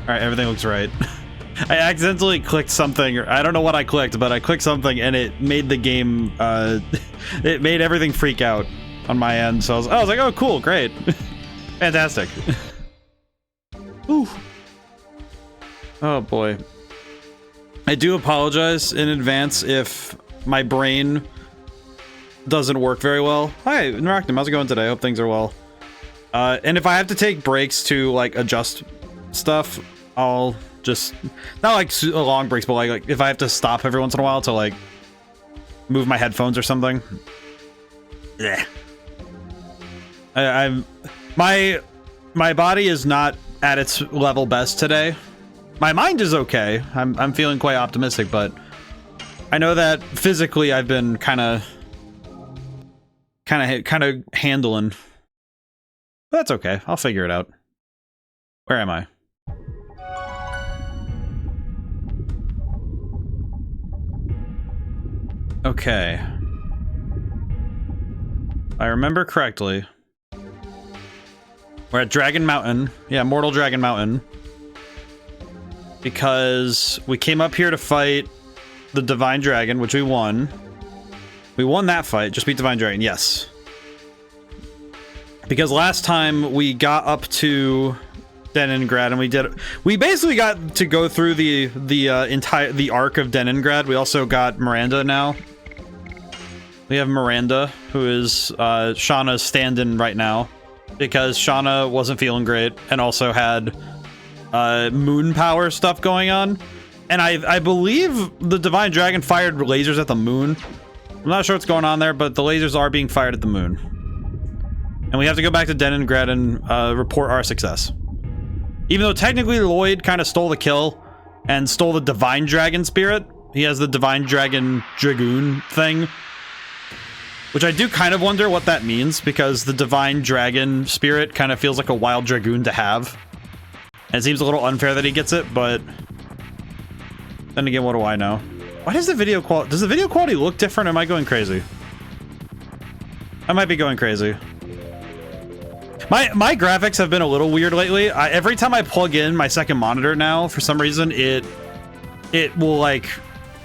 Alright, everything looks right. I accidentally clicked something, or I don't know what I clicked, but I clicked something and it made the game, it made everything freak out on my end. So I was like, oh, cool, great. Fantastic. Ooh. Oh boy. I do apologize in advance if my brain doesn't work very well. Hi, Narachnum, how's it going today? Hope things are well. And if I have to take breaks to, like, adjust stuff, I'll just... Not, like, long breaks, but, like, if I have to stop every once in a while to, like, move my headphones or something. Yeah. My body is not at its level best today. My mind is okay. I'm feeling quite optimistic, but I know that physically I've been kind of handling. But that's okay. I'll figure it out. Where am I? Okay. If I remember correctly, we're at Dragon Mountain. Yeah, Mortal Dragon Mountain. Because we came up here to fight the Divine Dragon, which we won. We won that fight. Just beat Divine Dragon, yes. Because last time we got up to Leningrad and we basically got to go through the arc of Leningrad. We also got Miranda now. We have Miranda, who is Shauna's stand-in right now, because Shauna wasn't feeling great and also had moon power stuff going on. And I believe the Divine Dragon fired lasers at the moon. I'm not sure what's going on there, but the lasers are being fired at the moon. And we have to go back to Leningrad and report our success. Even though technically Lloyd kind of stole the kill and stole the Divine Dragon spirit. He has the Divine Dragon Dragoon thing. Which I do kind of wonder what that means, because the Divine Dragon spirit kind of feels like a wild Dragoon to have. And it seems a little unfair that he gets it, but... Then again, what do I know? Why does the video quality... Does the video quality look different, or am I going crazy? I might be going crazy. My graphics have been a little weird lately. Every time I plug in my second monitor now, for some reason, it will, like...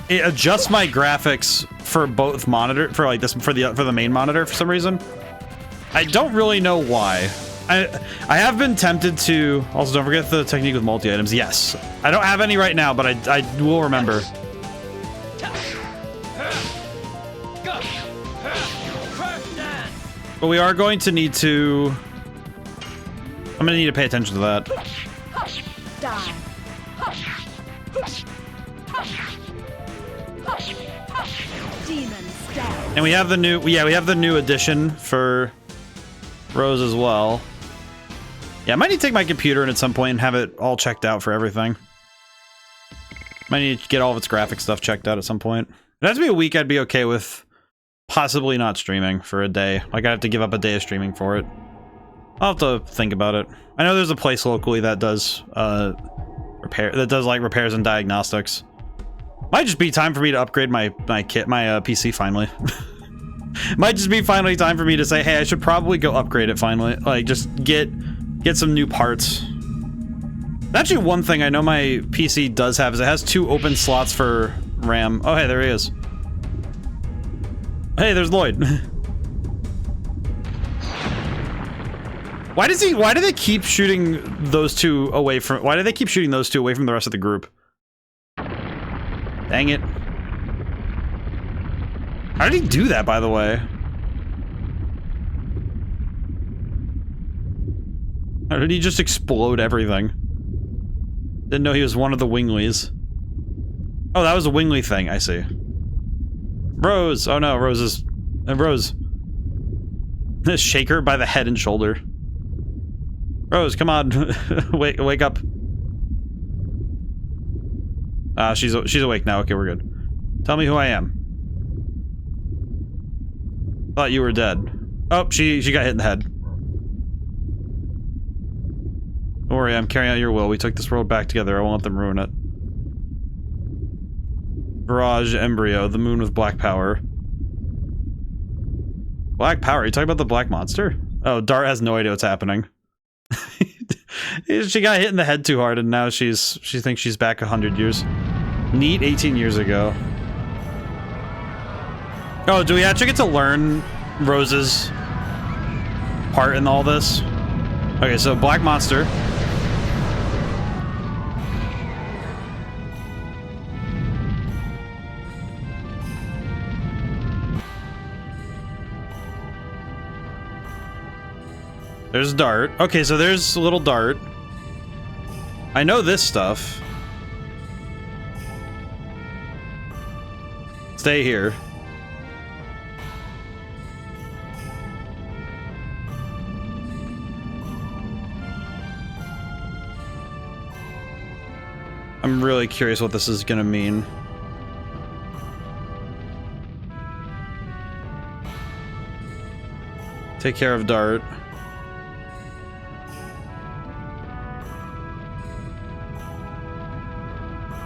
It adjusts my graphics for both monitor... For, like, this... For the main monitor, for some reason. I don't really know why. I have been tempted to... Also, don't forget the technique with multi-items. Yes. I don't have any right now, but I will remember. But we are going to need to... I'm going to need to pay attention to that. And we have the new... Yeah, we have the new addition for Rose as well. Yeah, I might need to take my computer in at some point and have it all checked out for everything. Might need to get all of its graphic stuff checked out at some point. If it has to be a week, I'd be okay with possibly not streaming for a day. Like, I have to give up a day of streaming for it. I'll have to think about it. I know there's a place locally that does like repairs and diagnostics. Might just be time for me to upgrade my PC finally. Might just be finally time for me to say, hey, I should probably go upgrade it finally. Like, just get some new parts. Actually, one thing I know my PC does have is it has 2 open slots for RAM. Oh, hey, there he is. Hey, there's Lloyd. Why do they keep shooting those two away from... Why do they keep shooting those two away from the rest of the group? Dang it. How did he do that, by the way? How did he just explode everything? Didn't know he was one of the Winglies. Oh, that was a Wingly thing, I see. Rose! Oh no, Rose is... Rose. Shake her by the head and shoulder. Rose, come on. wake up. She's awake now. Okay, we're good. Tell me who I am. Thought you were dead. Oh, she got hit in the head. Don't worry, I'm carrying out your will. We took this world back together. I won't let them ruin it. Barrage Embryo, the moon with black power. Black power? Are you talking about the black monster? Oh, Dart has no idea what's happening. She got hit in the head too hard, and now she thinks she's back 100 years. Neat, 18 years ago. Oh, do we actually get to learn Rose's part in all this? Okay, so Black Monster. There's Dart. Okay, so there's a little Dart. I know this stuff. Stay here. I'm really curious what this is gonna mean. Take care of Dart.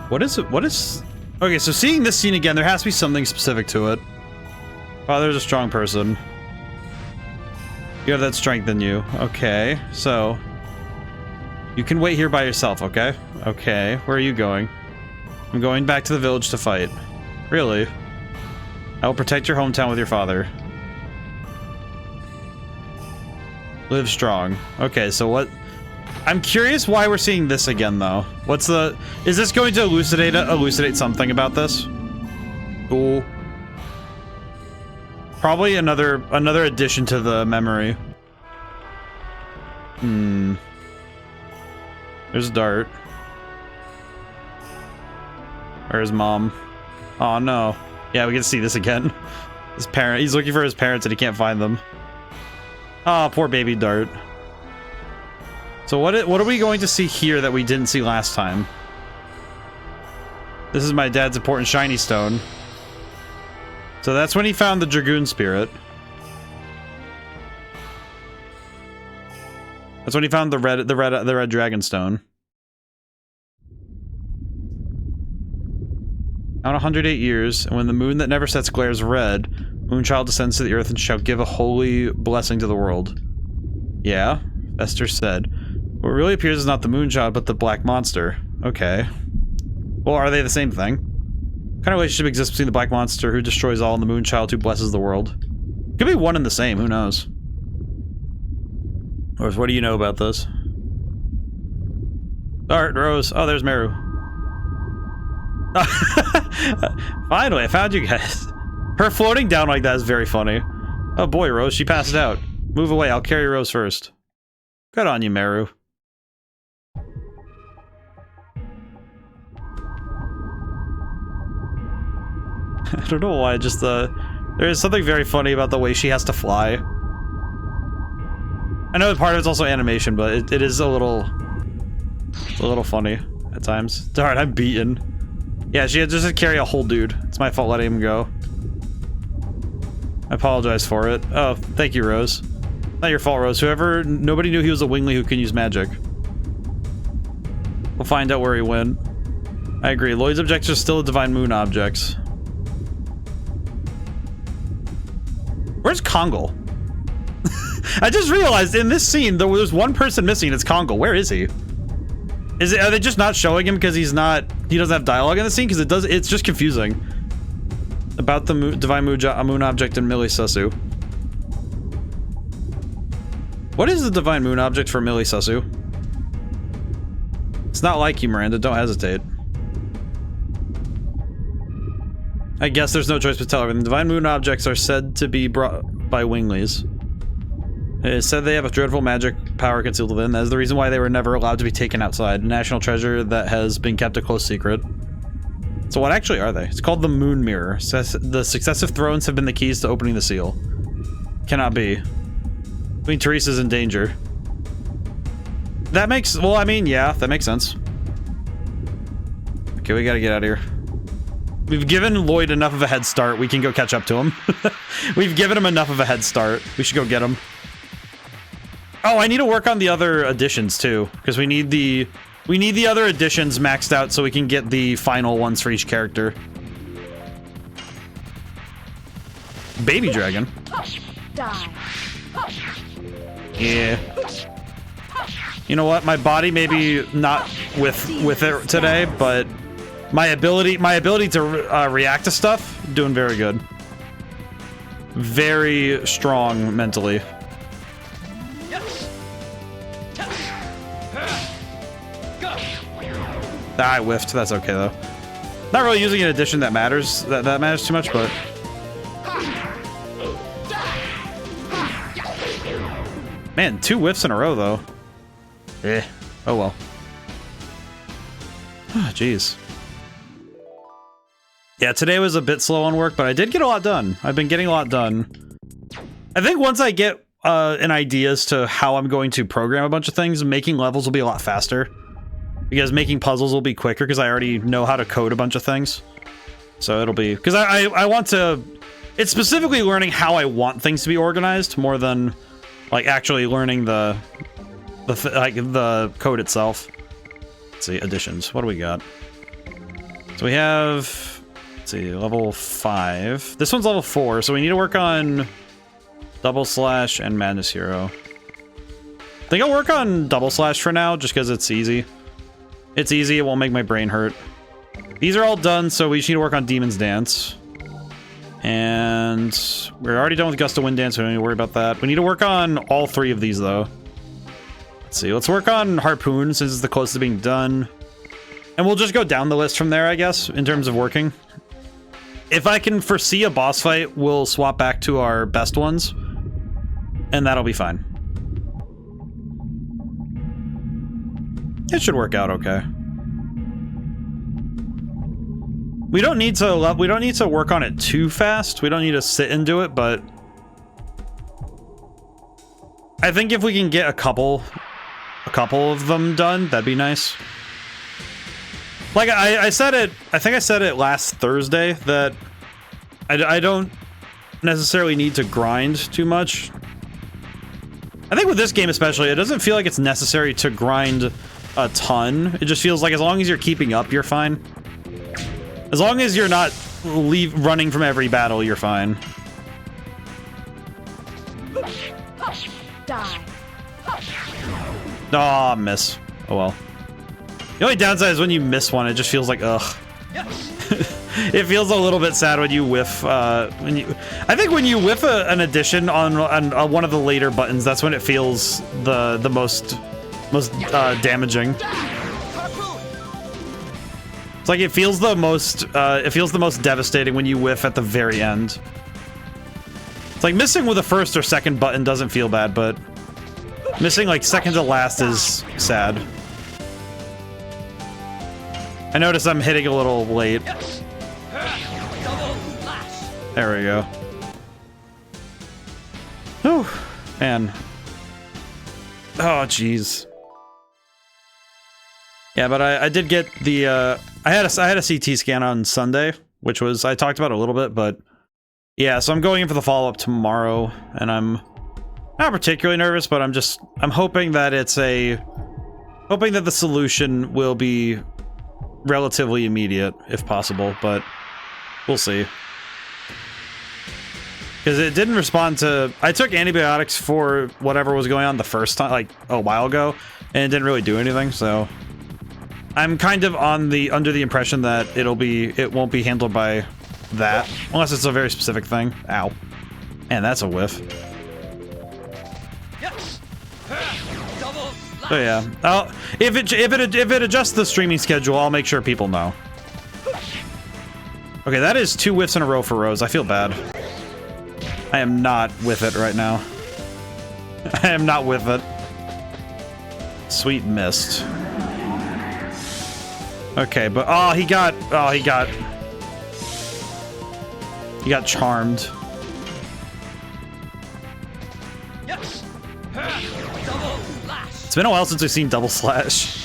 What is it? What is... Okay, so seeing this scene again, there has to be something specific to it. Father's a strong person. You have that strength in you. Okay, so... You can wait here by yourself, okay? Okay, where are you going? I'm going back to the village to fight. Really? I will protect your hometown with your father. Live strong. Okay, so what... I'm curious why we're seeing this again, though. What's the... Is this going to elucidate something about this? Cool. Probably another addition to the memory. Hmm. There's Dart. Where's Mom? Oh no. Yeah, we get to see this again. His parent. He's looking for his parents and he can't find them. Oh, poor baby Dart. So what are we going to see here that we didn't see last time? This is my dad's important shiny stone. So that's when he found the Dragoon spirit. That's when he found the red dragon stone. On 108 years, and when the moon that never sets glares red, Moonchild descends to the earth and shall give a holy blessing to the world. Yeah, Esther said. What really appears is not the Moonchild, but the Black Monster. Okay. Well, are they the same thing? What kind of relationship exists between the Black Monster who destroys all and the Moonchild who blesses the world? Could be one and the same, who knows? Or what do you know about this? Dart, Rose. Oh, there's Meru. Finally, I found you guys. Her floating down like that is very funny. Oh boy, Rose, she passed out. Move away, I'll carry Rose first. Good on you, Meru. I don't know why, just there's something very funny about the way she has to fly. I know part of it's also animation, but it is a little funny at times. Darn, I'm beaten. Yeah, she had just to carry a whole dude. It's my fault letting him go. I apologize for it. Oh, thank you, Rose. Not your fault, Rose. Nobody knew he was a wingly who can use magic. We'll find out where he went. I agree. Lloyd's objects are still divine moon objects. Where's Kongal? I just realized in this scene there was one person missing. It's Kongal. Where is he? Are they just not showing him because he doesn't have dialogue in the scene? Because it's just confusing. About the divine moon object in Millie Susu. What is the divine moon object for Millie Susu? It's not like you, Miranda. Don't hesitate. I guess there's no choice but to tell everything. Divine moon objects are said to be brought by winglies. It is said they have a dreadful magic power concealed within. That is the reason why they were never allowed to be taken outside. A national treasure that has been kept a close secret. So what actually are they? It's called the Moon Mirror. The successive thrones have been the keys to opening the seal. Cannot be. Queen Teresa's in danger. That makes... Well, I mean, yeah, that makes sense. Okay, we gotta get out of here. We've given Lloyd enough of a head start. We can go catch up to him. We've given him enough of a head start. We should go get him. Oh, I need to work on the other additions too, because we need the other additions maxed out so we can get the final ones for each character. Baby dragon. Die. Yeah. You know what? My body maybe not with it today, but my ability to react to stuff, doing very good. Very strong mentally. I whiffed. That's okay though. Not really using an addition that matters. That matters too much, but. Man, 2 whiffs in a row though. Eh. Oh well. Ah, jeez. Yeah, today was a bit slow on work, but I did get a lot done. I've been getting a lot done. I think once I get an idea as to how I'm going to program a bunch of things, making levels will be a lot faster. Because making puzzles will be quicker because I already know how to code a bunch of things. So it'll be... Because I want to... It's specifically learning how I want things to be organized more than like actually learning the code itself. Let's see, additions. What do we got? So we have... Let's see, level 5. This one's level 4, so we need to work on Double Slash and Madness Hero. I think I'll work on Double Slash for now, just because it's easy. It's easy, it won't make my brain hurt. These are all done, so we just need to work on Demon's Dance. And we're already done with Gust of Wind Dance, so we don't need to worry about that. We need to work on all 3 of these, though. Let's see, let's work on Harpoon, since it's the closest to being done. And we'll just go down the list from there, I guess, in terms of working. If I can foresee a boss fight, we'll swap back to our best ones. And that'll be fine. It should work out okay. We don't need to work on it too fast. We don't need to sit and do it, but I think if we can get a couple of them done, that'd be nice. Like I said it, I think I said it last Thursday that I don't necessarily need to grind too much. I think with this game especially, it doesn't feel like it's necessary to grind a ton. It just feels like as long as you're keeping up, you're fine. As long as you're not running from every battle, you're fine. Die. Aw, miss. Oh well. The only downside is when you miss one, it just feels like, ugh. It feels a little bit sad when you whiff, I think when you whiff an addition on one of the later buttons, that's when it feels the most damaging. It's like it feels the most devastating when you whiff at the very end. It's like missing with the first or second button doesn't feel bad, but missing like second to last is sad. I notice I'm hitting a little late. There we go. Whew, man. Oh, jeez. Yeah, but I did get the I had a CT scan on Sunday, which was I talked about a little bit, but yeah, so I'm going in for the follow-up tomorrow, and I'm not particularly nervous, but I'm hoping that hoping that the solution will be relatively immediate if possible, but we'll see. Because it didn't respond to... I took antibiotics for whatever was going on the first time, like a while ago, and it didn't really do anything, so... I'm kind of under the impression that it won't be handled by that, unless it's a very specific thing. Ow. Man, that's a whiff. So yeah, if it adjusts the streaming schedule, I'll make sure people know. Okay, that is 2 whiffs in a row for Rose. I feel bad. I am not with it right now. I am not with it. Sweet mist. Okay, but he got charmed. It's been a while since we've seen Double Slash.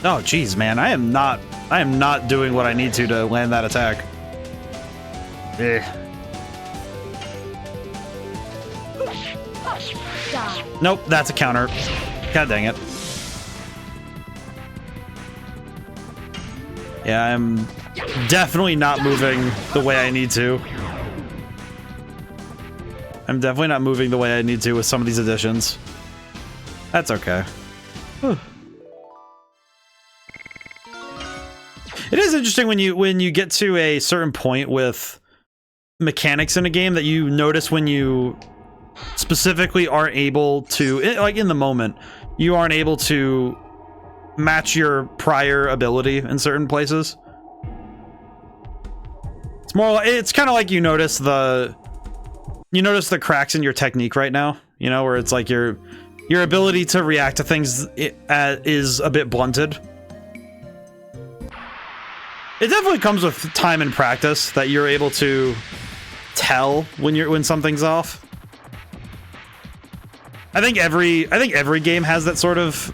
Oh jeez, man, I am not doing what I need to land that attack. Nope, that's a counter. God dang it. Yeah, I'm definitely not moving the way I need to. I'm definitely not moving the way I need to with some of these additions. That's okay. Whew. It is interesting when you get to a certain point with mechanics in a game that you notice when you specifically aren't able to, like in the moment, you aren't able to match your prior ability in certain places. It's more like, it's kind of like you notice the cracks in your technique right now, you know, where it's like your ability to react to things is a bit blunted. It definitely comes with time and practice that you're able to tell when something's off. I think every game has that sort of,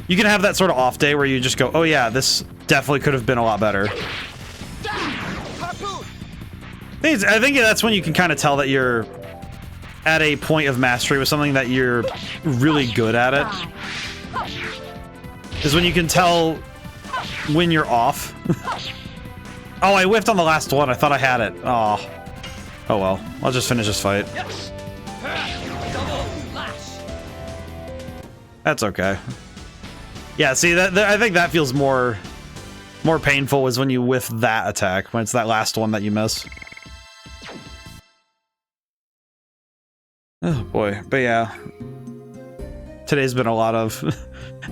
you can have that sort of off day where you just go, oh yeah, this definitely could have been a lot better. I think that's when you can kind of tell that you're at a point of mastery with something, that you're really good at it. Is when you can tell when you're off. Oh, I whiffed on the last one. I thought I had it. Oh. Oh well. I'll just finish this fight. That's okay. Yeah, see, I think that feels more painful is when you whiff that attack, when it's that last one that you miss. Oh boy, but yeah. Today's been a lot of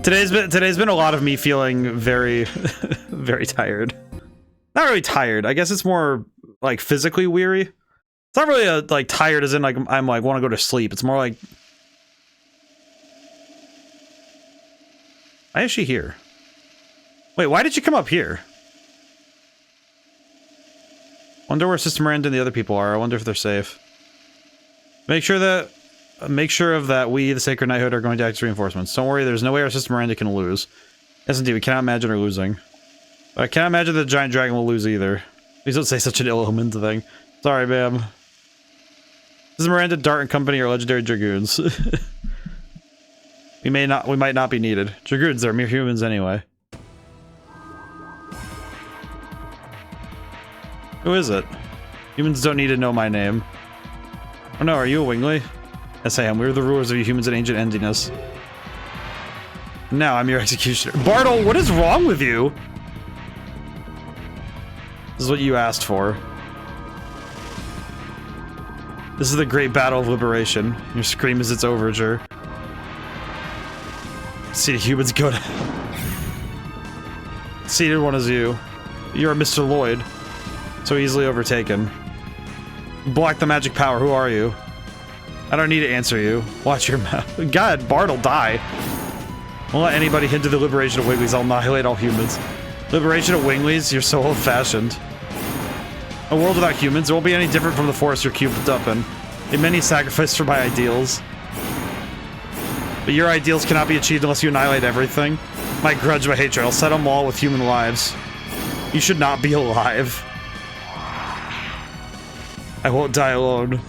today's been a lot of me feeling very very tired. Not really tired. I guess it's more like physically weary. It's not really like tired as in like I'm like want to go to sleep. It's more like, why is she here? Wait, why did you come up here? Wonder where Sister Miranda and the other people are. I wonder if they're safe. Make sure of that we, the Sacred Knighthood, are going to act as reinforcements. Don't worry, there's no way our Sister Miranda can lose. Yes, indeed, we cannot imagine her losing. But I cannot imagine the giant dragon will lose either. Please don't say such an ill-omened thing. Sorry, ma'am. Sister Miranda, Dart, and company are legendary Dragoons. We might not be needed. Dragoons, they're mere humans anyway. Who is it? Humans don't need to know my name. Oh no, are you a Wingly? Yes, I am. We're the rulers of you humans in ancient endiness. Now I'm your executioner. Bartle, what is wrong with you? This is what you asked for. This is the great battle of liberation. Your scream is its overture. See the humans go to... Seated one is you. You're Mr. Lloyd. So easily overtaken. Block the magic power. Who are you? I don't need to answer you. Watch your mouth. God, Bartle, die. Won't let anybody hinder the liberation of Winglies. I'll annihilate all humans. Liberation of Winglies? You're so old-fashioned. A world without humans? It won't be any different from the forest you're cubed up in. Many sacrificed for my ideals. But your ideals cannot be achieved unless you annihilate everything. My grudge, my hatred, I'll set them all with human lives. You should not be alive. I won't die alone.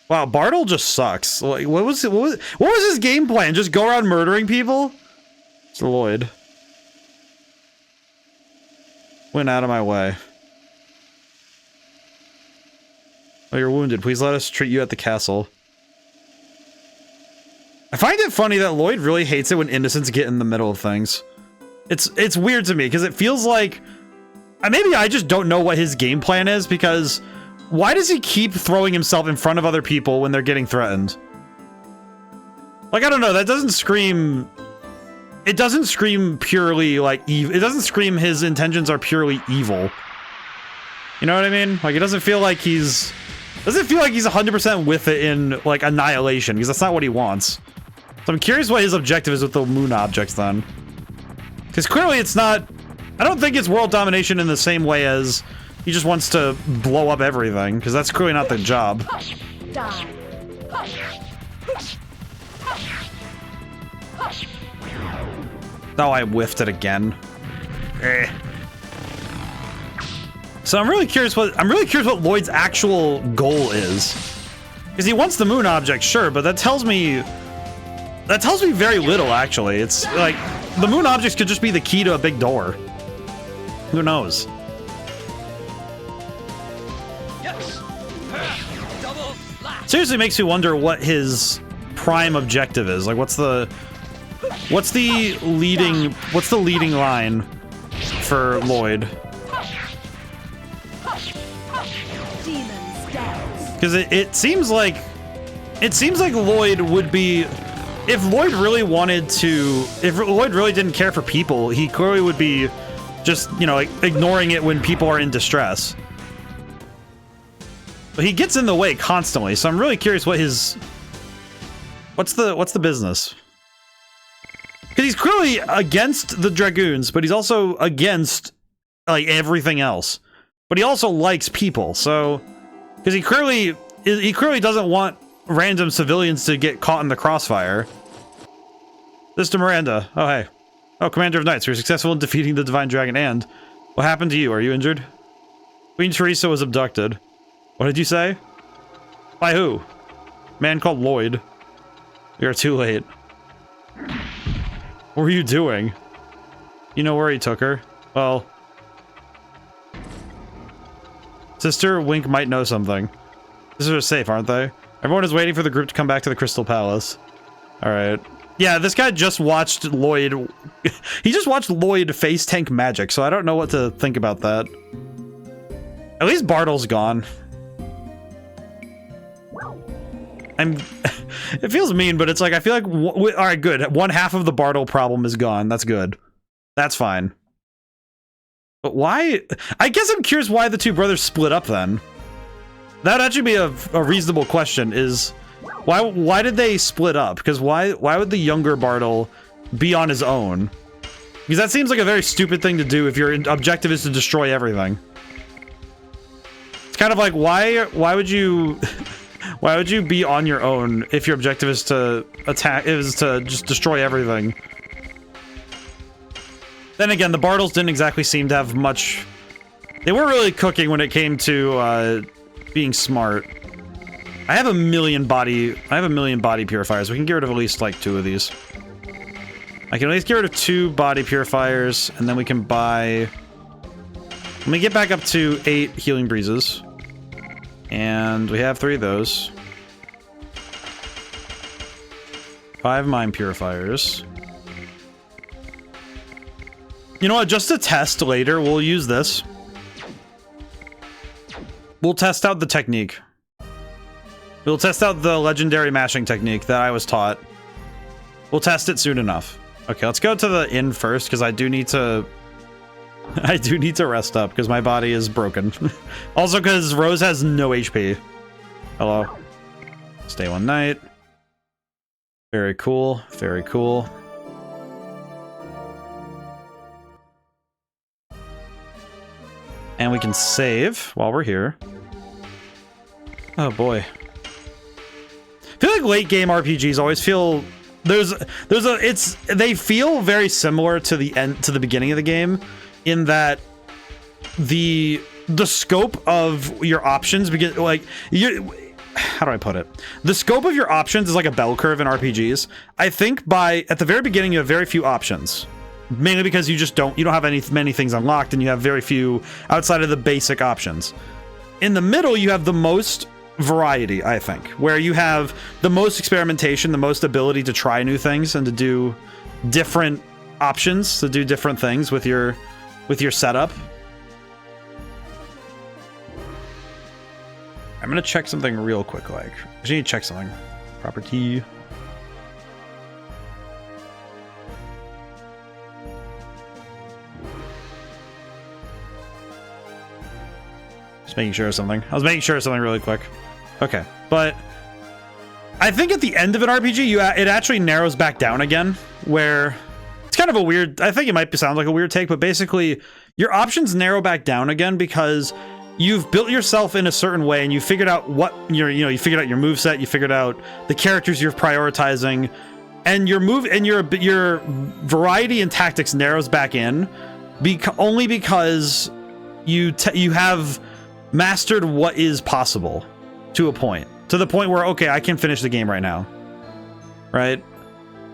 Wow, Bartle just sucks. Like, what was his game plan? Just go around murdering people? It's Lloyd. Went out of my way. Oh, you're wounded. Please let us treat you at the castle. I find it funny that Lloyd really hates it when innocents get in the middle of things. It's weird to me, because it feels like... maybe I just don't know what his game plan is, because... why does he keep throwing himself in front of other people when they're getting threatened? Like, I don't know, that doesn't scream... it doesn't scream purely, like, evil. It doesn't scream his intentions are purely evil. You know what I mean? Like, it doesn't feel like he's... doesn't feel like he's 100% with it in, like, annihilation, because that's not what he wants. So I'm curious what his objective is with the moon objects, then. Because clearly it's not... I don't think it's world domination in the same way as he just wants to blow up everything, because that's clearly not the job. Oh, I whiffed it again. Eh. So I'm really curious what Lloyd's actual goal is. Because he wants the moon object, sure, but that tells me very little, actually. It's like the moon objects could just be the key to a big door. Who knows? seriously makes me wonder what his prime objective is. Like, what's the leading line for Lloyd? Because it seems like Lloyd would be, if Lloyd really wanted to, if Lloyd really didn't care for people, he clearly would be just, you know, like ignoring it when people are in distress. But he gets in the way constantly, so I'm really curious what his, what's the business? Because he's clearly against the Dragoons, but he's also against like everything else. But he also likes people, so because he clearly doesn't want random civilians to get caught in the crossfire. Mr. Miranda. Oh, hey. Oh, Commander of Knights, you're successful in defeating the Divine Dragon, and what happened to you? Are you injured? Queen Teresa was abducted. What did you say? By who? Man called Lloyd. You're too late. What were you doing? You know where he took her? Well... Sister Wink might know something. Sisters are safe, aren't they? Everyone is waiting for the group to come back to the Crystal Palace. Alright. Yeah, this guy just watched Lloyd... he just watched Lloyd face tank magic, so I don't know what to think about that. At least Bartle's gone. It feels mean, but it's like, I feel like... Alright, good. One half of the Bartle problem is gone. That's good. That's fine. But why? I guess I'm curious why the two brothers split up then. That would actually be a reasonable question, is why did they split up? Because why would the younger Bartle be on his own? Because that seems like a very stupid thing to do if your objective is to destroy everything. It's kind of like, why would you be on your own if your objective is to just destroy everything? Then again, the Bartles didn't exactly seem to have much... They weren't really cooking when it came to being smart. I have a million body purifiers. We can get rid of at least like 2 of these. I can at least get rid of 2 body purifiers, and then we can buy... Let me get back up to 8 healing breezes. And we have 3 of those. 5 mind purifiers. You know what, just to test later, we'll use this. We'll test out the technique. We'll test out the legendary mashing technique that I was taught. We'll test it soon enough. Okay, let's go to the inn first, because I do need to rest up, because my body is broken. Also, because Rose has no HP. Hello. Stay one night. Very cool, very cool. And we can save while we're here. Oh boy. I feel like late game RPGs always feel they feel very similar to the beginning of the game, in that the scope of your options begin, like, how do I put it? The scope of your options is like a bell curve in RPGs. I think at the very beginning you have very few options. Mainly because you don't have many things unlocked, and you have very few outside of the basic options. In the middle, you have the most variety, I think, where you have the most experimentation, the most ability to try new things and to do different options, to do different things with your setup. I'm gonna check something real quick, like, I just need to check something. Property. Making sure of something. I was making sure of something really quick. Okay, but I think at the end of an RPG, it actually narrows back down again, where it's kind of a weird... I think it might sound like a weird take, but basically your options narrow back down again because you've built yourself in a certain way, and you figured out what you figured out your moveset, you figured out the characters you're prioritizing, and your variety and tactics narrows back in only because you have mastered what is possible to the point where, okay, I can finish the game right now, right?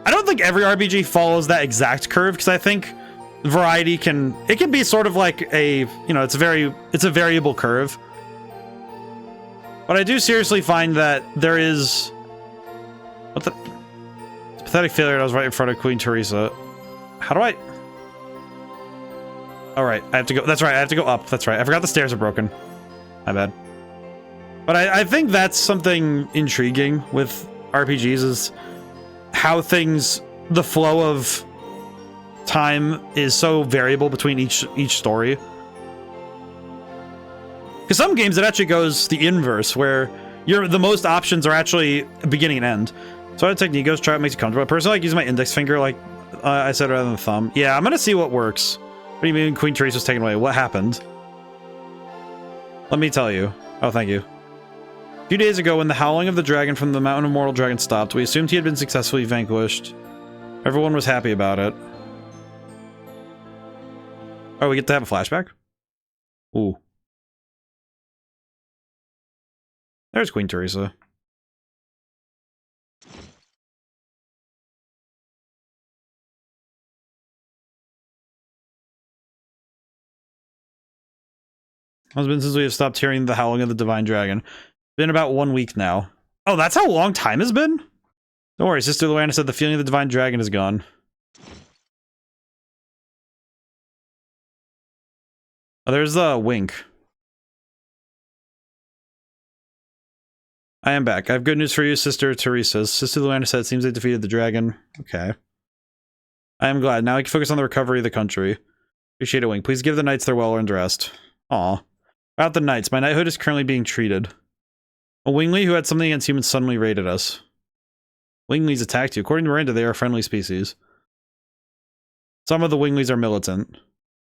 I don't think every RPG follows that exact curve, because I think variety can be sort of like a, it's a variable curve. But But I do seriously find that there is... What the... It's a pathetic failure. I was right in front of Queen Teresa. How do I... All right, I have to go... That's right, I have to go up. That's right. I forgot the stairs are broken. My bad. But I think that's something intriguing with RPGs is how things... The flow of time is so variable between each story. Because some games it actually goes the inverse, where the most options are actually beginning and end. So I take Nico's, try what makes you comfortable. I personally like using my index finger, like I said, rather than the thumb. Yeah, I'm gonna see what works. What do you mean Queen Teresa was taken away? What happened? Let me tell you. Oh, thank you. A few days ago, when the howling of the dragon from the Mountain of Mortal Dragon stopped, we assumed he had been successfully vanquished. Everyone was happy about it. Oh, we get to have a flashback? Ooh. There's Queen Teresa. It's been since we have stopped hearing the howling of the Divine Dragon. Been about 1 week now. Oh, that's how long time has been? Don't worry, Sister Luana said the feeling of the Divine Dragon is gone. Oh, there's the wink. I am back. I have good news for you, Sister Teresa. Sister Luana said it seems they defeated the dragon. Okay. I am glad. Now I can focus on the recovery of the country. Appreciate it, Wink. Please give the knights their well-earned rest. Aw. About the knights, my knighthood is currently being treated. A Wingley who had something against humans suddenly raided us. Wingleys attacked you. According to Miranda, they are a friendly species. Some of the Wingleys are militant.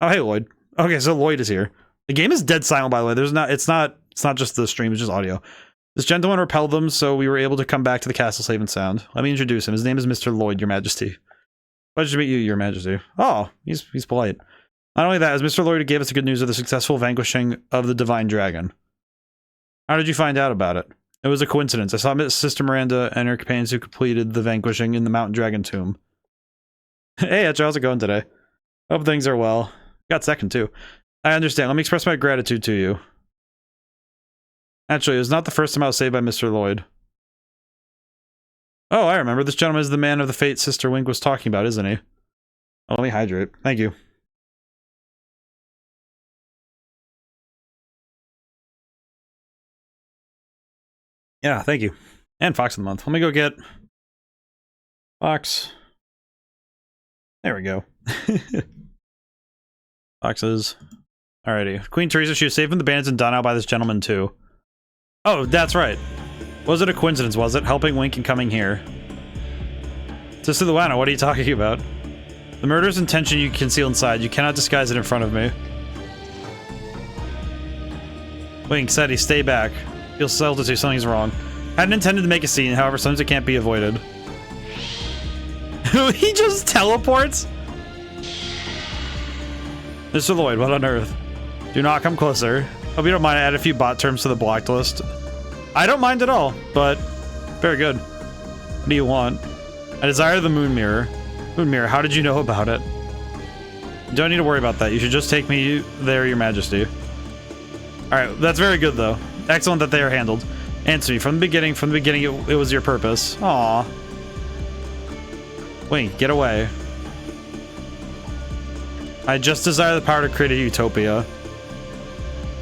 Oh, hey, Lloyd. Okay, so Lloyd is here. The game is dead silent, by the way. It's not just the stream, it's just audio. This gentleman repelled them, so we were able to come back to the castle safe and sound. Let me introduce him. His name is Mr. Lloyd, Your Majesty. Pleasure to meet you, Your Majesty. Oh, he's polite. Not only that, as Mr. Lloyd gave us the good news of the successful vanquishing of the Divine Dragon. How did you find out about it? It was a coincidence. I saw Sister Miranda and her companions who completed the vanquishing in the Mountain Dragon tomb. Hey, Etcher, how's it going today? Hope things are well. Got second, too. I understand. Let me express my gratitude to you. Actually, it was not the first time I was saved by Mr. Lloyd. Oh, I remember. This gentleman is the man of the fate Sister Wink was talking about, isn't he? Oh, let me hydrate. Thank you. Yeah, thank you. And Fox of the Month. Let me go get... Fox. There we go. Foxes. Alrighty. Queen Teresa, she was saved from the bandits and done out by this gentleman, too. Oh, that's right. Was it a coincidence, was it? Helping Wink and coming here. Sister Luana, what are you talking about? The murderous intention you conceal inside. You cannot disguise it in front of me. Wink said he stay back. Feels settled to say something's wrong. Hadn't intended to make a scene, however, sometimes it can't be avoided. He just teleports? Mr. Lloyd, what on earth? Do not come closer. Hope you don't mind I add a few bot terms to the blocked list. I don't mind at all, but very good. What do you want? I desire the moon mirror. Moon mirror, how did you know about it? You don't need to worry about that. You should just take me there, Your Majesty. Alright, that's very good, though. Excellent that they are handled. Answer me. From the beginning, it was your purpose. Aww. Wink, get away. I just desire the power to create a utopia.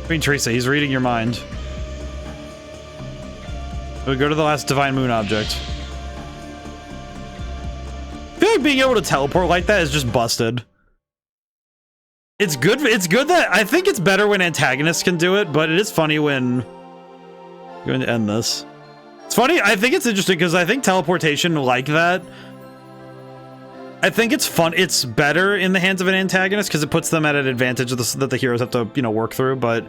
Queen Teresa, he's reading your mind. We go to the last divine moon object. I feel like being able to teleport like that is just busted. It's good that I think it's better when antagonists can do it, but it is funny when I'm going to end this. It's funny, I think it's interesting because I think teleportation like that, I think it's fun. It's better in the hands of an antagonist because it puts them at an advantage that the heroes have to, you know, work through. But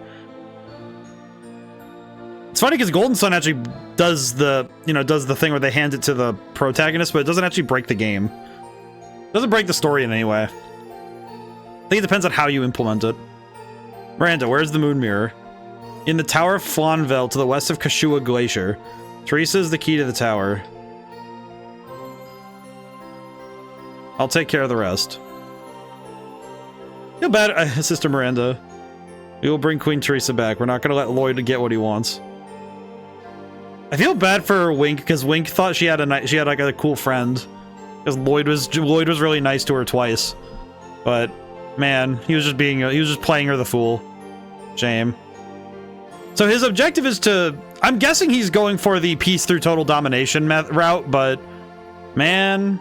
it's funny because Golden Sun actually does the thing where they hand it to the protagonist, but it doesn't actually break the game. It doesn't break the story in any way. I think it depends on how you implement it. Miranda, where's the moon mirror? In the Tower of Flanville to the west of Kashua Glacier. Teresa is the key to the tower. I'll take care of the rest. Feel bad, Sister Miranda. We will bring Queen Teresa back. We're not going to let Lloyd get what he wants. I feel bad for Wink because Wink thought she had like a cool friend because Lloyd was really nice to her twice, but man, he was just playing her the fool. Shame. So his objective is to, I'm guessing he's going for the peace through total domination route, but man,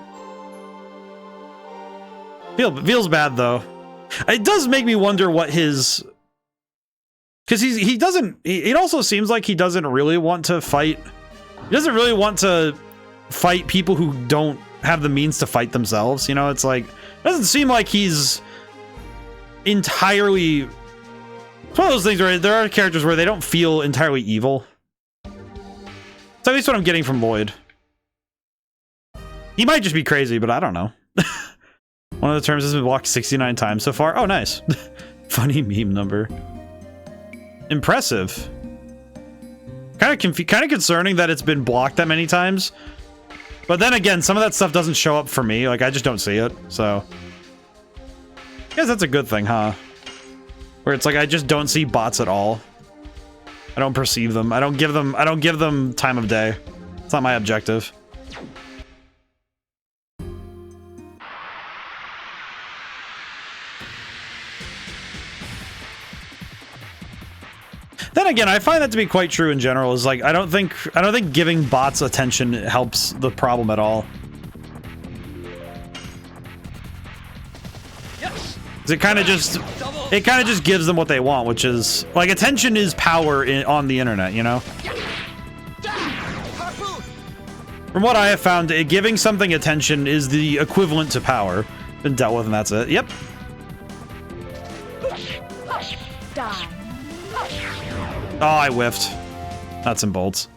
feels bad though. It does make me wonder what his, because it also seems like he doesn't really want to fight. He doesn't really want to fight people who don't have the means to fight themselves. You know, it's like, it doesn't seem like he's entirely, it's one of those things where there are characters where they don't feel entirely evil. That's at least what I'm getting from Lloyd. He might just be crazy, but I don't know. One of the terms has been blocked 69 times so far. Oh, nice. Funny meme number. Impressive. Kind of concerning that it's been blocked that many times. But then again, some of that stuff doesn't show up for me. Like, I just don't see it, so. I guess that's a good thing, huh? Where it's like, I just don't see bots at all. I don't perceive them. I don't give them time of day. It's not my objective. Then again, I find that to be quite true in general. Is like I don't think giving bots attention helps the problem at all. It kind of just gives them what they want, which is like attention is power on the internet, you know. From what I have found, giving something attention is the equivalent to power. Been dealt with, and that's it. Yep. Oh, I whiffed. Nuts and bolts.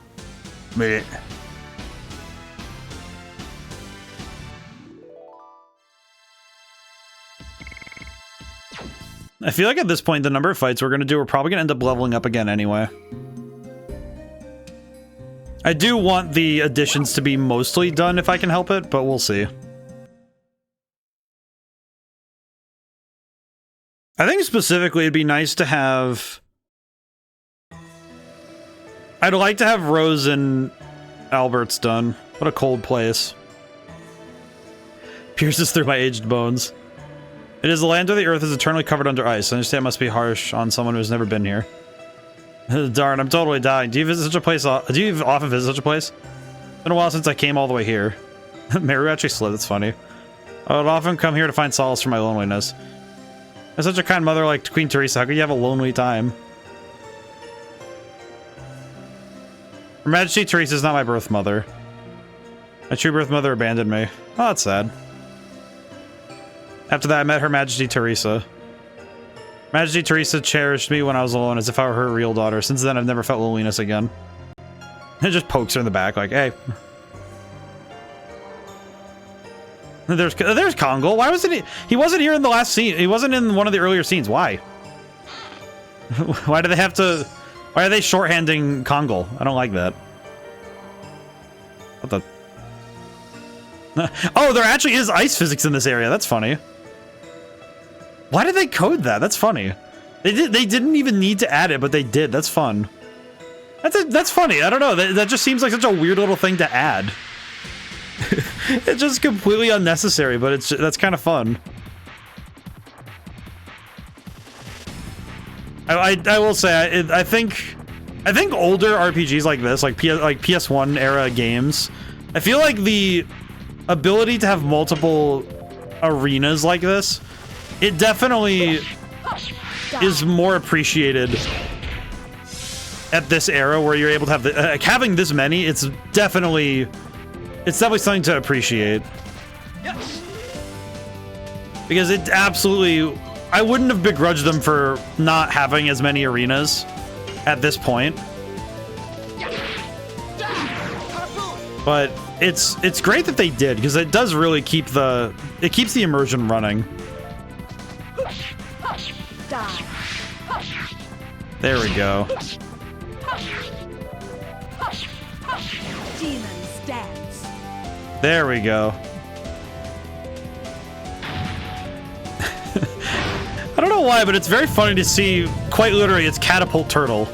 Meh. I feel like at this point, the number of fights we're going to do, we're probably going to end up leveling up again anyway. I do want the additions to be mostly done if I can help it, but we'll see. I think specifically it'd be nice to have... I'd like to have Rose and Albert's done. What a cold place. Pierces through my aged bones. It is the land where the earth is eternally covered under ice. I understand it must be harsh on someone who's never been here. Darn, I'm totally dying. Do you visit such a place? Do you often visit such a place? It's been a while since I came all the way here. Meru actually slid, that's funny. I would often come here to find solace from my loneliness. As such a kind mother like Queen Teresa, how could you have a lonely time? Her Majesty Teresa is not my birth mother. My true birth mother abandoned me. Oh, that's sad. After that, I met Her Majesty Teresa. Majesty Teresa cherished me when I was alone as if I were her real daughter. Since then, I've never felt loneliness again. It just pokes her in the back like, hey. There's Kongal. Why wasn't he? He wasn't here in the last scene. He wasn't in one of the earlier scenes. Why? Why do they have to... Why are they shorthanding Kongal? I don't like that. What the... Oh, there actually is ice physics in this area. That's funny. Why did they code that? That's funny. They didn't even need to add it, but they did. That's fun. That's funny. I don't know. That just seems like such a weird little thing to add. It's just completely unnecessary, but that's kind of fun. I will say I think older RPGs like this, like PS1 era games, I feel like the ability to have multiple arenas like this, it definitely is more appreciated at this era where you're able to have having this many. It's definitely something to appreciate. Because it absolutely, I wouldn't have begrudged them for not having as many arenas at this point. But it's great that they did, because it does really keep the immersion running. There we go. There we go. I don't know why, but it's very funny to see, quite literally, it's Catapult Turtle.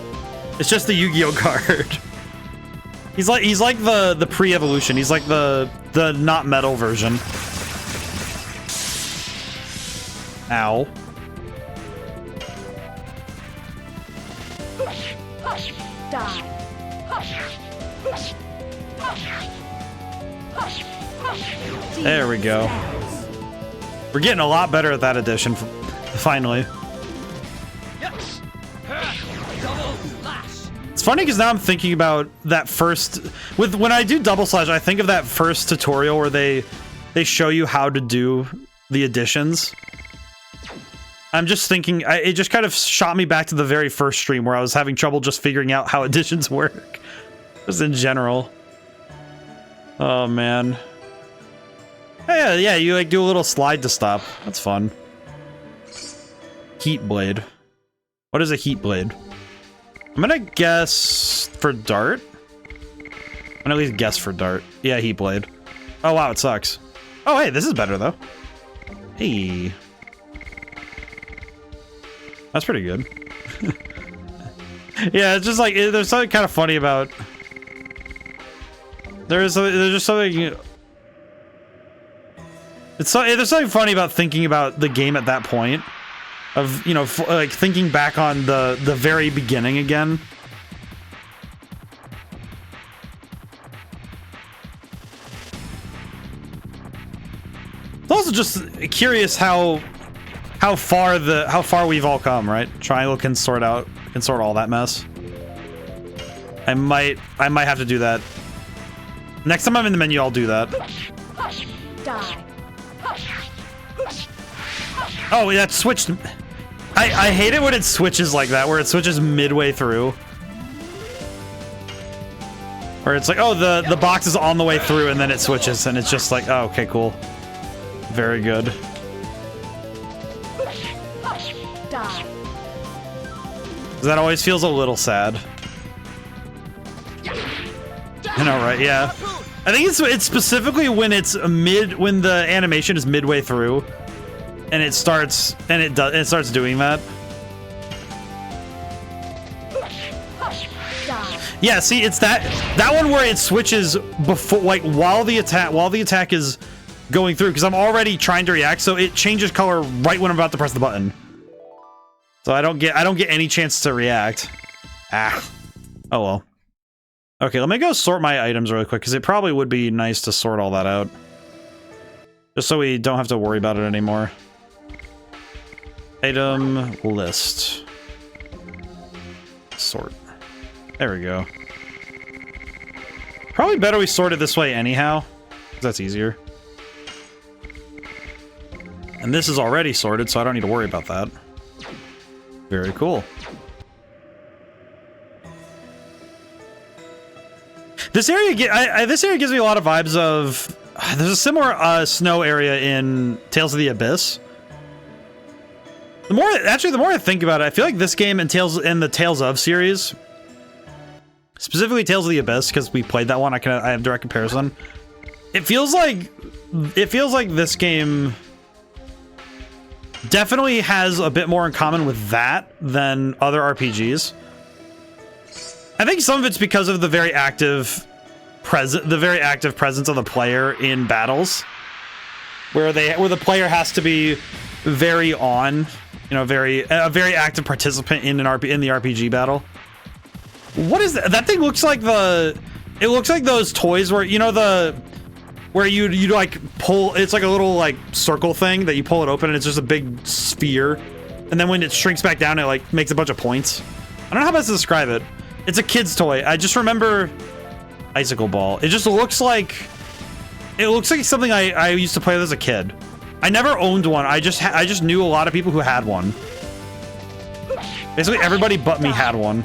It's just the Yu-Gi-Oh card. He's like the pre-evolution. He's like the not metal version. Ow. There we go. We're getting a lot better at that addition, finally. It's funny because now I'm thinking about that first... when I do double slash, I think of that first tutorial where they show you how to do the additions. I'm just thinking... it just kind of shot me back to the very first stream where I was having trouble just figuring out how additions work. Just in general. Oh, man. Yeah, you like do a little slide to stop. That's fun. Heat blade. What is a heat blade? I'm gonna guess for dart. I'm gonna at least guess for dart. Yeah, heat blade. Oh wow, it sucks. Oh hey, this is better though. Hey. That's pretty good. Yeah, it's just like, there's something kind of funny about... There's just something... there's something funny about thinking about the game at that point. Of, you know, like thinking back on the very beginning again. It's also just curious how far we've all come, right? Triangle can sort all that mess. I might have to do that. Next time I'm in the menu, I'll do that. Die. Oh, that switched. I hate it when it switches like that, where it switches midway through. Where it's like, oh, the box is on the way through, and then it switches, and it's just like, oh, okay, cool. Very good. Die. That always feels a little sad. I know, right? Yeah. I think it's specifically when it's when the animation is midway through, and it starts doing that. Yeah, see, it's that one where it switches before, like while the attack is going through, because I'm already trying to react, so it changes color right when I'm about to press the button. So I don't get any chance to react. Ah. Oh well. Okay, let me go sort my items really quick, because it probably would be nice to sort all that out. Just so we don't have to worry about it anymore. Item list. Sort. There we go. Probably better we sort it this way anyhow, because that's easier. And this is already sorted, so I don't need to worry about that. Very cool. This area gives me a lot of vibes of... There's a similar snow area in Tales of the Abyss. The more I think about it, I feel like this game and the Tales of series, specifically Tales of the Abyss, because we played that one, I have direct comparison. It feels like this game definitely has a bit more in common with that than other RPGs. I think some of it's because of the very active presence of the player in battles, where the player has to be very on, you know, a very active participant in the RPG battle. What is that? That thing looks like it looks like those toys where, you know, where you like pull, it's like a little like circle thing that you pull it open and it's just a big sphere, and then when it shrinks back down, it like makes a bunch of points. I don't know how best to describe it. It's a kid's toy. I just remember Icicle Ball. It just looks like... It looks like something I used to play with as a kid. I never owned one. I just knew a lot of people who had one. Basically, everybody but me had one.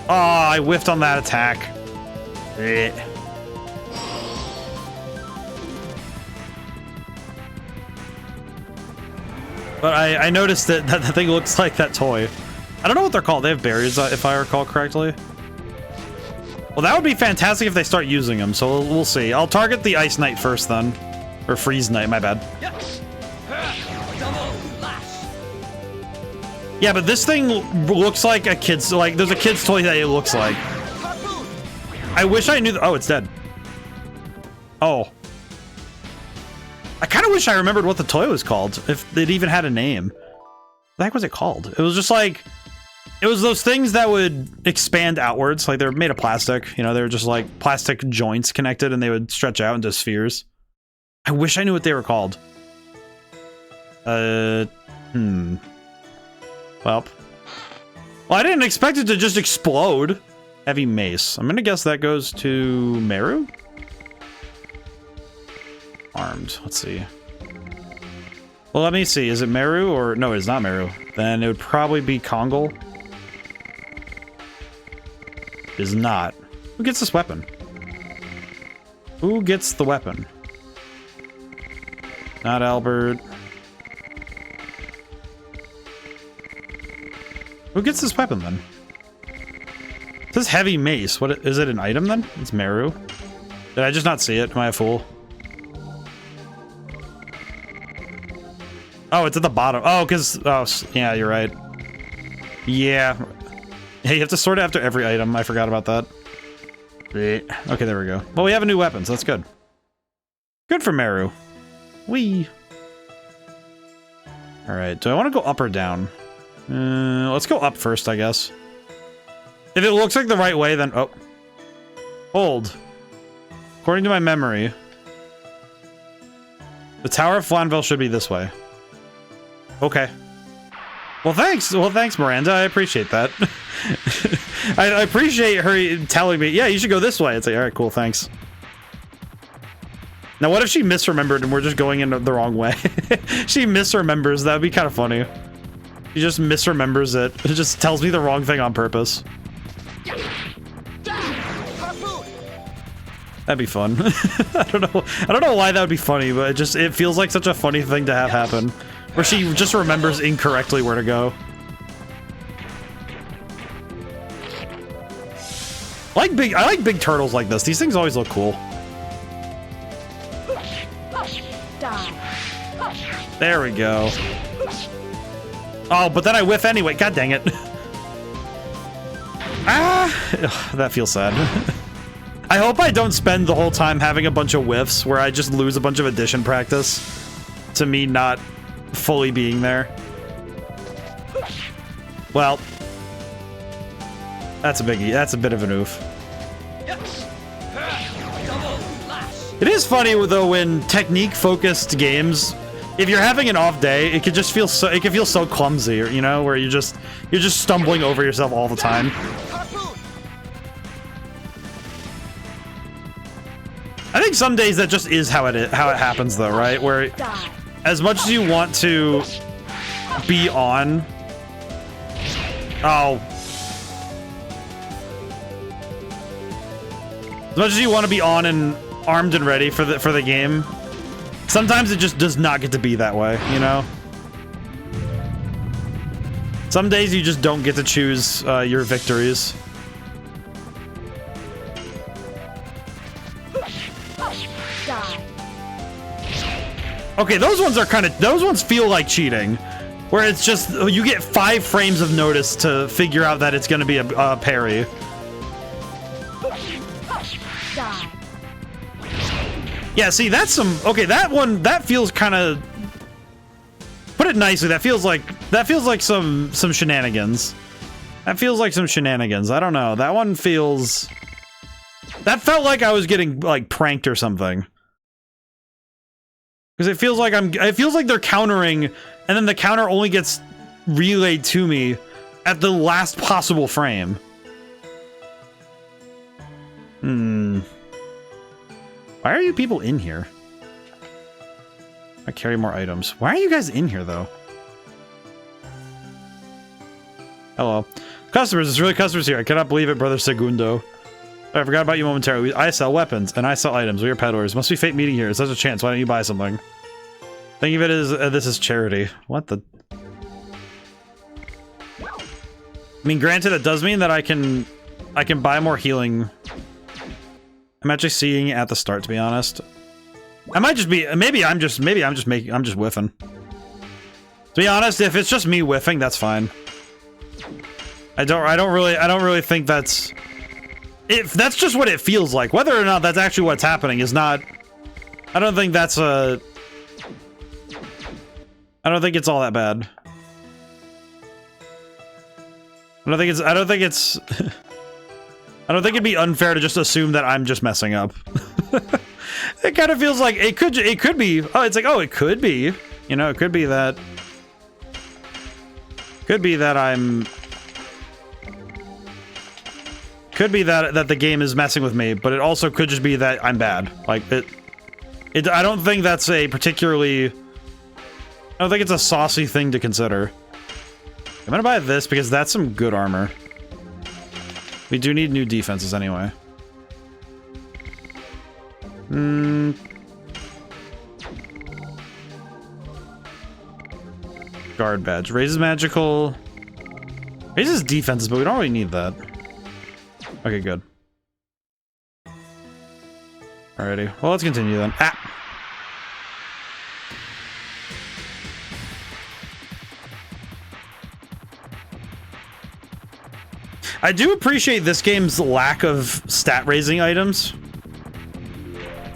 Oh, I whiffed on that attack. But I noticed that the thing looks like that toy. I don't know what they're called. They have berries, if I recall correctly. Well, that would be fantastic if they start using them, so we'll see. I'll target the Ice Knight first, then. Or Freeze Knight, my bad. Yeah, but this thing looks like a kid's, like, there's a kid's toy that it looks like. I wish I knew, oh, it's dead. Oh. I kind of wish I remembered what the toy was called, if it even had a name. What the heck was it called? It was just like, it was those things that would expand outwards, like they're made of plastic, you know, they were just like plastic joints connected and they would stretch out into spheres. I wish I knew what they were called. Well, I didn't expect it to just explode. Heavy mace. I'm gonna guess that goes to Meru? Armed. Let's see. Well, let me see. Is it Meru or... No, it's not Meru. Then it would probably be Kongal. It is not. Who gets this weapon? Who gets the weapon? Not Albert. Who gets this weapon then? It says heavy mace. What is it? An item then? It's Meru. Did I just not see it? Am I a fool? Oh, it's at the bottom. Oh, because oh yeah, you're right. Yeah. Hey, you have to sort it after every item. I forgot about that. Okay, there we go. Well, we have a new weapon, so that's good. Good for Meru. Whee. All right. Do I want to go up or down? Let's go up first, I guess. If it looks like the right way, then... Oh. Hold. According to my memory, the Tower of Flanville should be this way. Okay. Well, thanks. Well, thanks, Miranda. I appreciate that. I appreciate her telling me, yeah, you should go this way. It's like, all right, cool, thanks. Now, what if she misremembered and we're just going in the wrong way? She misremembers. That would be kind of funny. She just misremembers it. It just tells me the wrong thing on purpose. That'd be fun. I don't know why that would be funny, but it feels like such a funny thing to have happen. Where she just remembers incorrectly where to go. I like big turtles like this. These things always look cool. There we go. Oh, but then I whiff anyway. God dang it. Ah! Ugh, that feels sad. I hope I don't spend the whole time having a bunch of whiffs where I just lose a bunch of addition practice to me not fully being there. Well, that's a biggie. That's a bit of an oof. It is funny though when technique-focused games, if you're having an off day, it could just feel so. It can feel so clumsy, you know, where you're just stumbling over yourself all the time. I think some days that just is how it happens, though, right? Where as much as you want to be on, as much as you want to be on and armed and ready for the game, sometimes it just does not get to be that way, you know? Some days you just don't get to choose your victories. Okay, those ones feel like cheating. Where it's just, you get 5 frames of notice to figure out that it's gonna be a parry. Yeah, see, that's some... Okay, that one, that feels kind of... Put it nicely, that feels like some shenanigans. That feels like some shenanigans. I don't know. That one feels... That felt like I was getting, like, pranked or something. Because it feels like they're countering, and then the counter only gets relayed to me at the last possible frame. Why are you people in here? I carry more items. Why are you guys in here, though? Hello. Customers, it's really customers here. I cannot believe it, Brother Segundo. I forgot about you momentarily. I sell weapons, and I sell items. We are peddlers. Must be fate meeting here. It's such a chance. Why don't you buy something? Think of it as this is charity. What the... I mean, granted, it does mean that I can buy more healing. I'm actually seeing it at the start, to be honest. I might just be... Maybe I'm just whiffing. To be honest, if it's just me whiffing, that's fine. I don't really think that's... If that's just what it feels like. Whether or not that's actually what's happening is not... I don't think that's a... I don't think it's all that bad. I don't think it's... I don't think it'd be unfair to just assume that I'm just messing up. It kind of feels like it could be. Oh, it's like, oh, it could be. You know, it could be that... Could be that I'm... Could be that the game is messing with me, but it also could just be that I'm bad. Like, I don't think that's a particularly... I don't think it's a saucy thing to consider. I'm gonna buy this because that's some good armor. We do need new defenses anyway. Guard badge. Raises magical... Raises defenses, but we don't really need that. Okay, good. Alrighty. Well, let's continue then. Ah! I do appreciate this game's lack of stat-raising items.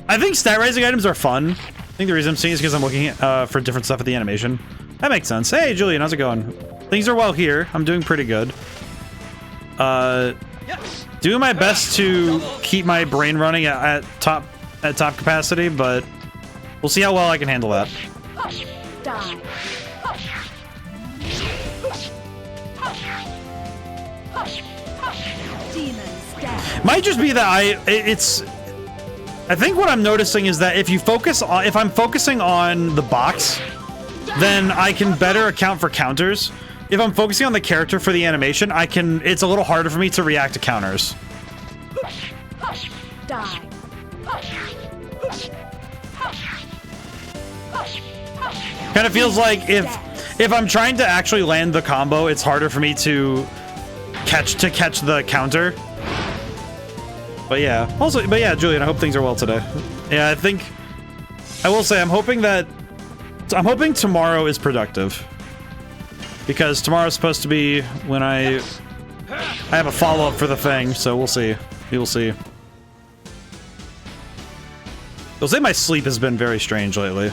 I think stat-raising items are fun. I think the reason I'm seeing is because I'm looking at, for different stuff at the animation. That makes sense. Hey, Julian, how's it going? Things are well here. I'm doing pretty good. Doing my best to keep my brain running at top capacity, but we'll see how well I can handle that. Die. Might just be that I think what I'm noticing is that if I'm focusing on the box, then I can better account for counters. If I'm focusing on the character for the animation, it's a little harder for me to react to counters. Die. Kind of feels like if I'm trying to actually land the combo, it's harder for me to catch the counter. But yeah, Julian, I hope things are well today. Yeah, I will say I'm hoping tomorrow is productive. Because tomorrow's supposed to be when I have a follow-up for the thing, so we'll see. We will see. I'll say my sleep has been very strange lately.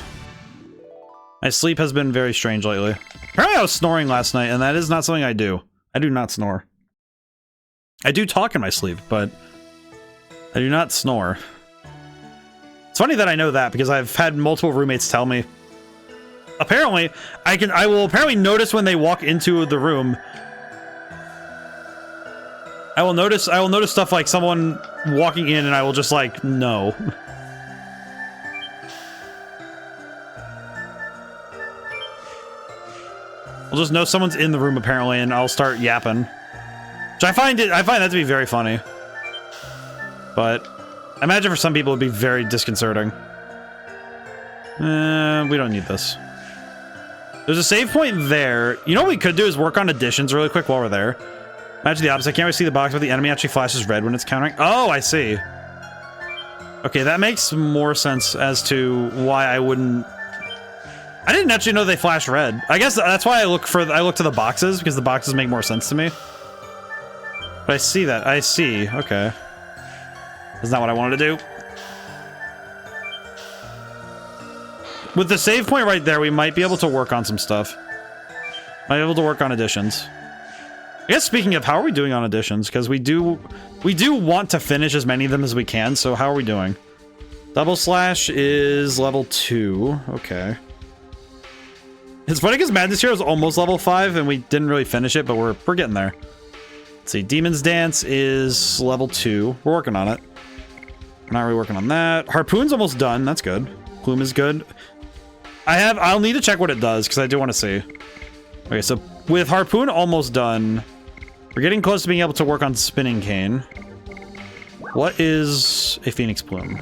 My sleep has been very strange lately. Apparently I was snoring last night, and that is not something I do. I do not snore. I do talk in my sleep, but I do not snore. It's funny that I know that, because I've had multiple roommates tell me. Apparently, I will apparently notice when they walk into the room. I will notice stuff like someone walking in, and I will just like, no. I'll just know someone's in the room apparently, and I'll start yapping. Which I find that to be very funny. But I imagine for some people it'd be very disconcerting. We don't need this. There's a save point there. You know what we could do is work on additions really quick while we're there. Imagine the opposite. I can't really see the box, but the enemy actually flashes red when it's countering. Oh, I see. Okay, that makes more sense as to why I wouldn't... I didn't actually know they flash red. I guess that's why I look to the boxes, because the boxes make more sense to me. But I see that. I see. Okay. That's not what I wanted to do. With the save point right there, we might be able to work on some stuff. Might be able to work on additions. I guess speaking of, how are we doing on additions? Because we do want to finish as many of them as we can, so how are we doing? Double slash is level 2. Okay. It's funny because Madness Hero is almost level 5 and we didn't really finish it, but we're getting there. Let's see, Demon's Dance is level 2. We're working on it. We're not really working on that. Harpoon's almost done. That's good. Plume is good. I'll need to check what it does because I do want to see. Okay, so with Harpoon almost done, we're getting close to being able to work on Spinning Cane. What is a Phoenix Plume?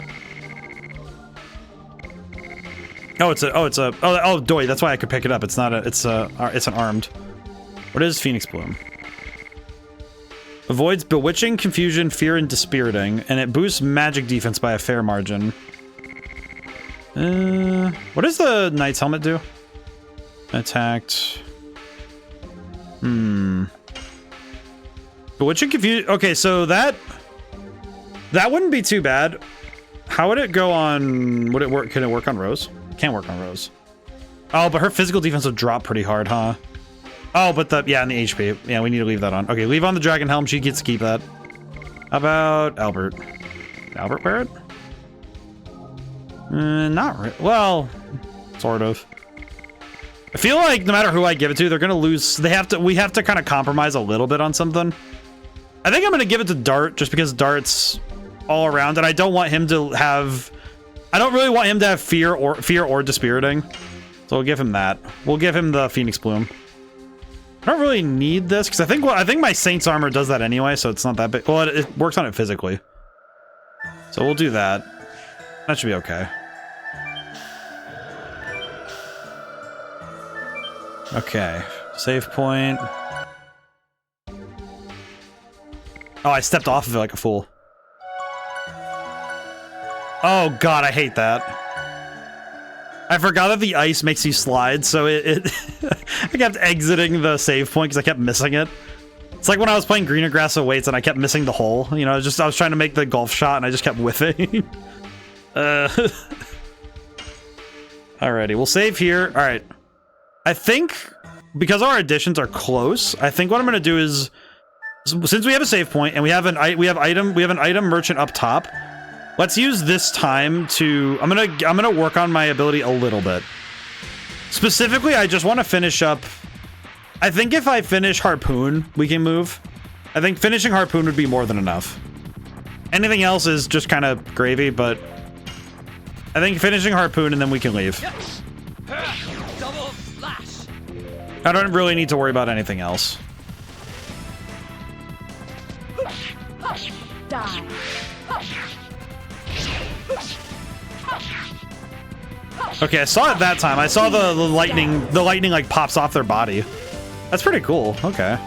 Oh, Doy, that's why I could pick it up. It's not it's an armed. What is Phoenix Plume? Avoids bewitching, confusion, fear, and dispiriting, and it boosts magic defense by a fair margin. What does the Knight's Helmet do? Attacked. Bewitching Confusion. Okay, so that wouldn't be too bad. How would it go on? Would it work? Can it work on Rose? Can't work on Rose. Oh, but her physical defense would drop pretty hard, huh? Oh, but yeah, and the HP. Yeah, we need to leave that on. Okay, leave on the Dragon Helm. She gets to keep that. How about Albert? Albert wear it? Not really. Well, sort of. I feel like no matter who I give it to, they're gonna lose. We have to kind of compromise a little bit on something. I think I'm gonna give it to Dart just because Dart's all around, and I don't want him to have. I don't really want him to have fear or dispiriting. So we'll give him that. We'll give him the Phoenix Bloom. I don't really need this because I think my Saint's armor does that anyway, so it's not that big. Well, it works on it physically. So we'll do that. That should be okay. Okay, save point. Oh, I stepped off of it like a fool. Oh god, I hate that. I forgot that the ice makes you slide, so it I kept exiting the save point because I kept missing it. It's like when I was playing Greener Grass Awaits and I kept missing the hole. You know, I was trying to make the golf shot and I just kept whiffing. Alrighty, we'll save here. Alright. I think because our additions are close, I think what I'm gonna do is, since we have a save point and we have an item merchant up top, let's use this time to I'm gonna work on my ability a little bit. Specifically, I just want to finish up. I think if I finish Harpoon, we can move. I think finishing Harpoon would be more than enough. Anything else is just kind of gravy, but I think finishing Harpoon and then we can leave. Double slash. I don't really need to worry about anything else. Die. Okay, I saw it that time. I saw the lightning. The lightning like pops off their body. That's pretty cool. Okay.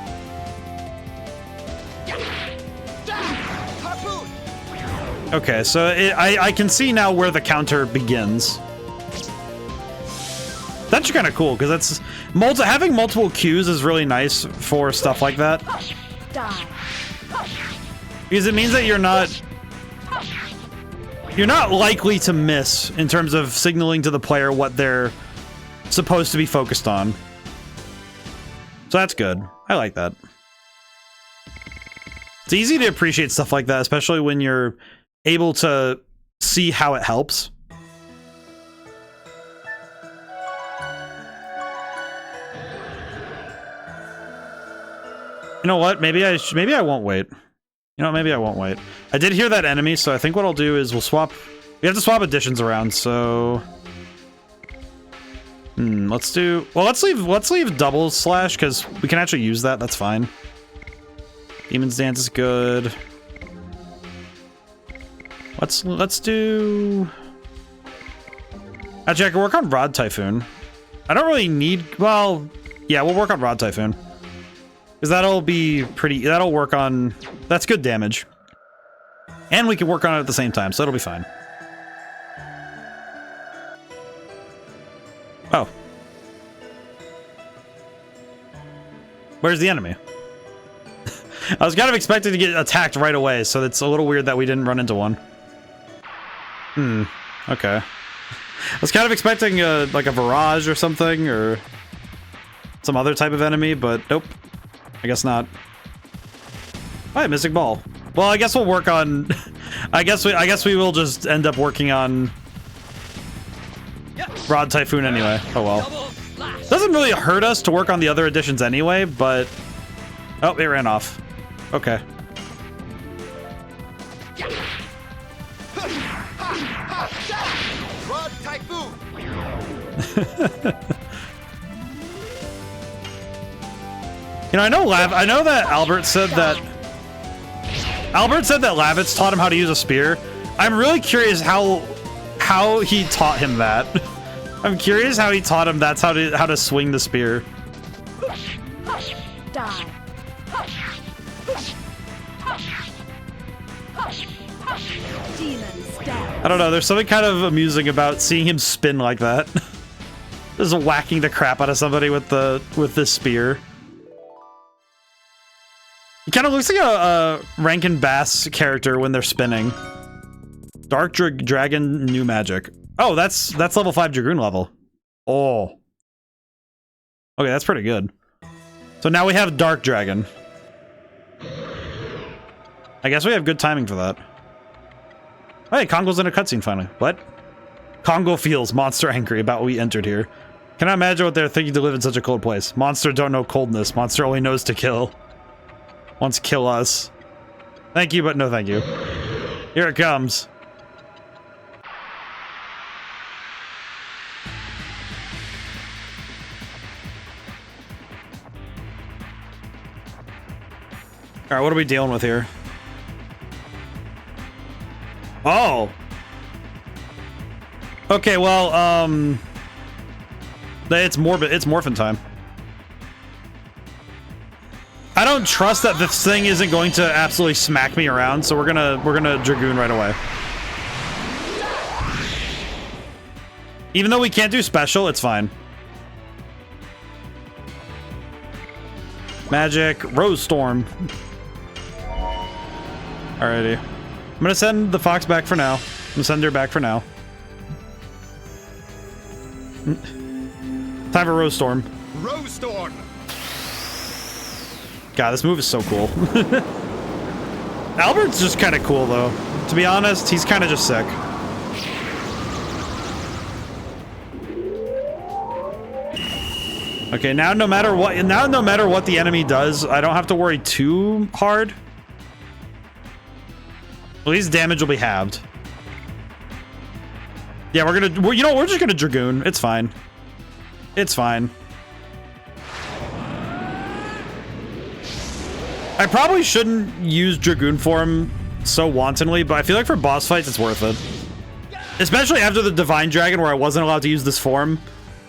Okay, so I can see now where the counter begins. That's kind of cool because that's having multiple Qs is really nice for stuff like that. Die. Because it means that you're not likely to miss in terms of signaling to the player what they're supposed to be focused on. So that's good. I like that. It's easy to appreciate stuff like that, especially when you're able to see how it helps. You know what? Maybe I won't wait. You know, maybe I won't wait. I did hear that enemy, so I think what I'll do is we'll swap. We have to swap additions around, so let's leave double slash because we can actually use that. That's fine. Demon's Dance is good. Let's do. Actually, I can work on Rod Typhoon. I don't really need. Well, yeah, we'll work on Rod Typhoon. Because that'll be pretty, that'll work on, that's good damage. And we can work on it at the same time, so it'll be fine. Oh. Where's the enemy? I was kind of expecting to get attacked right away, so it's a little weird that we didn't run into one. Okay. I was kind of expecting like a barrage or something, or some other type of enemy, but nope. I guess not. All right, Mystic Ball. Well, I guess we'll work on. I guess we will just end up working on Rod Typhoon anyway. Oh well. Doesn't really hurt us to work on the other additions anyway, but oh, it ran off. Okay. Rod Typhoon. You know, I know that Albert said that Lavitz taught him how to use a spear. I'm really curious how he taught him that. I'm curious how he taught him that's how to swing the spear. Die. Demon's Dance. I don't know, there's something kind of amusing about seeing him spin like that. Just whacking the crap out of somebody with this spear. It kind of looks like a Rankin Bass character when they're spinning. Dark Dragon, new magic. Oh, that's level 5 Dragoon level. Oh. Okay, that's pretty good. So now we have Dark Dragon. I guess we have good timing for that. Hey, Kongo's in a cutscene finally. What? Kongo feels monster angry about we entered here. Cannot imagine what they're thinking to live in such a cold place. Monster don't know coldness. Monster only knows to kill. Wants to kill us. Thank you, but no thank you. Here it comes. Alright, what are we dealing with here? Oh! Okay, well, it's morphin' time. I don't trust that this thing isn't going to absolutely smack me around, so we're gonna Dragoon right away. Even though we can't do special, it's fine. Magic, Rose Storm. Alrighty. I'm gonna send the fox back for now. I'm gonna send her back for now. Time for Rose Storm. Rose Storm. God, this move is so cool. Albert's just kind of cool, though. To be honest, he's kind of just sick. Okay, now no matter what the enemy does, I don't have to worry too hard. At least damage will be halved. Yeah, we're just gonna Dragoon. It's fine. It's fine. I probably shouldn't use Dragoon form so wantonly, but I feel like for boss fights, it's worth it. Especially after the Divine Dragon, where I wasn't allowed to use this form.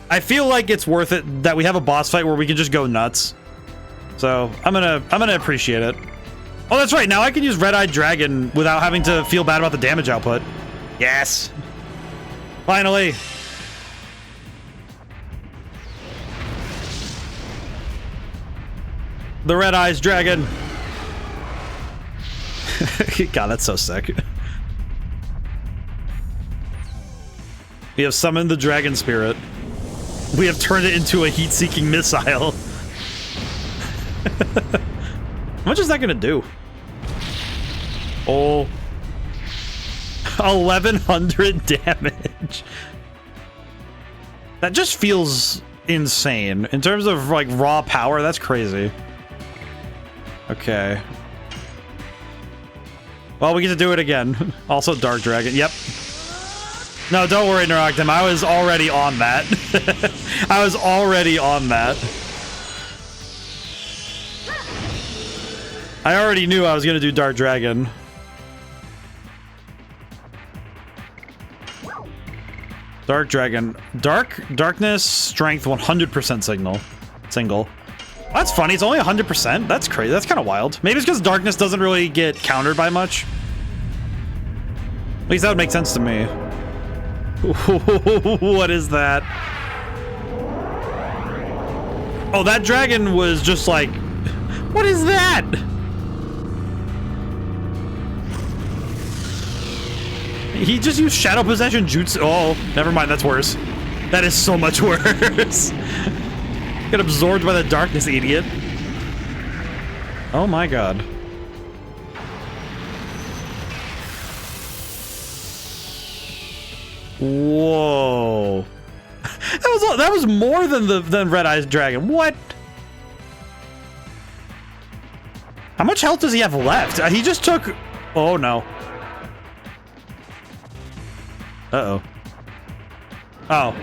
I feel like it's worth it that we have a boss fight where we can just go nuts. So I'm gonna appreciate it. Oh, that's right. Now I can use Red-Eyed Dragon without having to feel bad about the damage output. Yes. Finally. The Red Eyes Dragon. God, that's so sick. We have summoned the Dragon Spirit. We have turned it into a heat-seeking missile. How much is that gonna do? Oh. 1100 damage. That just feels insane. In terms of, like, raw power, that's crazy. Okay. Well, we get to do it again. Also Dark Dragon. Yep. No, don't worry, Neuroctim. I was already on that. I was already on that. I already knew I was going to do Dark Dragon. Dark Dragon. Darkness, strength, 100% single. That's funny. It's only 100%. That's crazy. That's kind of wild. Maybe it's because darkness doesn't really get countered by much. At least that would make sense to me. What is that? Oh, that dragon was just like... What is that? He just used Shadow Possession Jutsu. Oh, never mind. That's worse. That is so much worse. Get absorbed by the darkness, idiot. Oh my god. Whoa. That was more than Red Eyes Dragon. What? How much health does he have left? He just took... Oh no. Uh-oh. Oh.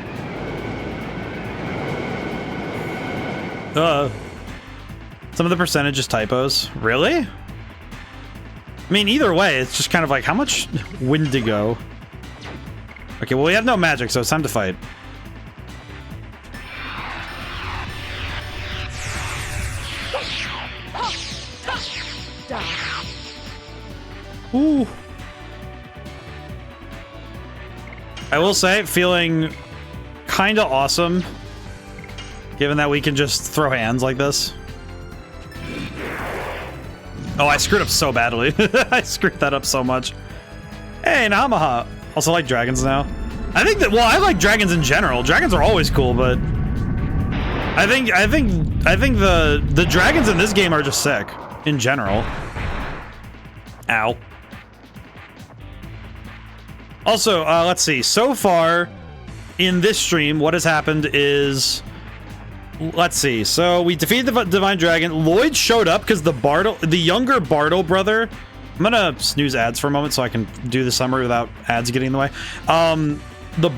Some of the percentage is typos. Really? I mean, either way, it's just kind of like, how much Wendigo? Okay, well, we have no magic, so it's time to fight. Ooh. I will say, feeling kind of awesome, given that we can just throw hands like this. Oh, I screwed up so badly. I screwed that up so much. Hey, Namaha. Also like dragons now. I think that, well, I like dragons in general. Dragons are always cool, but I think the dragons in this game are just sick in general. Ow. Also, let's see. So far in this stream, what has happened is, let's see. So we defeated the Divine Dragon. Lloyd showed up because the younger Bartle brother. I'm gonna snooze ads for a moment so I can do the summary without ads getting in the way. The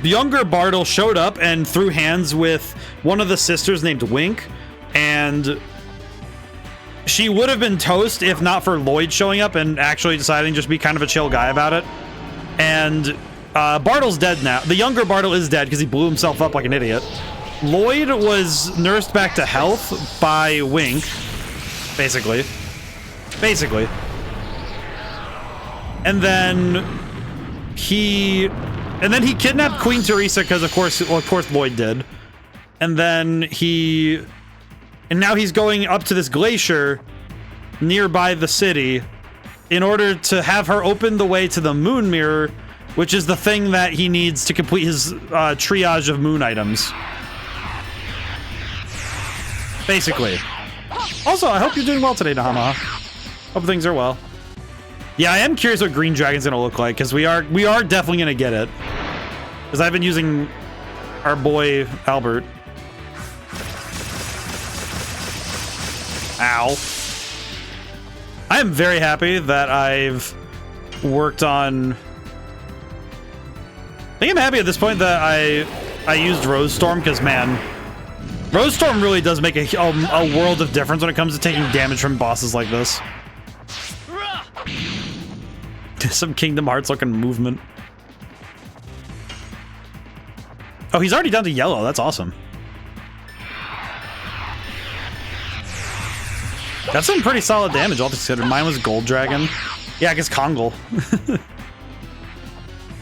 younger Bartle showed up and threw hands with one of the sisters named Wink, and she would have been toast if not for Lloyd showing up and actually deciding just to be kind of a chill guy about it. And Bartle's dead now. The younger Bartle is dead because he blew himself up like an idiot. Lloyd was nursed back to health by Wink, basically. And then he kidnapped Queen Teresa because of course Lloyd did. And now he's going up to this glacier nearby the city in order to have her open the way to the moon mirror, which is the thing that he needs to complete his triage of moon items. Basically. Also, I hope you're doing well today, Nahama. Hope things are well. Yeah, I am curious what Green Dragon's gonna look like, because we are definitely gonna get it. Because I've been using our boy Albert. Ow. I am very happy that I've worked on... I think I'm happy at this point that I used Rose Storm, because man, Rose Storm really does make a world of difference when it comes to taking damage from bosses like this. Some Kingdom Hearts looking movement. Oh, he's already down to yellow. That's awesome. That's some pretty solid damage, all considered. Mine was Gold Dragon. Yeah, I guess Kongle.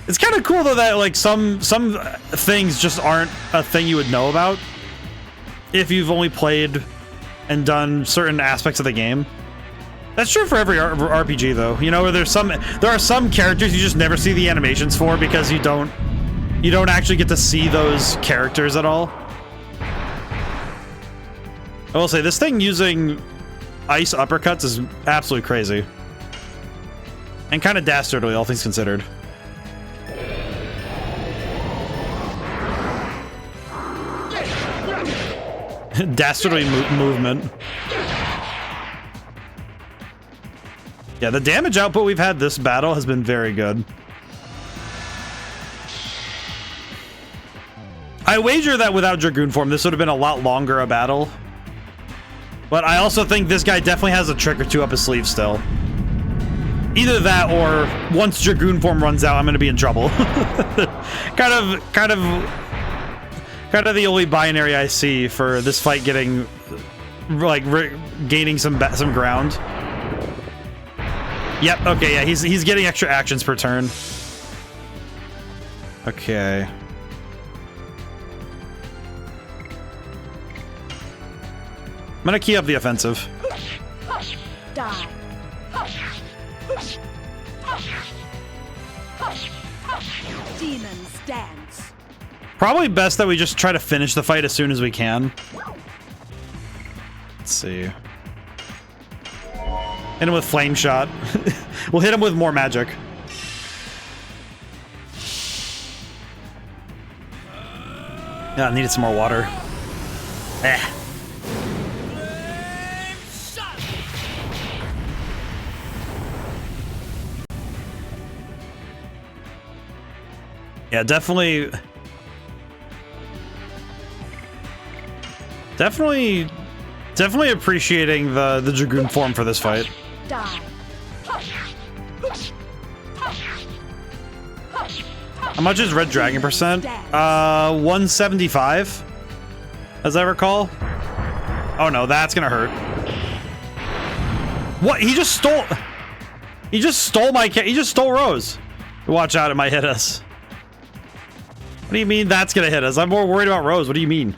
It's kind of cool though that like some things just aren't a thing you would know about if you've only played and done certain aspects of the game. That's true for every RPG though. You know, where there are some characters you just never see the animations for because you don't actually get to see those characters at all. I will say this thing using ice uppercuts is absolutely crazy. And kind of dastardly, all things considered. Dastardly movement. Yeah, the damage output we've had this battle has been very good. I wager that without Dragoon form, this would have been a lot longer a battle. But I also think this guy definitely has a trick or two up his sleeve still. Either that, or once Dragoon form runs out, I'm going to be in trouble. kind of the only binary I see for this fight getting, like, gaining some ground. Yep. Okay. Yeah. He's getting extra actions per turn. Okay. I'm gonna key up the offensive. Die. Demons dance. Probably best that we just try to finish the fight as soon as we can. Let's see. Hit him with Flame Shot. We'll hit him with more magic. Yeah, I needed some more water. Eh. Yeah, definitely appreciating the Dragoon form for this fight. Die. How much is Red Dragon percent? 175, as I recall. Oh no, that's gonna hurt. What? He just stole Rose. Watch out, it might hit us. What do you mean that's gonna hit us? I'm more worried about Rose. What do you mean?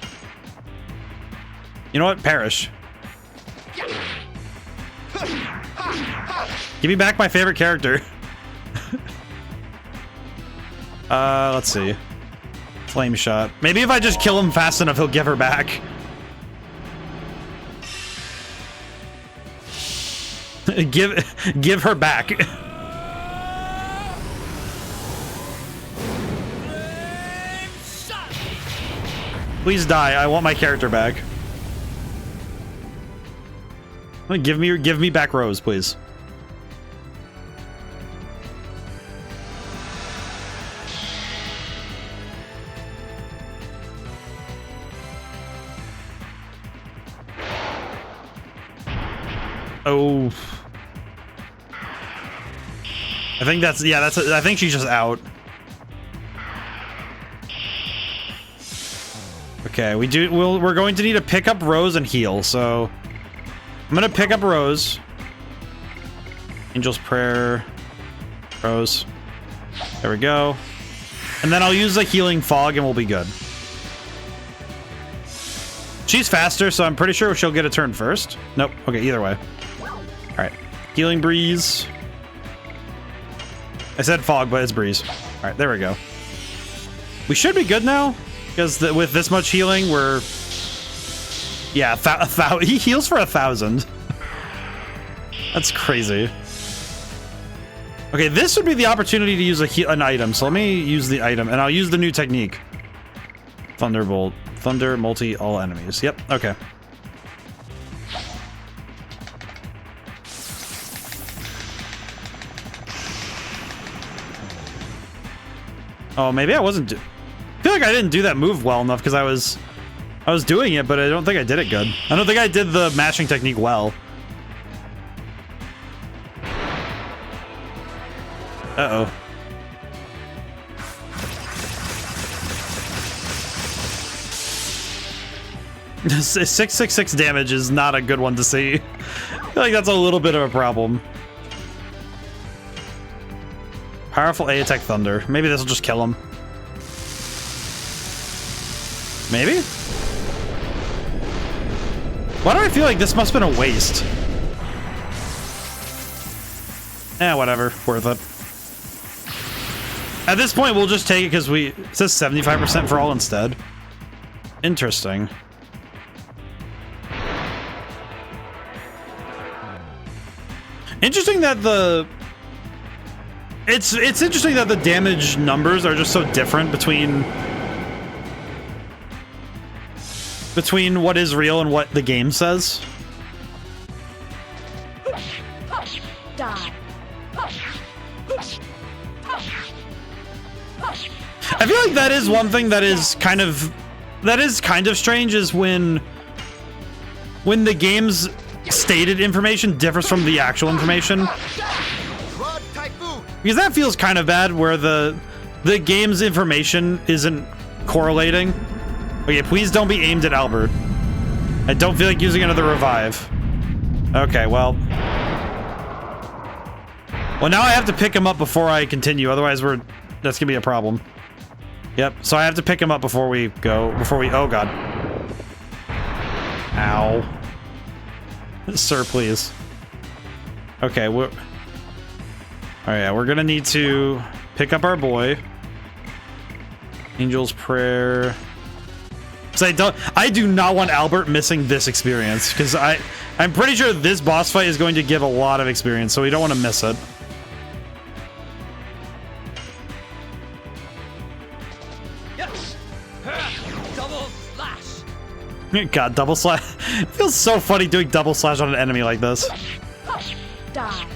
You know what? Perish. Give me back my favorite character. Let's see. Flame shot. Maybe if I just kill him fast enough, he'll give her back. Give her back. Please die. I want my character back. Give me back Rose, please. Oh. I think that's, yeah, that's, I think she's just out. Okay, we're going to need to pick up Rose and heal, so I'm gonna pick up Rose. Angel's Prayer, Rose. There we go. And then I'll use the Healing Fog and we'll be good. She's faster, so I'm pretty sure she'll get a turn first. Nope. Okay, either way. Alright. Healing Breeze. I said Fog, but it's Breeze. Alright, there we go. We should be good now, because with this much healing, we're... Yeah, he heals for 1,000. That's crazy. Okay, this would be the opportunity to use an item, so let me use the item, and I'll use the new technique. Thunderbolt. Thunder, multi, all enemies. Yep, okay. Oh, maybe I wasn't... I feel like I didn't do that move well enough because I was doing it, but I don't think I did it good. I don't think I did the mashing technique well. Uh-oh. 666 damage is not a good one to see. I feel like that's a little bit of a problem. Powerful A attack thunder. Maybe this will just kill him. Maybe? Why do I feel like this must have been a waste? Eh, whatever. Worth it. At this point, we'll just take it because it says 75% for all instead. Interesting. Interesting that it's interesting that the damage numbers are just so different between what is real and what the game says. Die. I feel like that is one thing that is kind of strange is when the game's stated information differs from the actual information. Because that feels kind of bad where the game's information isn't correlating. Okay, please don't be aimed at Albert. I don't feel like using another revive. Okay, well. Well, now I have to pick him up before I continue, otherwise that's gonna be a problem. Yep, so I have to pick him up before we go, oh god. Ow. Sir, please. Okay, Alright, yeah, we're gonna need to pick up our boy. Angel's Prayer. Because I do not want Albert missing this experience, because I'm pretty sure this boss fight is going to give a lot of experience, so we don't want to miss it. Yes. Double slash. God, double slash. It feels so funny doing double slash on an enemy like this. Die.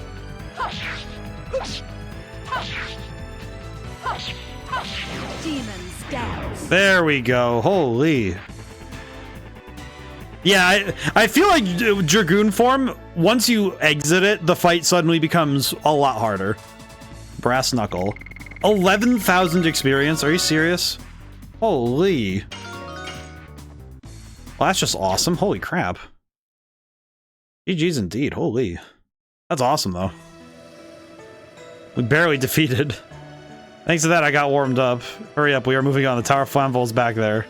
Demons dance. There we go. Holy. Yeah, I feel like Dragoon form, once you exit it, the fight suddenly becomes a lot harder. Brass Knuckle. 11,000 experience? Are you serious? Holy. Well, that's just awesome. Holy crap. GG's indeed. Holy. That's awesome, though. We barely defeated. Thanks to that, I got warmed up. Hurry up, we are moving on. The Tower of Flamvol's back there.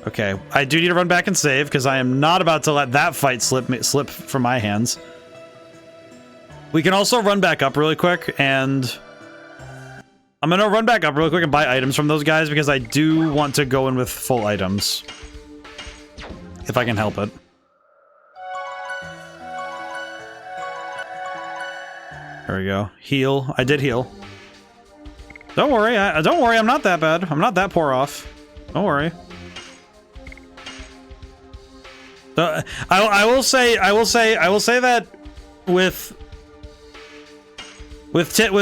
Okay, I do need to run back and save, because I am not about to let that fight slip from my hands. We can also run back up really quick, and I'm gonna run back up really quick and buy items from those guys because I do want to go in with full items. If I can help it. There we go. Heal. I did heal. Don't worry. Don't worry. I'm not that bad. I'm not that poor off. Don't worry. I will say that with tips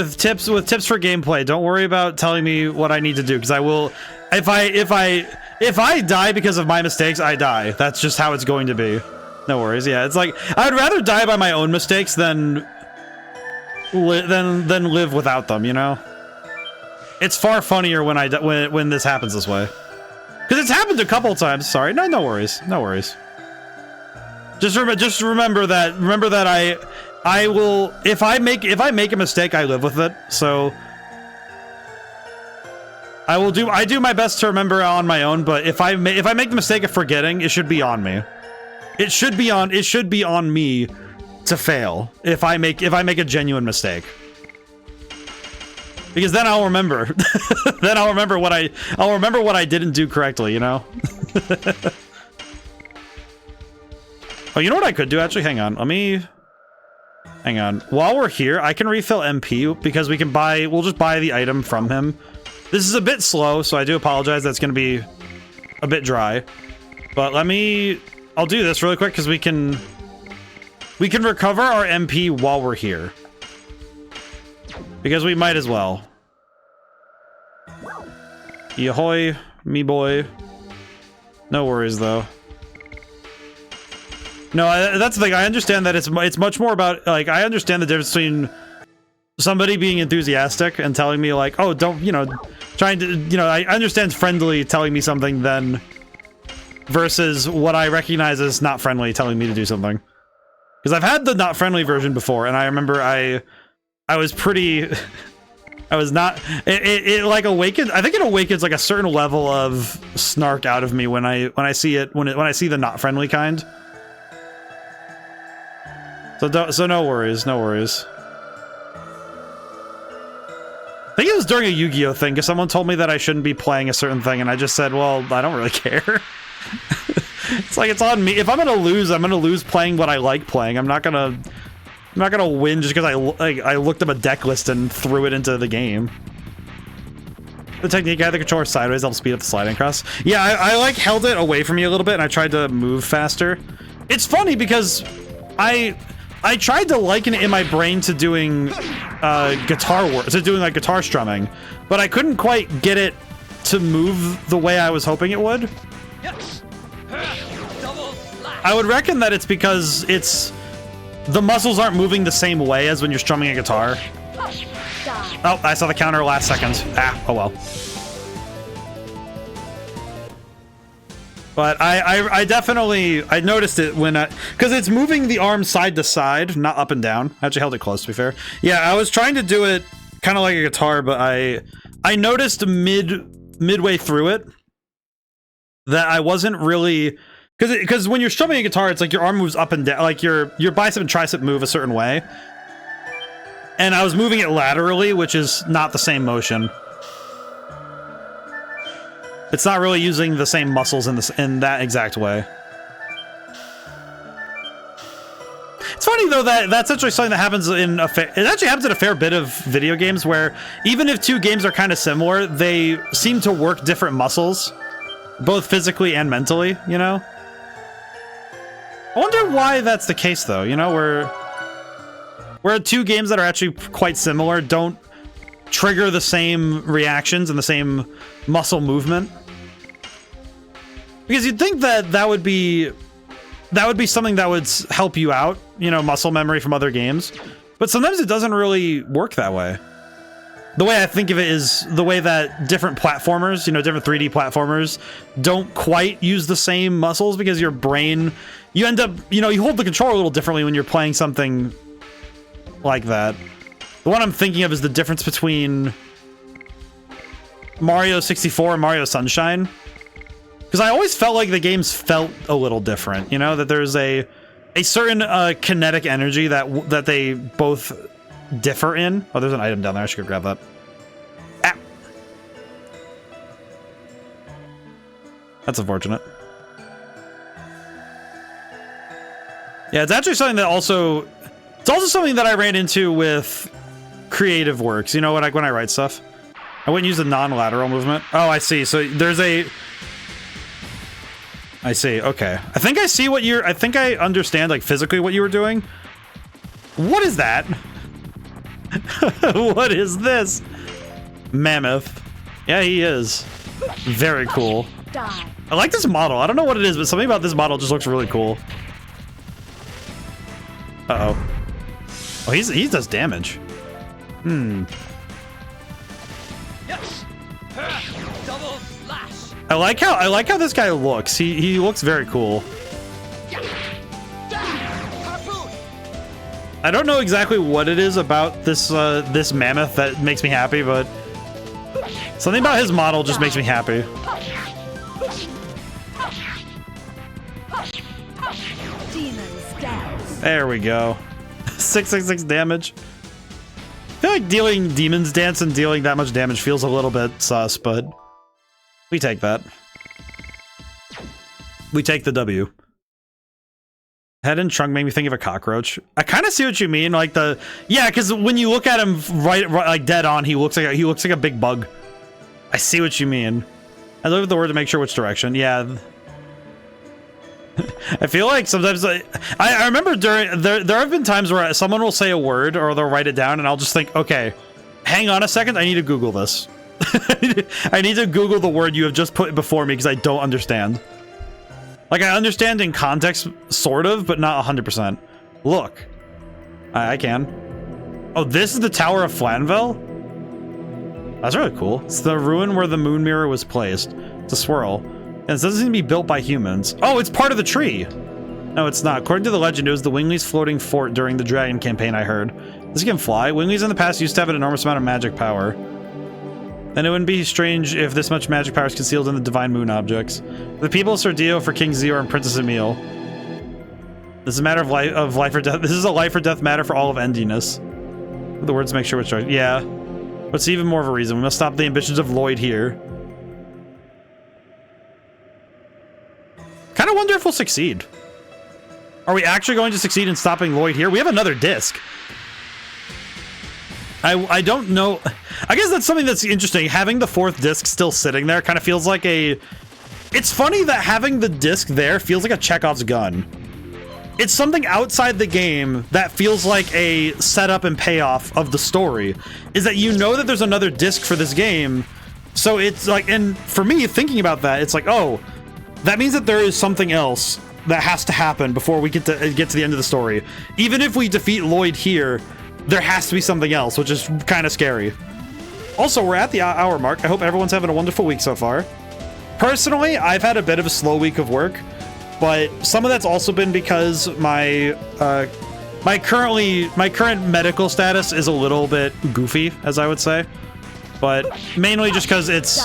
for gameplay, don't worry about telling me what I need to do, because I will. If I die because of my mistakes, I die. That's just how it's going to be. No worries. Yeah, it's like I'd rather die by my own mistakes than live without them. You know, it's far funnier when this happens this way, because it's happened a couple times. Sorry, no worries, no worries. Just remember that I will, if I make a mistake, I live with it. So I do my best to remember on my own, but if I make the mistake of forgetting, it should be on me. It should be on me to fail if I make a genuine mistake. Because then I'll remember. Then I'll remember what I didn't do correctly, you know? Oh, you know what I could do actually? Hang on. Hang on. While we're here, I can refill MP because we'll just buy the item from him. This is a bit slow, so I do apologize. That's going to be a bit dry. But I'll do this really quick because we can recover our MP while we're here. Because we might as well. Yahoy, me boy. No worries though. No, that's the thing. I understand that it's much more about, like, I understand the difference between somebody being enthusiastic and telling me, like, oh, don't, you know, trying to, you know, I understand friendly telling me something then versus what I recognize as not friendly telling me to do something. Because I've had the not friendly version before, and I remember I was pretty, I was not, it like awakens, I think it awakens like a certain level of snark out of me when I see the not friendly kind. So no worries, no worries. I think it was during a Yu-Gi-Oh thing, because someone told me that I shouldn't be playing a certain thing, and I just said, well, I don't really care. It's like, it's on me. If I'm gonna lose playing what I like playing. I'm not gonna win just because I looked up a deck list and threw it into the game. The technique, I had the controller sideways, helped speed up the sliding across. Yeah, I like held it away from me a little bit, and I tried to move faster. It's funny because I tried to liken it in my brain to doing guitar work, to doing like guitar strumming, but I couldn't quite get it to move the way I was hoping it would. Yes. Double slash. I would reckon that it's because the muscles aren't moving the same way as when you're strumming a guitar. Die. Oh, I saw the counter last second. Ah, oh well. But I definitely, I noticed it when because it's moving the arm side to side, not up and down. I actually held it close, to be fair. Yeah, I was trying to do it kind of like a guitar, but I noticed midway through it that I wasn't really, because when you're strumming a guitar, it's like your arm moves up and down, like your bicep and tricep move a certain way. And I was moving it laterally, which is not the same motion. It's not really using the same muscles in that exact way. It's funny though that that's actually something that happens it actually happens in a fair bit of video games where even if two games are kind of similar, they seem to work different muscles, both physically and mentally, you know? I wonder why that's the case though, you know, where two games that are actually quite similar don't trigger the same reactions and the same muscle movement. Because you'd think that would be something that would help you out, you know, muscle memory from other games. But sometimes it doesn't really work that way. The way I think of it is the way that different platformers, you know, different 3D platformers don't quite use the same muscles because your brain, you end up, you know, you hold the controller a little differently when you're playing something like that. The one I'm thinking of is the difference between Mario 64 and Mario Sunshine. Because I always felt like the games felt a little different, you know, that there's a certain kinetic energy that they both differ in. Oh, there's an item down there. I should go grab that. Ah. That's unfortunate. Yeah, it's actually something that also... It's also something that I ran into with creative works. You know, when I write stuff. I wouldn't use the non-lateral movement. Oh, I see. So there's a... I see. Okay. I think I see what you're... I think I understand, like, physically what you were doing. What is that? What is this? Mammoth. Yeah, he is. Very cool. Die. I like this model. I don't know what it is, but something about this model just looks really cool. Uh-oh. Oh, he does damage. Hmm. Yes. Double slash. I like how this guy looks. He looks very cool. Harpoon. I don't know exactly what it is about this this mammoth that makes me happy, but something about his model just makes me happy. Demon's dance. There we go. 666 damage. I feel like dealing Demon's Dance and dealing that much damage feels a little bit sus, but we take that. We take the W. Head and trunk make me think of a cockroach. I kind of see what you mean, like the... Yeah, because when you look at him right like dead on, he looks like a big bug. I see what you mean. I look at the word to make sure which direction. Yeah. I feel like sometimes I remember during there have been times where someone will say a word or they'll write it down and I'll just think, okay, hang on a second, I need to Google this. I need to Google the word you have just put before me because I don't understand. Like, I understand in context, sort of, but not 100%. Look. I can. Oh, this is the Tower of Flanville? That's really cool. It's the ruin where the moon mirror was placed. It's a swirl. And it doesn't seem to be built by humans. Oh, it's part of the tree! No, it's not. According to the legend, it was the Wingley's floating fort during the Dragon campaign, I heard. This can fly. Wingley's in the past used to have an enormous amount of magic power. Then it wouldn't be strange if this much magic power is concealed in the divine moon objects. The people of Sordillo for King Zero and Princess Emile. This is a matter of life or death. This is a life or death matter for all of Endiness. The words make sure which choice. Yeah. What's even more of a reason? We must stop the ambitions of Lloyd here. Kind of wonder if we'll succeed. Are we actually going to succeed in stopping Lloyd here? We have another disc. I don't know. I guess that's something that's interesting. Having the fourth disc still sitting there kind of feels like a... It's funny that having the disc there feels like a Chekhov's gun. It's something outside the game that feels like a setup and payoff of the story. Is that you know that there's another disc for this game. So it's like, and for me, thinking about that, it's like, oh, that means that there is something else that has to happen before we get to the end of the story. Even if we defeat Lloyd here, there has to be something else, which is kind of scary. Also, we're at the hour mark. I hope everyone's having a wonderful week so far. Personally, I've had a bit of a slow week of work, but some of that's also been because my current medical status is a little bit goofy, as I would say. But mainly just because it's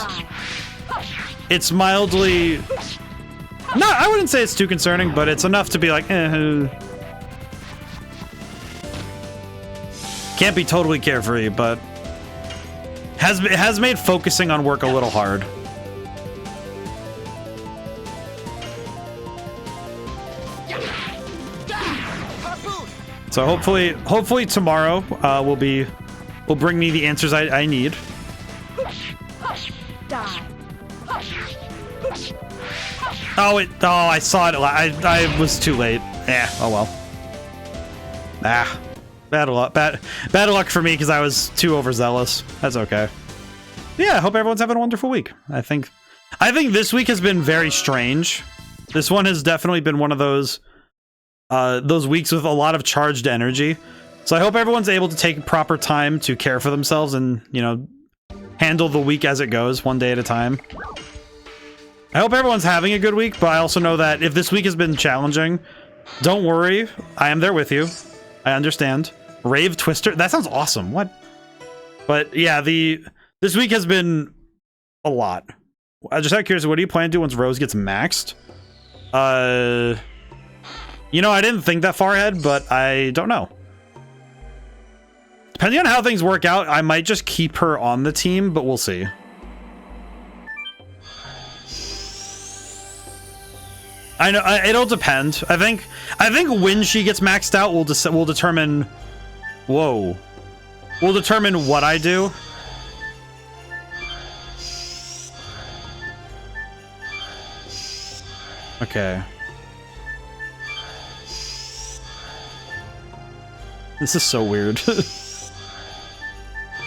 mildly... No, I wouldn't say it's too concerning, but it's enough to be like, eh. Can't be totally carefree, but has made focusing on work a little hard. So hopefully tomorrow will bring me the answers I need. Die. Oh, I saw it. I was too late. Oh well. Bad luck for me because I was too overzealous. That's okay. Yeah, I hope everyone's having a wonderful week. I think this week has been very strange. This one has definitely been one of those weeks with a lot of charged energy. So I hope everyone's able to take proper time to care for themselves and, you know, handle the week as it goes, one day at a time. I hope everyone's having a good week, but I also know that if this week has been challenging, don't worry. I am there with you. I understand. Rave Twister? That sounds awesome. What? But yeah, this week has been a lot. I just out of curiosity, what do you plan to do once Rose gets maxed? You know, I didn't think that far ahead, but I don't know. Depending on how things work out, I might just keep her on the team, but we'll see. I know it'll depend. I think when she gets maxed out, we'll determine. Whoa, we'll determine what I do. Okay. This is so weird.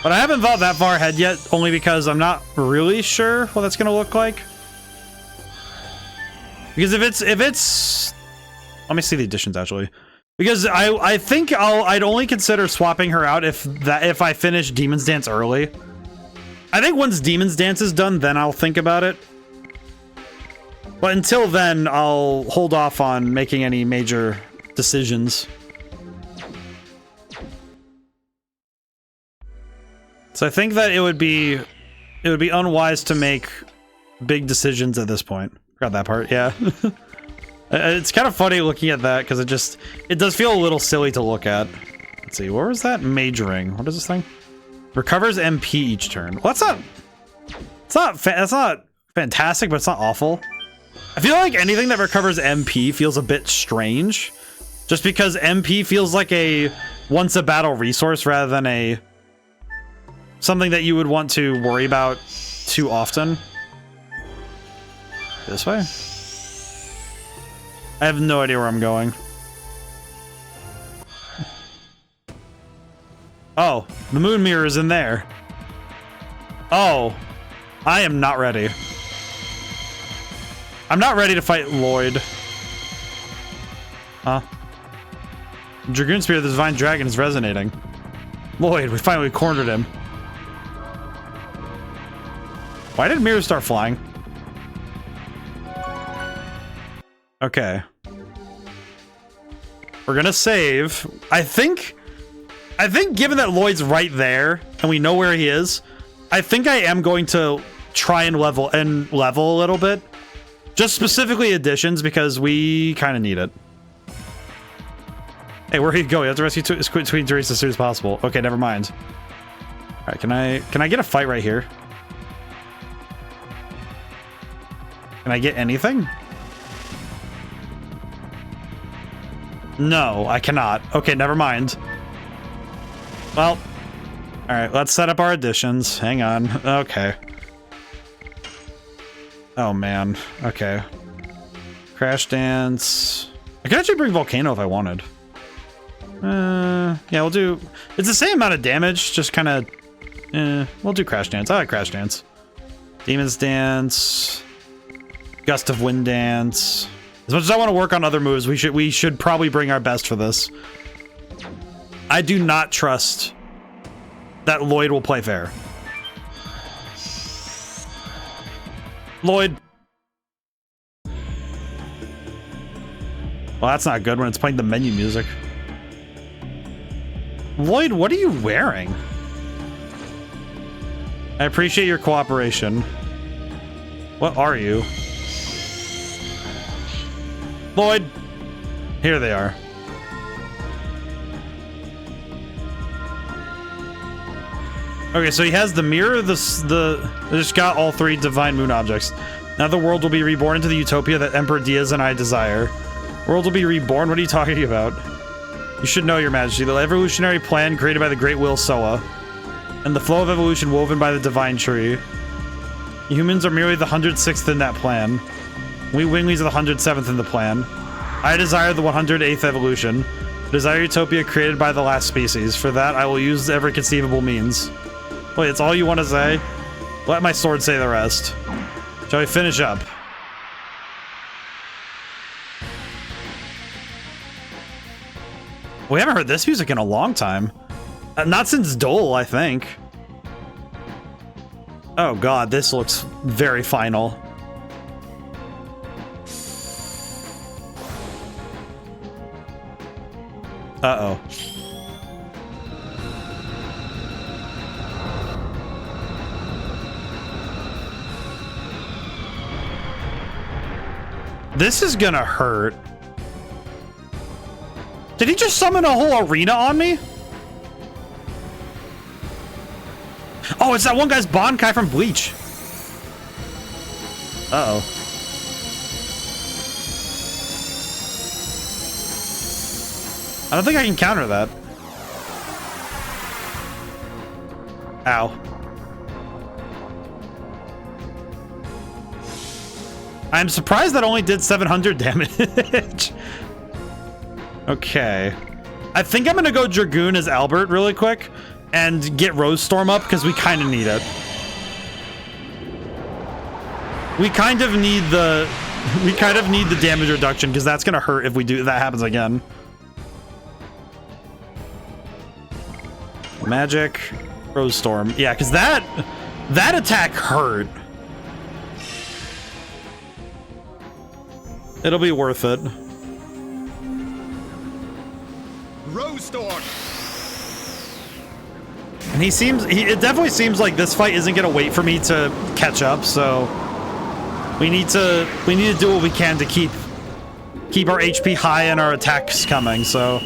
But I haven't thought that far ahead yet, only because I'm not really sure what that's gonna look like. Because if it's let me see the additions actually. Because I think I'd only consider swapping her out if I finish Demon's Dance early. I think once Demon's Dance is done, then I'll think about it. But until then, I'll hold off on making any major decisions. So I think that it would be unwise to make big decisions at this point. Forgot that part, yeah. It's kind of funny looking at that because it does feel a little silly to look at. Let's see, where was that? Majoring. What is this thing? Recovers MP each turn. Well, that's not fantastic, but it's not awful. I feel like anything that recovers MP feels a bit strange, just because MP feels like a once a battle resource rather than something that you would want to worry about too often. This way? I have no idea where I'm going. Oh, the moon mirror is in there. Oh, I am not ready. I'm not ready to fight Lloyd. Huh? Dragoon Spear of the Divine Dragon is resonating. Lloyd, we finally cornered him. Why did mirrors start flying? Okay. We're gonna save. I think given that Lloyd's right there and we know where he is, I think I am going to try and level a little bit. Just specifically additions because we kind of need it. Hey, where he go? You have to rescue Queen Therese as soon as possible. Okay, never mind. All right, can I get a fight right here? Can I get anything? No, I cannot. Okay, never mind. Well, all right, let's set up our additions. Hang on. Okay. Oh, man. Okay. Crash Dance. I could actually bring Volcano if I wanted. Yeah, we'll do... It's the same amount of damage, just kind of... we'll do Crash Dance. I like Crash Dance. Demon's Dance. Gust of Wind Dance. As much as I want to work on other moves, we should probably bring our best for this. I do not trust that Lloyd will play fair. Lloyd. Well, that's not good when it's playing the menu music. Lloyd, what are you wearing? I appreciate your cooperation. What are you? Lloyd. Here they are. Okay, so he has the mirror, just got all three divine moon objects. Now the world will be reborn into the utopia that Emperor Diaz and I desire. World will be reborn? What are you talking about? You should know, Your Majesty, the evolutionary plan created by the Great Will Soa, and the flow of evolution woven by the divine tree. Humans are merely the 106th in that plan. We winglings are the 107th in the plan. I desire the 108th evolution. Desire utopia created by the last species. For that, I will use every conceivable means. Wait, it's all you want to say? Let my sword say the rest. Shall we finish up? We haven't heard this music in a long time. Not since Dole, I think. Oh god, this looks very final. Uh-oh. This is gonna hurt. Did he just summon a whole arena on me? Oh, it's that one guy's Bankai from Bleach. Uh-oh. I don't think I can counter that. Ow. I'm surprised that only did 700 damage. Okay. I think I'm gonna go Dragoon as Albert really quick and get Rose Storm up because we kind of need it. We kind of need the damage reduction because that's gonna hurt if that happens again. Magic, Rose Storm. Yeah, because that attack hurt. It'll be worth it. Rose Storm. And it definitely seems like this fight isn't gonna wait for me to catch up, so we need to do what we can to keep our HP high and our attacks coming, so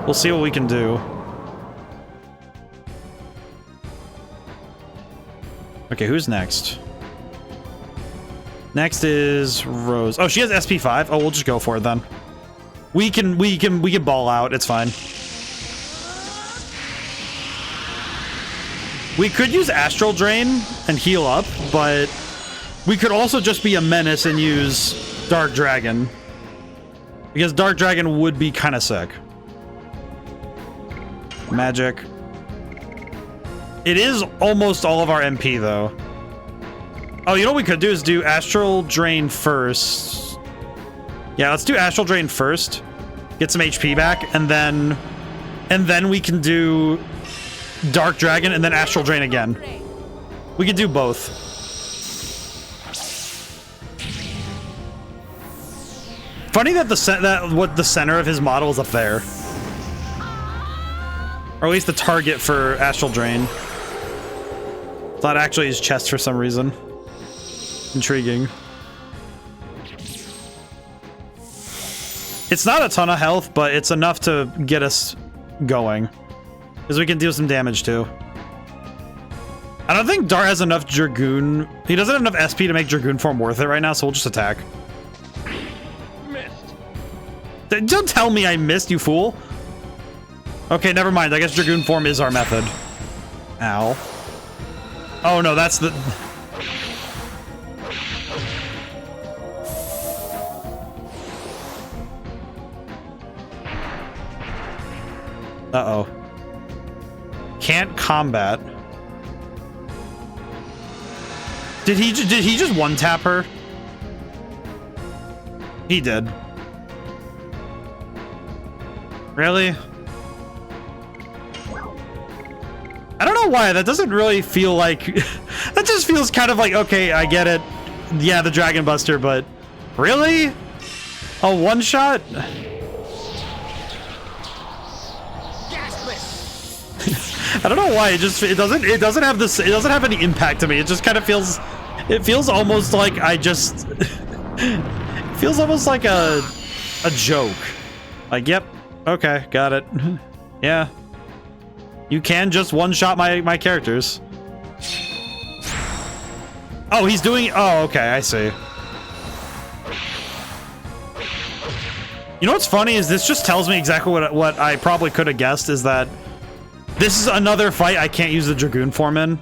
we'll see what we can do. Okay, who's next? Next is Rose. Oh, she has SP5. Oh, we'll just go for it then. We can ball out. It's fine. We could use Astral Drain and heal up, but we could also just be a menace and use Dark Dragon. Because Dark Dragon would be kind of sick. Magic. It is almost all of our MP, though. Oh, you know what we could do is do Astral Drain first. Yeah, let's do Astral Drain first. Get some HP back, and then we can do Dark Dragon and then Astral Drain again. We could do both. Funny that the center of his model is up there. Or at least the target for Astral Drain. It's not actually his chest for some reason. Intriguing. It's not a ton of health, but it's enough to get us going. Because we can deal some damage too. I don't think Dar has enough Dragoon. He doesn't have enough SP to make Dragoon form worth it right now, so we'll just attack. Missed. Don't tell me I missed, you fool. Okay, never mind. I guess Dragoon form is our method. Ow. Oh no, that's the... Uh-oh. Can't combat. Did he just one-tap her? He did. Really? I don't know why. That doesn't really feel like... That just feels kind of like, okay, I get it. Yeah, the Dragon Buster, but... Really? A one-shot? I don't know why it doesn't have this, it doesn't have any impact to me. It just kind of feels, it feels almost like I just, it feels almost like a joke. Like, yep, okay, got it. Yeah, you can just one-shot my characters. Oh, he's doing, oh, okay, I see. You know what's funny is this just tells me exactly what I probably could have guessed, is that this is another fight I can't use the Dragoon form in.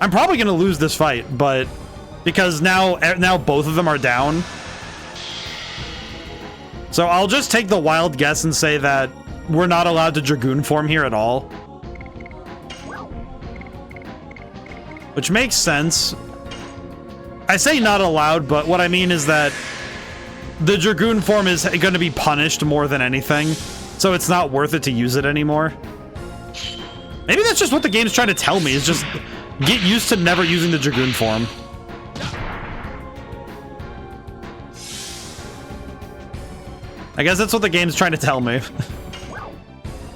I'm probably gonna lose this fight, but because now both of them are down. So I'll just take the wild guess and say that we're not allowed to Dragoon form here at all. Which makes sense. I say not allowed, but what I mean is that the Dragoon form is going to be punished more than anything, so it's not worth it to use it anymore. Maybe that's just what the game's trying to tell me, is just get used to never using the Dragoon form. I guess that's what the game's trying to tell me.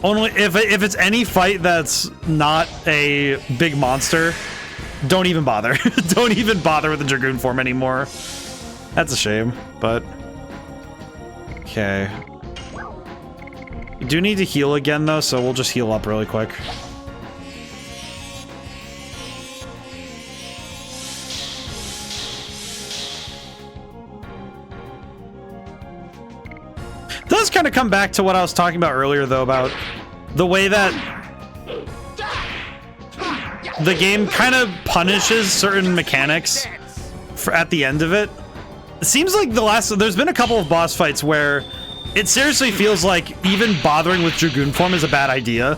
Only if it's any fight that's not a big monster, don't even bother. Don't even bother with the Dragoon form anymore. That's a shame, but... Okay. We do need to heal again, though, so we'll just heal up really quick. It does kind of come back to what I was talking about earlier, though, about the way that the game kind of punishes certain mechanics at the end of it. It seems like there's been a couple of boss fights where it seriously feels like even bothering with Dragoon form is a bad idea.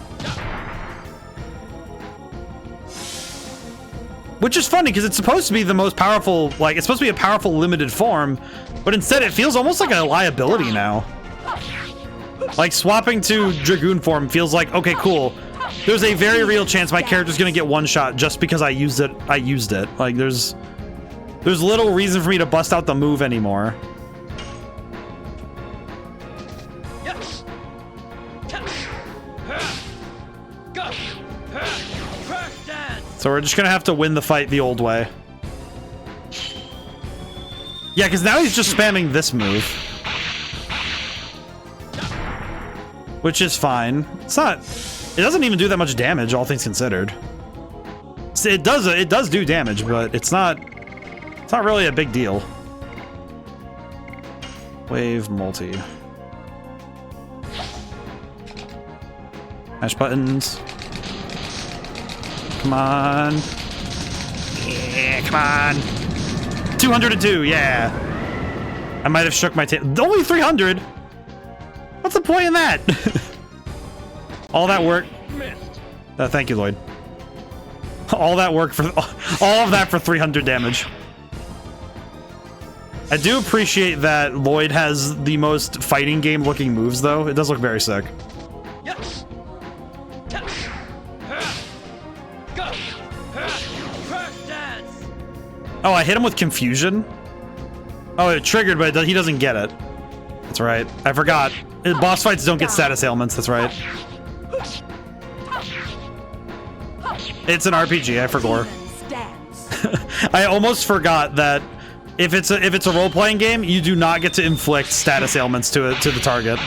Which is funny, because it's supposed to be the most powerful, like, it's supposed to be a powerful limited form, but instead it feels almost like a liability now. Like, swapping to Dragoon form feels like, okay, cool. There's a very real chance my character's gonna get one shot just because I used it. Like, there's little reason for me to bust out the move anymore. So we're just gonna have to win the fight the old way. Yeah, because now he's just spamming this move. Which is fine. It's not... It doesn't even do that much damage, all things considered. It does do damage, but it's not really a big deal. Wave multi. Mash buttons. Come on. Yeah, come on. 202, yeah. I might have shook my tail. Only 300? What's the point in that? All that work. Thank you, Lloyd. All that work for all of that for 300 damage. I do appreciate that Lloyd has the most fighting game looking moves, though. It does look very sick. Oh, I hit him with confusion? Oh, it triggered, but he doesn't get it. That's right. I forgot. Boss fights don't get status ailments, that's right. It's an RPG, I forgot. I almost forgot that if it's a role-playing game, you do not get to inflict status ailments to the target.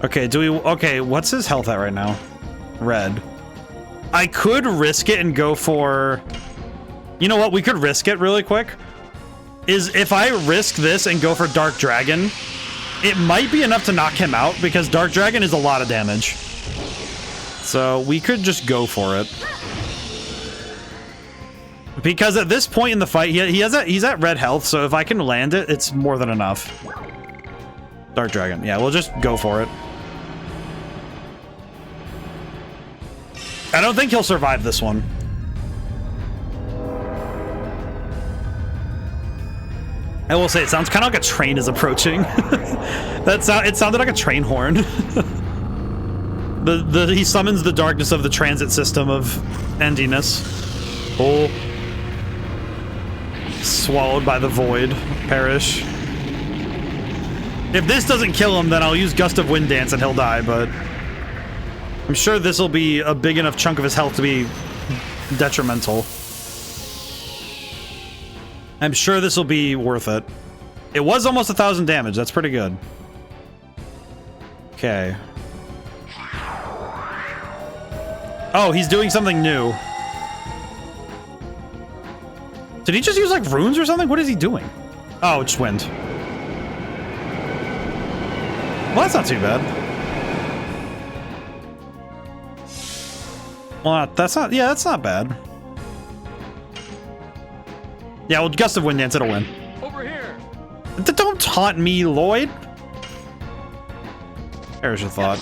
Okay, okay, what's his health at right now? Red. I could risk it and go for... You know what? We could risk it really quick. If I risk this and go for Dark Dragon, it might be enough to knock him out, because Dark Dragon is a lot of damage. So we could just go for it. Because at this point in the fight, he's at red health, so if I can land it, it's more than enough. Dark Dragon. Yeah, we'll just go for it. I don't think he'll survive this one. I will say, it sounds kind of like a train is approaching. It sounded like a train horn. He summons the darkness of the transit system of endiness. Oh. Swallowed by the void. Perish. If this doesn't kill him, then I'll use Gust of Wind Dance and he'll die, but... I'm sure this will be a big enough chunk of his health to be detrimental. I'm sure this will be worth it. It was almost 1,000 damage. That's pretty good. Okay. Oh, he's doing something new. Did he just use, like, runes or something? What is he doing? Oh, just wind. Well, that's not too bad. Well, that's not... Yeah, that's not bad. Yeah, well, Gust of Wind Dance, it'll win. Over here. Don't taunt me, Lloyd. There's your thought.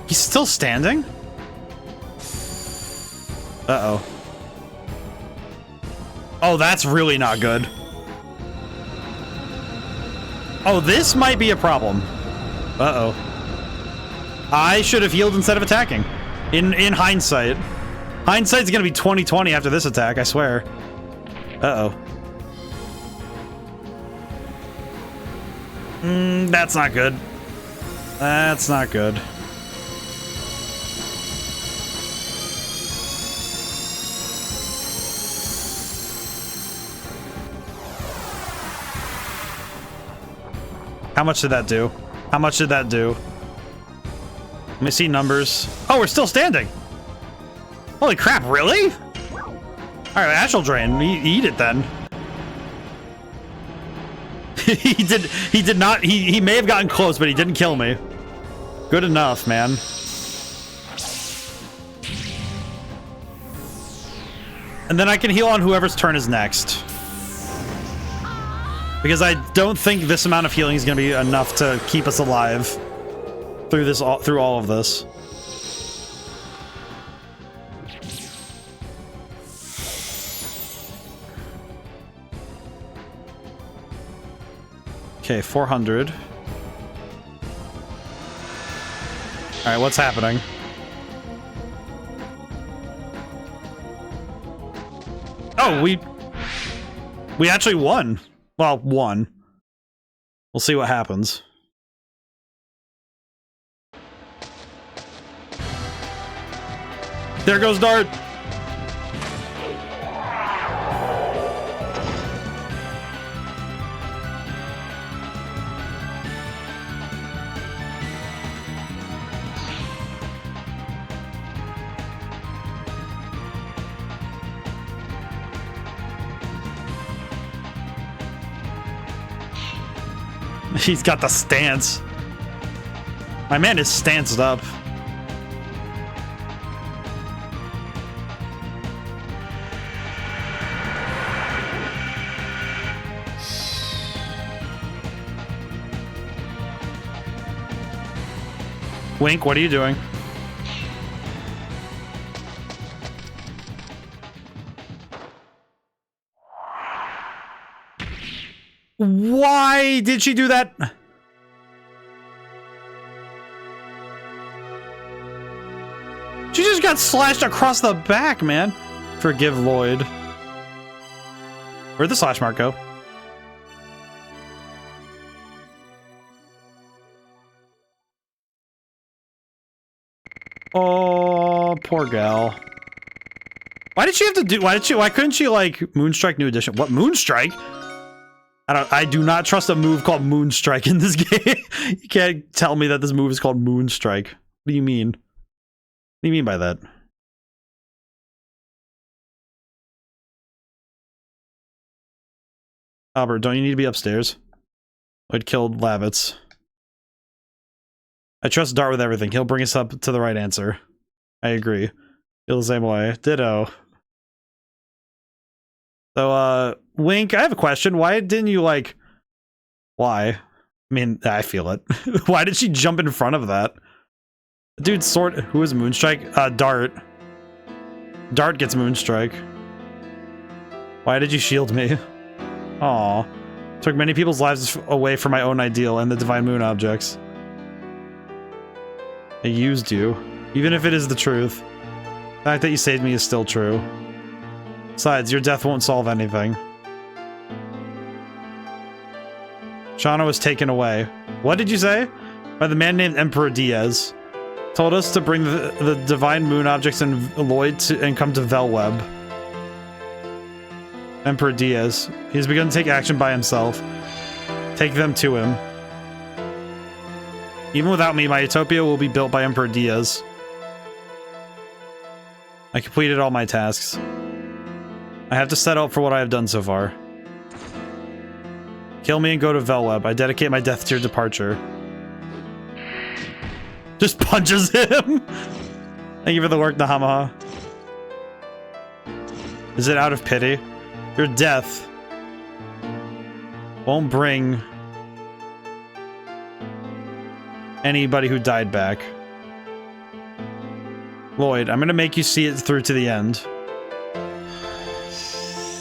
He's still standing? Uh-oh. Oh, that's really not good. Oh, this might be a problem. Uh-oh. I should have healed instead of attacking. In hindsight. Hindsight's gonna be 20/20 after this attack, I swear. Uh-oh. That's not good. That's not good. How much did that do? How much did that do? Let me see numbers. Oh, we're still standing. Holy crap, really? All right, Astral Drain. Eat it then. He did not. He may have gotten close, but he didn't kill me. Good enough, man. And then I can heal on whoever's turn is next. Because I don't think this amount of healing is going to be enough to keep us alive through all of this. Okay, 400. All right, what's happening? Oh, we actually won. Well, won. We'll see what happens. There goes Dart. He's got the stance. My man is stanced up. Wink, what are you doing? Why did she do that? She just got slashed across the back, man. Forgive Lloyd. Where'd the slash mark go? Oh, poor gal. Why did she have to do? Why couldn't she like Moonstrike New Edition? What Moonstrike? I do not trust a move called Moonstrike in this game. You can't tell me that this move is called Moonstrike. What do you mean? What do you mean by that? Albert, don't you need to be upstairs? Lloyd killed Lavitz. I trust Dart with everything. He'll bring us up to the right answer. I agree. Feel the same way. Ditto. So, Wink, I have a question. Why didn't you, like... Why? I mean, I feel it. Why did she jump in front of that? Dude, who is Moonstrike? Dart. Dart gets Moonstrike. Why did you shield me? Aw. Took many people's lives away from my own ideal and the Divine Moon objects. I used you. Even if it is the truth. The fact that you saved me is still true. Besides, your death won't solve anything. Shauna was taken away. What did you say? By the man named Emperor Diaz. Told us to bring the Divine Moon objects and Lloyd and come to Velweb. Emperor Diaz. He has begun to take action by himself. Take them to him. Even without me, my utopia will be built by Emperor Diaz. I completed all my tasks. I have to set out for what I have done so far. Kill me and go to Velweb. I dedicate my death to your departure. Just punches him! Thank you for the work, Nahamaha. Is it out of pity? Your death won't bring anybody who died back. Lloyd, I'm gonna make you see it through to the end.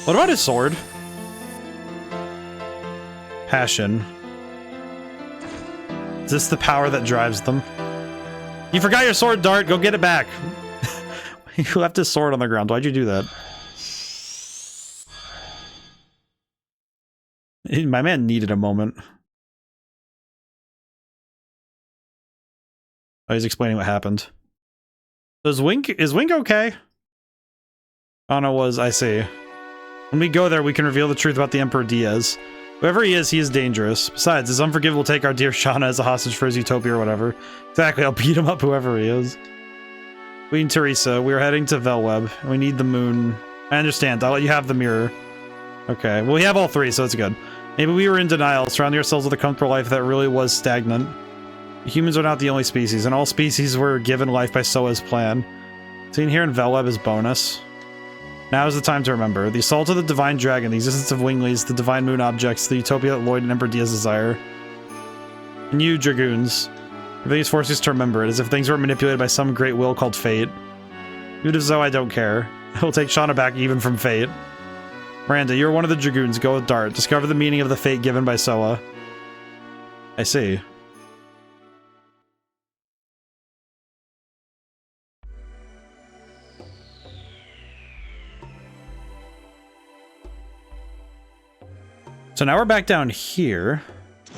What about his sword? Passion. Is this the power that drives them? You forgot your sword, Dart. Go get it back. You left his sword on the ground. Why'd you do that? My man needed a moment. Oh, he's explaining what happened. So is Wink okay? Anna was, I see. When we go there, we can reveal the truth about the Emperor Diaz. Whoever he is dangerous. Besides, it's unforgivable to take our dear Shauna as a hostage for his utopia or whatever. Exactly, I'll beat him up whoever he is. Queen Teresa, we are heading to Velweb. We need the moon. I understand, I'll let you have the mirror. Okay, well we have all three, so it's good. Maybe we were in denial, surrounding ourselves with a comfortable life that really was stagnant. Humans are not the only species, and all species were given life by Soa's plan. Seen here in Velweb is bonus. Now is the time to remember. The assault of the Divine Dragon, the existence of Winglies, the Divine Moon objects, the utopia that Lloyd and Emperor Diaz desire. And you, Dragoons. Everything is forcing us to remember it, as if things were manipulated by some great will called fate. Even if so, I don't care. I will take Shauna back even from fate. Miranda, you're one of the Dragoons. Go with Dart. Discover the meaning of the fate given by Soa. I see. So now we're back down here.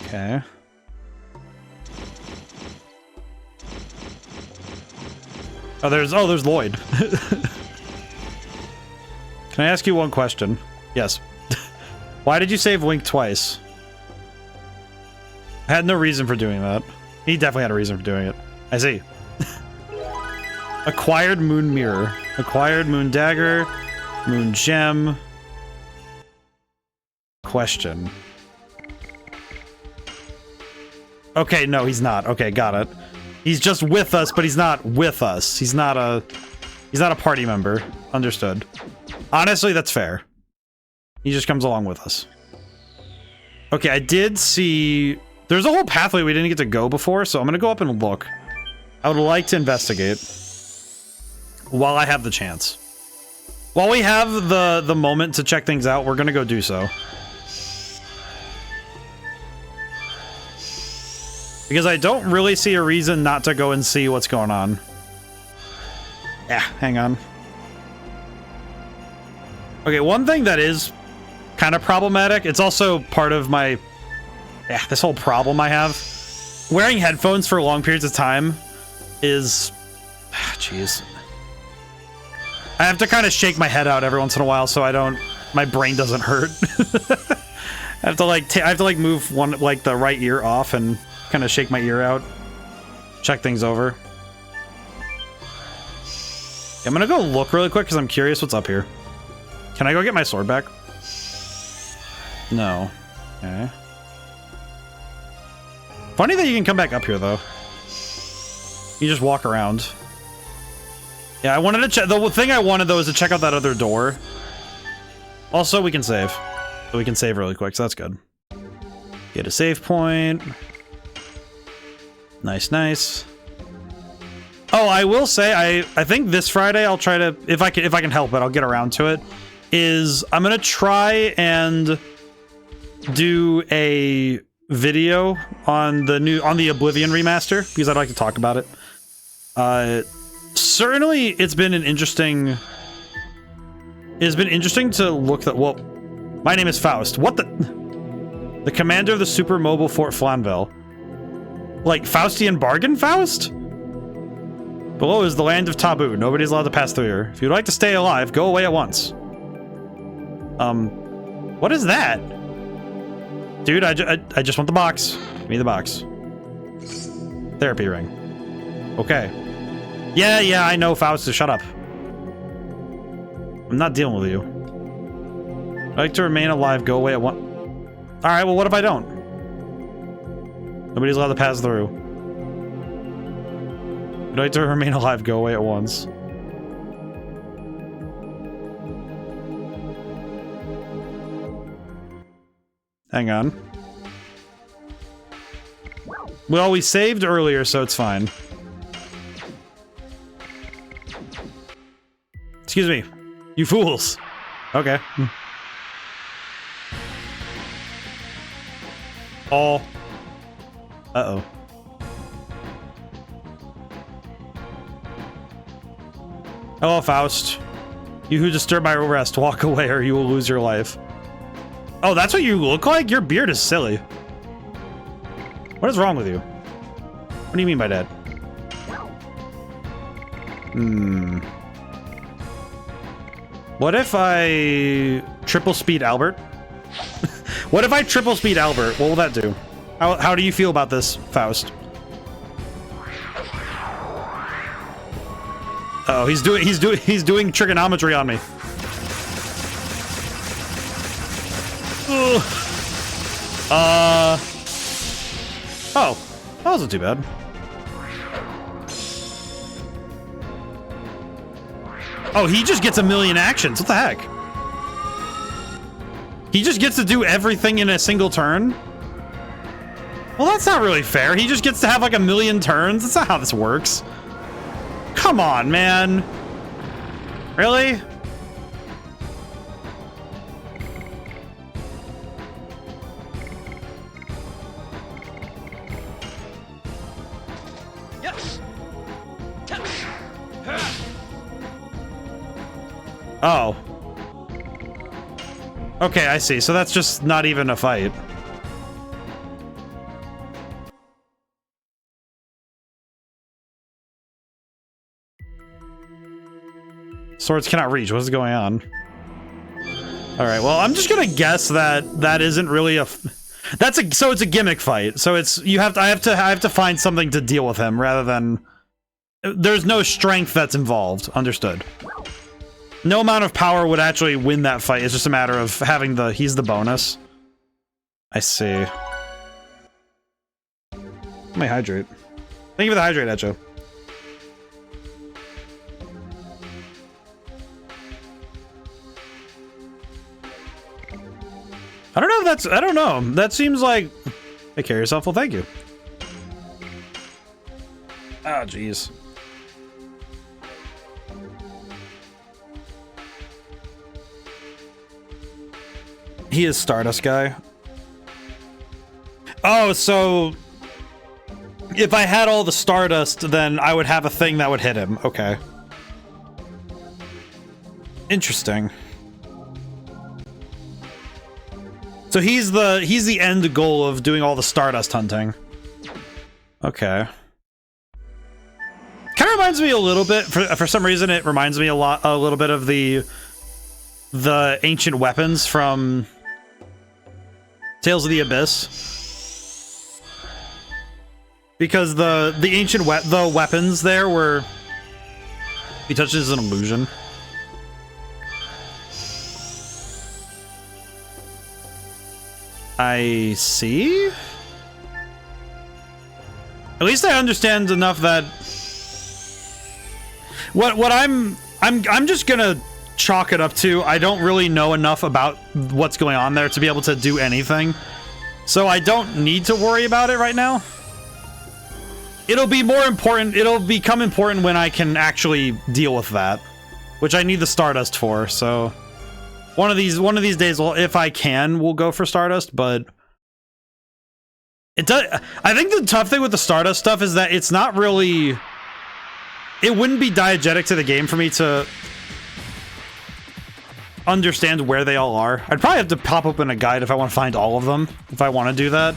Okay. Oh, there's Lloyd. Can I ask you one question? Yes. Why did you save Link twice? I had no reason for doing that. He definitely had a reason for doing it. I see. Acquired Moon Mirror. Acquired Moon Dagger. Moon Gem. Question. Okay, no, he's not. Okay, got it. He's just with us, but he's not with us. He's not a party member. Understood. Honestly, that's fair. He just comes along with us. Okay, I did see... There's a whole pathway we didn't get to go before, so I'm gonna go up and look. I would like to investigate. While I have the chance. While we have the moment to check things out, we're gonna go do so. Because I don't really see a reason not to go and see what's going on. Yeah, hang on. Okay, one thing that is kind of problematic, it's also part of my... Yeah, this whole problem I have. Wearing headphones for long periods of time is... Jeez. I have to kind of shake my head out every once in a while so I don't... My brain doesn't hurt. I have to like move one, like the right ear off and kind of shake my ear out. Check things over. I'm gonna go look really quick because I'm curious what's up here. Can I go get my sword back? No. Okay. Funny that you can come back up here, though. You just walk around. Yeah, I wanted to check... The thing I wanted, though, is to check out that other door. Also, we can save. So we can save really quick, so that's good. Get a save point. Nice, nice. Oh, I will say, I think this Friday I'll try to... If I can help it, I'll get around to it. I'm gonna try and do a video on the Oblivion remaster because I'd like to talk about it. Certainly, it's been interesting to look at. Well, my name is Faust. What the commander of the super mobile Fort Flanvel. Like Faustian bargain Faust? Below is the land of taboo. Nobody's allowed to pass through here. If you'd like to stay alive, go away at once. What is that? Dude, I just want the box. Give me the box. Therapy ring. Okay. Yeah, I know, Faust, shut up. I'm not dealing with you. I'd like to remain alive, go away at once. Alright, well, what if I don't? Nobody's allowed to pass through. I'd like to remain alive, go away at once. Hang on. Well, we saved earlier, so it's fine. Excuse me. You fools. Okay. Oh. Uh-oh. Hello, Faust. You who disturb my rest, walk away or you will lose your life. Oh, that's what you look like? Your beard is silly. What is wrong with you? What do you mean by that? What if I triple speed Albert? What if I triple speed Albert? What will that do? How do you feel about this, Faust? Oh, he's doing trigonometry on me. Ugh. Oh, that wasn't too bad. Oh, he just gets a million actions. What the heck? He just gets to do everything in a single turn? Well, that's not really fair. He just gets to have like a million turns. That's not how this works. Come on, man. Really? Oh. Okay, I see. So that's just not even a fight. Swords cannot reach. What is going on? All right. Well, I'm just gonna guess that that isn't really a. So it's a gimmick fight. So it's I have to find something to deal with him rather than. There's no strength that's involved. Understood. No amount of power would actually win that fight. It's just a matter of having he's the bonus. I see. Let me hydrate. Thank you for the hydrate, Echo. I don't know if that's, I don't know. That seems like, take care of yourself. Well, thank you. Oh, jeez. He is Stardust guy. Oh, so if I had all the Stardust, then I would have a thing that would hit him. Okay. Interesting. So he's the end goal of doing all the Stardust hunting. Okay. Kind of reminds me a little bit, for some reason it reminds me a little bit of the ancient weapons from Tales of the Abyss. Because the ancient weapons there were, he touches an illusion. I see. At least I understand enough that what I'm just gonna chalk it up to, I don't really know enough about what's going on there to be able to do anything. So I don't need to worry about it right now. It'll be more important, it'll become important when I can actually deal with that, which I need the Stardust for, so one of these days, well, if I can, we'll go for Stardust, but it does. I think the tough thing with the Stardust stuff is that it's not really, it wouldn't be diegetic to the game for me to understand where they all are. I'd probably have to pop open a guide if I want to find all of them, if I want to do that.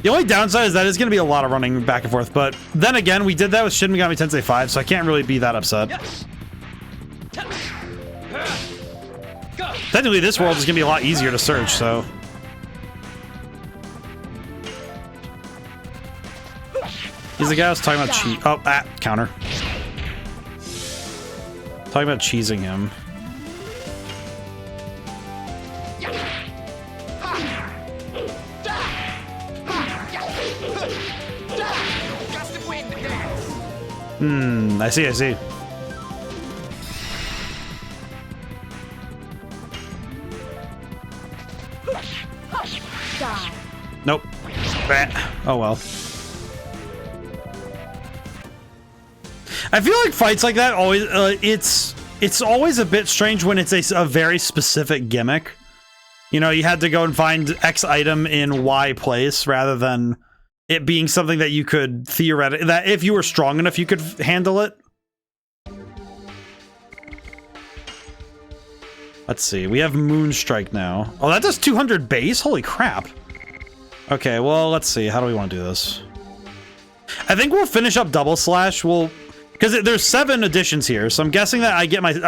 The only downside is that it's going to be a lot of running back and forth, but then again, we did that with Shin Megami Tensei 5, so I can't really be that upset. Yes. Technically, this world is going to be a lot easier to search, so... He's the guy I was talking about counter. Talking about cheesing him. I see. Nope. Oh well. I feel like fights like that always, it's always a bit strange when it's a very specific gimmick. You know, you had to go and find X item in Y place rather than it being something that you could theoretically, that if you were strong enough, you could handle it. Let's see, we have Moonstrike now. Oh, that does 200 base? Holy crap. Okay, well, let's see. How do we want to do this? I think we'll finish up Double Slash. Because there's 7 additions here, so I'm guessing that I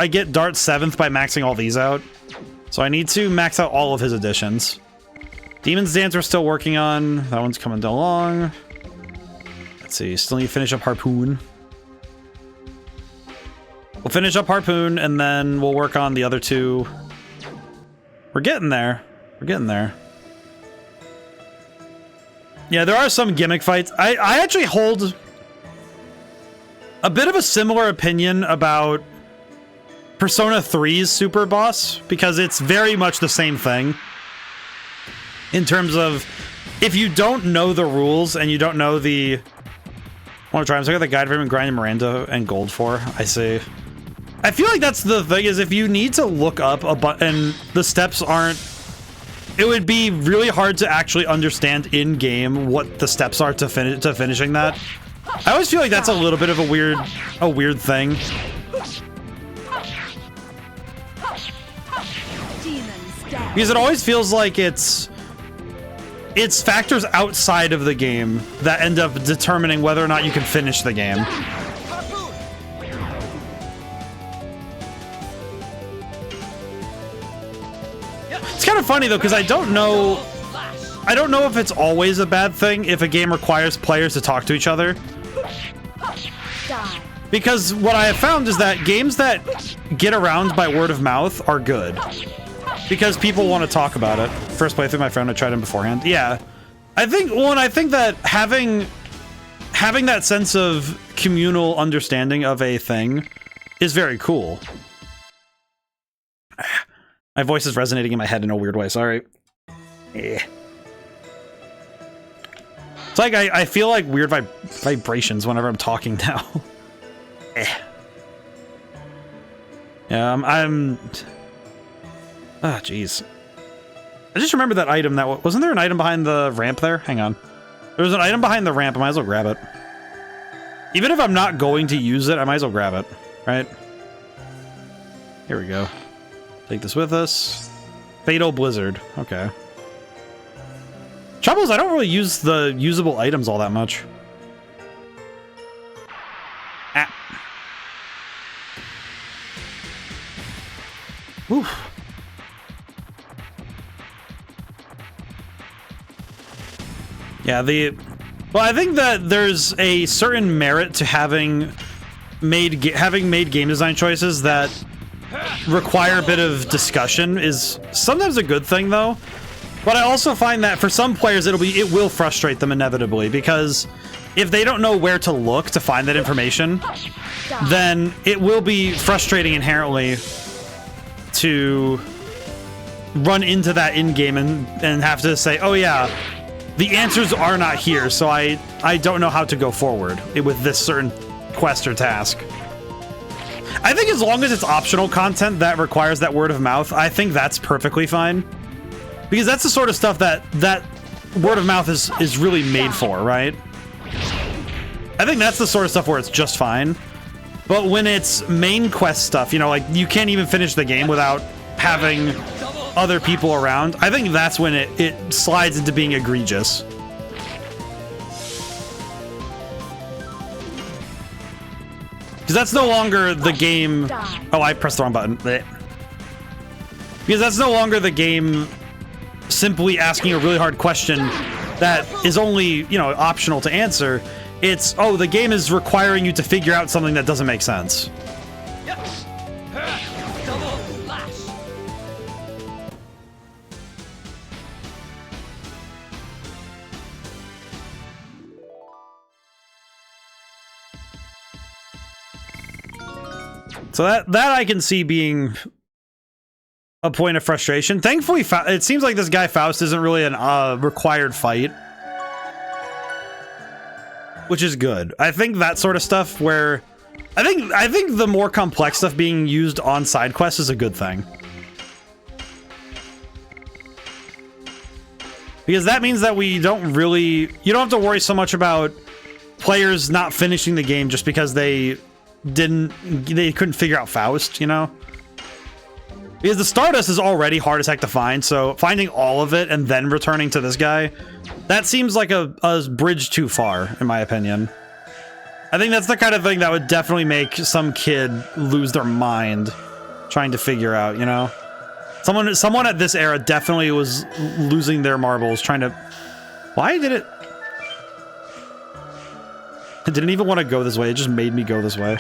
get Dart 7th by maxing all these out. So I need to max out all of his additions. Demon's Dance we're still working on. That one's coming along. Let's see, still need to finish up Harpoon. We'll finish up Harpoon, and then we'll work on the other two. We're getting there. We're getting there. Yeah, there are some gimmick fights. I actually hold a bit of a similar opinion about Persona 3's Super Boss, because it's very much the same thing. In terms of, if you don't know the rules and you don't know the... I want to try. I'm the guide for him and grinding Miranda and gold for. I see. I feel like that's the thing, is if you need to look up a button, the steps aren't... It would be really hard to actually understand in-game what the steps are to finishing that. I always feel like that's a little bit of a weird thing. Because it always feels like it's factors outside of the game that end up determining whether or not you can finish the game. It's kind of funny though, because I don't know if it's always a bad thing if a game requires players to talk to each other. Because what I have found is that games that get around by word of mouth are good. Because people want to talk about it. First playthrough, my friend, I tried him beforehand. Yeah. I think that having that sense of communal understanding of a thing is very cool. My voice is resonating in my head in a weird way, sorry. It's like I feel like weird vibrations whenever I'm talking now. Yeah, I'm... Ah, jeez. I just remembered that item that... Wasn't there an item behind the ramp there? Hang on. There was an item behind the ramp. I might as well grab it. Even if I'm not going to use it, I might as well grab it. Right? Here we go. Take this with us. Fatal Blizzard. Okay. Trouble is, I don't really use the usable items all that much. Ah. Whew. Yeah, well, I think that there's a certain merit to having made game design choices that require a bit of discussion is sometimes a good thing, though. But I also find that for some players, it will frustrate them inevitably, because if they don't know where to look to find that information, then it will be frustrating inherently to run into that in-game and have to say, oh yeah, the answers are not here, so I don't know how to go forward with this certain quest or task. I think as long as it's optional content that requires that word of mouth, I think that's perfectly fine. Because that's the sort of stuff that word of mouth is really made for, right? I think that's the sort of stuff where it's just fine. But when it's main quest stuff, you know, like you can't even finish the game without having other people around, I think that's when it slides into being egregious. Because that's no longer the game... Oh, I pressed the wrong button. Because that's no longer the game simply asking a really hard question that is only, you know, optional to answer. It's, oh, the game is requiring you to figure out something that doesn't make sense. So that I can see being a point of frustration. Thankfully, it seems like this guy Faust isn't really an required fight, which is good. I think that sort of stuff where I think the more complex stuff being used on side quests is a good thing. Because that means that you don't have to worry so much about players not finishing the game just because they couldn't figure out Faust, you know? Because the Stardust is already hard as heck to find, so finding all of it and then returning to this guy, that seems like a bridge too far, in my opinion. I think that's the kind of thing that would definitely make some kid lose their mind trying to figure out, you know? Someone at this era definitely was losing their marbles trying to... Why did it... I didn't even want to go this way. It just made me go this way.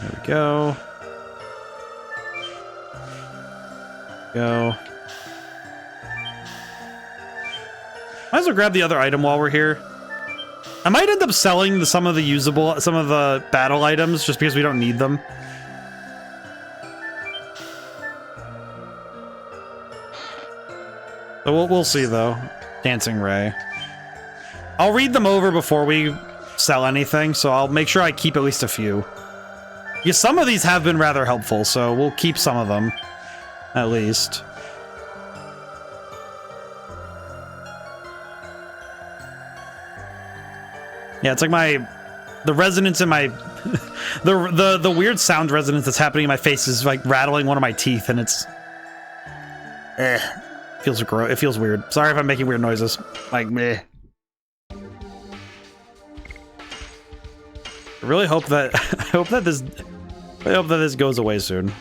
There we go. Go. Might as well grab the other item while we're here. I might end up selling some of the battle items just because we don't need them. So we'll see though. Dancing Ray. I'll read them over before we sell anything, so I'll make sure I keep at least a few. Because some of these have been rather helpful, so we'll keep some of them. At least. Yeah, it's like the resonance in my the weird sound resonance that's happening in my face is like rattling one of my teeth, and it's it feels weird. Sorry if I'm making weird noises. Like meh. I really hope that I hope that this goes away soon.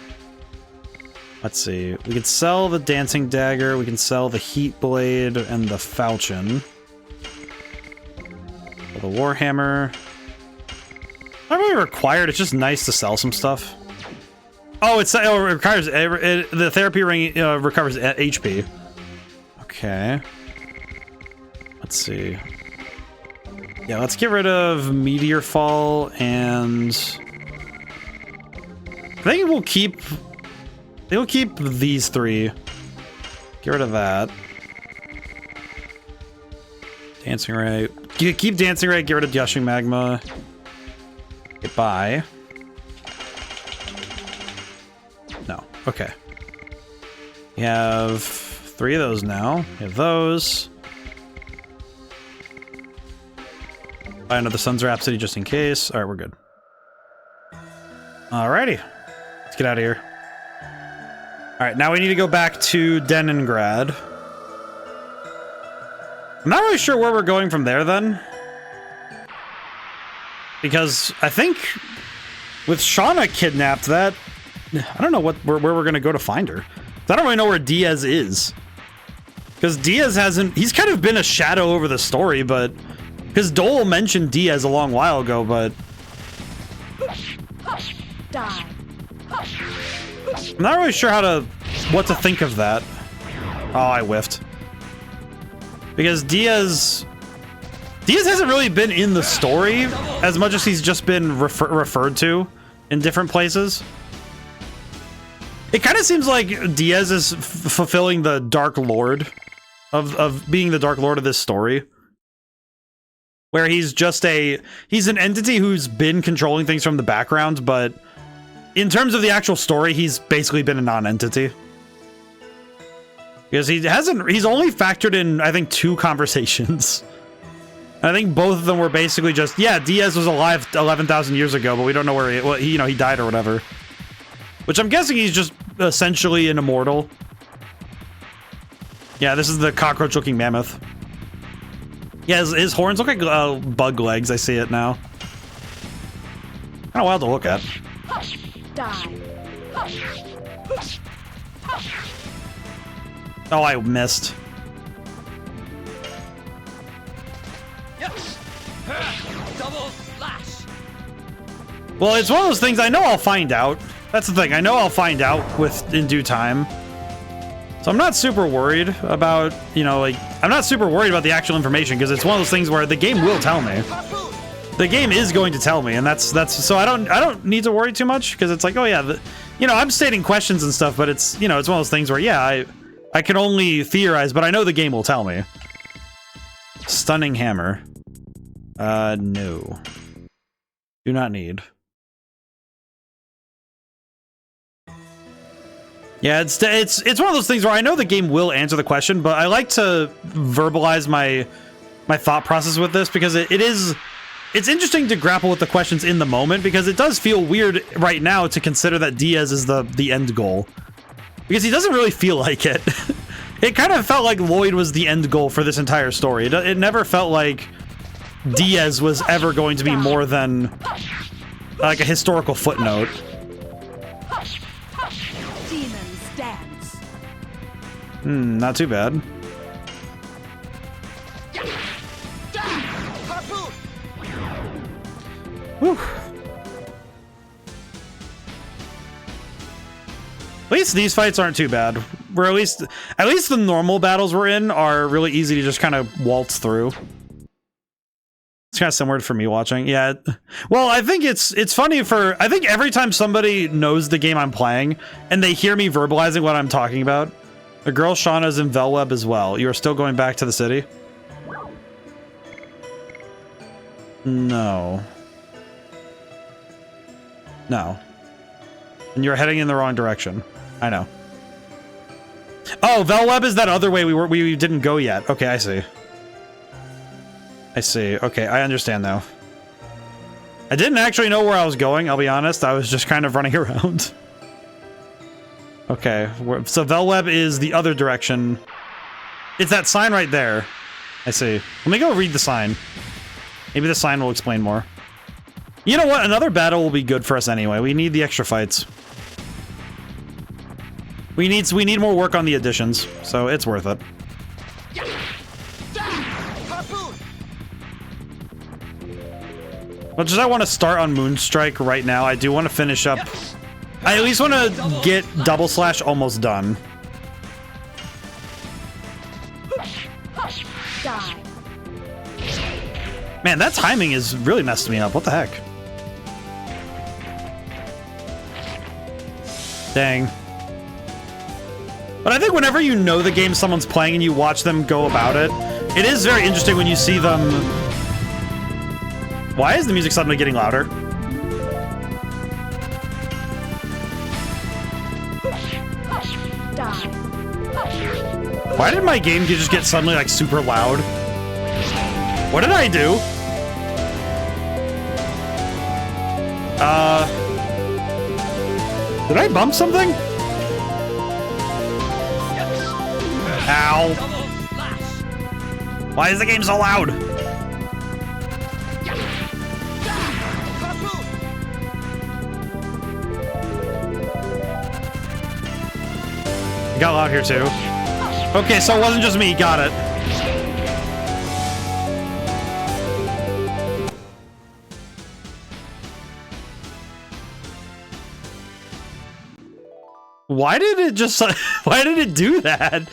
Let's see. We can sell the dancing dagger, we can sell the heat blade and the falchion. The warhammer. Not really required, it's just nice to sell some stuff. Oh, it requires the therapy ring recovers HP. Okay. Let's see. Yeah, let's get rid of Meteor Fall, and I think we'll keep these three. Get rid of that. Dancing Ray. Keep Dancing Ray, get rid of Gushing Magma. Goodbye. No. Okay. We have 3 of those now. We have those. Buy another Sun's Rhapsody just in case. Alright, we're good. Alrighty. Let's get out of here. Alright, now we need to go back to Leningrad. I'm not really sure where we're going from there, then. Because I think with Shauna kidnapped, that... I don't know where we're going to go to find her. I don't really know where Diaz is. Because Diaz hasn't... He's kind of been a shadow over the story, but... Because Dole mentioned Diaz a long while ago, but... Die. I'm not really sure what to think of that. Oh, I whiffed. Because Diaz hasn't really been in the story as much as he's just been referred to in different places. It kind of seems like Diaz is fulfilling the Dark Lord of being the Dark Lord of this story. Where he's an entity who's been controlling things from the background, but in terms of the actual story, he's basically been a non-entity. Because he's only factored in, I think, 2 conversations. I think both of them were basically just, yeah, Diaz was alive 11,000 years ago, but we don't know where he died or whatever. Which I'm guessing he's just essentially an immortal. Yeah, this is the cockroach-looking mammoth. Yeah, his horns look like bug legs. I see it now. Kind of wild to look at. Die. Oh, I missed. Yes. Double slash. Well, it's one of those things I know I'll find out. That's the thing. I know I'll find out in due time. So I'm not super worried about, I'm not super worried about the actual information because it's one of those things where the game will tell me. The game is going to tell me, and that's so I don't need to worry too much because it's like, oh yeah, I'm stating questions and stuff, but it's, it's one of those things where, yeah, I can only theorize, but I know the game will tell me. Stunning Hammer. No. Do not need. Yeah, it's one of those things where I know the game will answer the question, but I like to verbalize my thought process with this because it's interesting to grapple with the questions in the moment because it does feel weird right now to consider that Diaz is the end goal. Because he doesn't really feel like it. It kind of felt like Lloyd was the end goal for this entire story. It never felt like Diaz was ever going to be more than like a historical footnote. Not too bad. Whew. At least these fights aren't too bad. We're at least the normal battles we're in are really easy to just kind of waltz through. It's kind of similar for me watching. Yeah. Well, I think it's funny for, I think every time somebody knows the game I'm playing and they hear me verbalizing what I'm talking about, the girl Shauna's in Velweb as well. You are still going back to the city? No. No. And you're heading in the wrong direction. I know. Oh, Velweb is that other way we didn't go yet. Okay, I see. I see. Okay, I understand now. I didn't actually know where I was going, I'll be honest. I was just kind of running around. Okay, so Velweb is the other direction. It's that sign right there. I see. Let me go read the sign. Maybe the sign will explain more. You know what? Another battle will be good for us anyway. We need the extra fights. We need more work on the additions, so it's worth it. Much as I want to start on Moonstrike right now, I do want to finish up. I at least want to get Double Slash almost done. Die. Man, that timing is really messed me up. What the heck? Dang. But I think whenever you know the game someone's playing and you watch them go about it, it is very interesting when you see them. Why is the music suddenly getting louder? Die. Why did my game just get suddenly like super loud? What did I do? Did I bump something? Ow. Why is the game so loud? It got loud here too. Okay, so it wasn't just me. Got it. Why did it just... Why did it do that?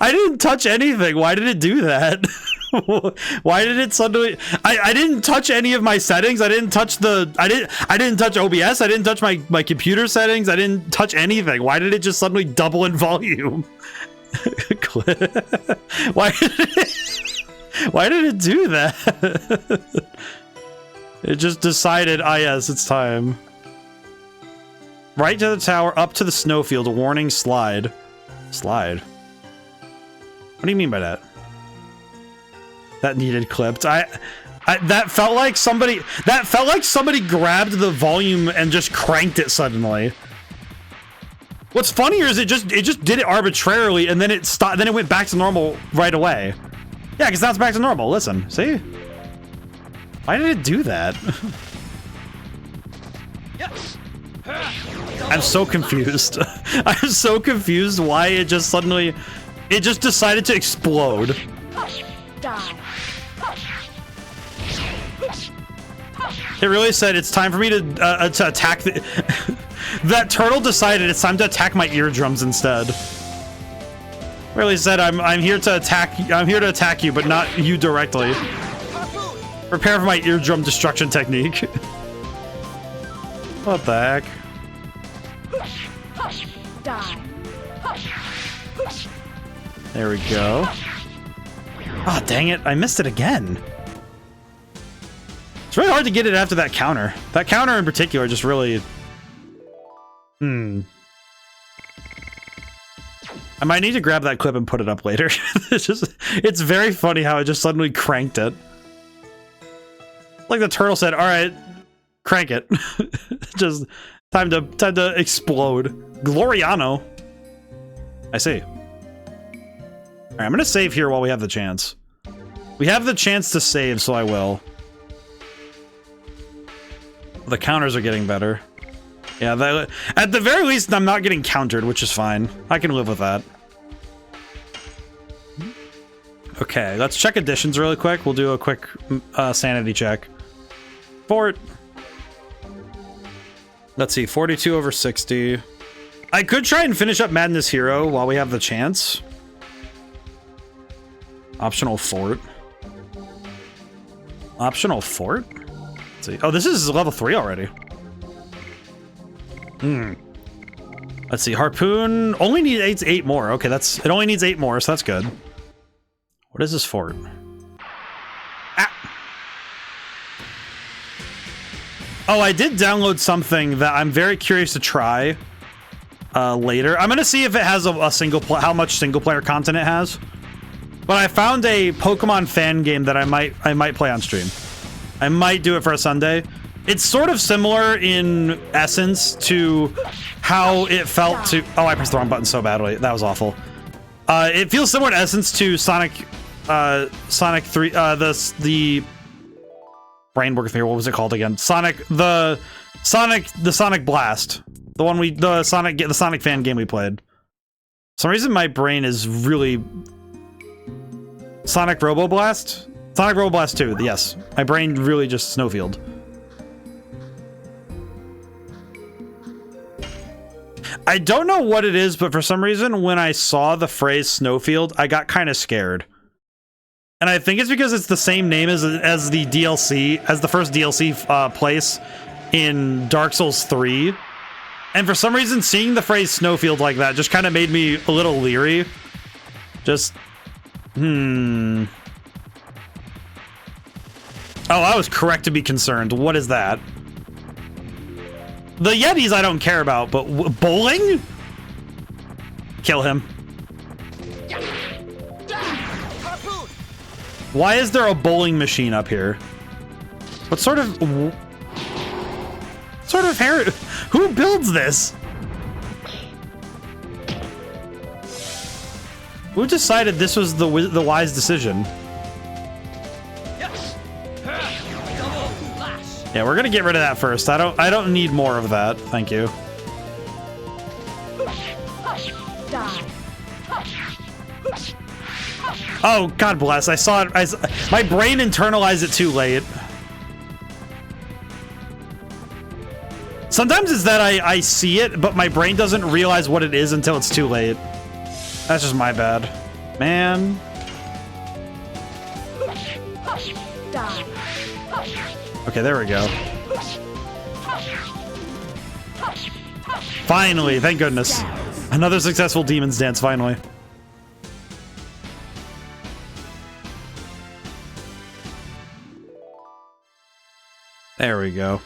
I didn't touch anything. Why did it do that? Why did it suddenly... I didn't touch any of my settings. I didn't touch the... I didn't touch OBS. I didn't touch my computer settings. I didn't touch anything. Why did it just suddenly double in volume? Why did it do that? It just decided, ah yes, it's time. Right to the tower, up to the snowfield, warning slide. Slide? What do you mean by that? That needed clipped. That felt like somebody grabbed the volume and just cranked it suddenly. What's funnier is it just did it arbitrarily and then it stopped, then it went back to normal right away. Yeah, because now it's back to normal. Listen, see? Why did it do that? I'm so confused. I'm so confused why it just suddenly... It just decided to explode. Die. It really said it's time for me to attack the... That turtle decided it's time to attack my eardrums instead. Really said I'm here to attack you, but not you directly. Prepare for my eardrum destruction technique. What the heck? Die. There we go. Ah, oh, dang it. I missed it again. It's really hard to get it after that counter. That counter in particular just really... I might need to grab that clip and put it up later. It's very funny how it just suddenly cranked it. Like the turtle said, all right, crank it. Just time to explode. Gloriano. I see. All right, I'm gonna save here while we have the chance. We have the chance to save, so I will. The counters are getting better. Yeah, at the very least, I'm not getting countered, which is fine. I can live with that. Okay, let's check additions really quick. We'll do a quick sanity check. Fort. Let's see, 42 over 60. I could try and finish up Madness Hero while we have the chance. Optional fort. Optional fort? Let's see. Oh, this is level 3 already. Let's see. Harpoon only needs 8 more. Okay, it only needs 8 more, so that's good. What is this fort? Ah. Oh, I did download something that I'm very curious to try later. I'm gonna see if it has how much single player content it has. But I found a Pokemon fan game that I might play on stream. I might do it for a Sunday. It's sort of similar in essence to how it felt to... Oh, I pressed the wrong button so badly. That was awful. It feels similar in essence to Sonic 3... the brain working here. What was it called again? The Sonic Blast. The Sonic fan game we played. For some reason my brain is really... Sonic Robo Blast? Sonic Robo Blast 2, yes. My brain really just snowfield. I don't know what it is, but for some reason, when I saw the phrase Snowfield, I got kind of scared. And I think it's because it's the same name as the DLC, as the first DLC place in Dark Souls 3. And for some reason, seeing the phrase Snowfield like that just kind of made me a little leery. Just, Oh, I was correct to be concerned. What is that? The Yetis I don't care about, but bowling? Kill him. Why is there a bowling machine up here? What sort of hair? Who builds this? Who decided this was the wise decision? Yeah, we're gonna get rid of that first. I don't need more of that. Thank you. Oh, God bless. I saw it. My brain internalized it too late. Sometimes it's that I see it, but my brain doesn't realize what it is until it's too late. That's just my bad. Man. Okay, there we go. Finally, thank goodness. Another successful Demon's Dance, finally. There we go.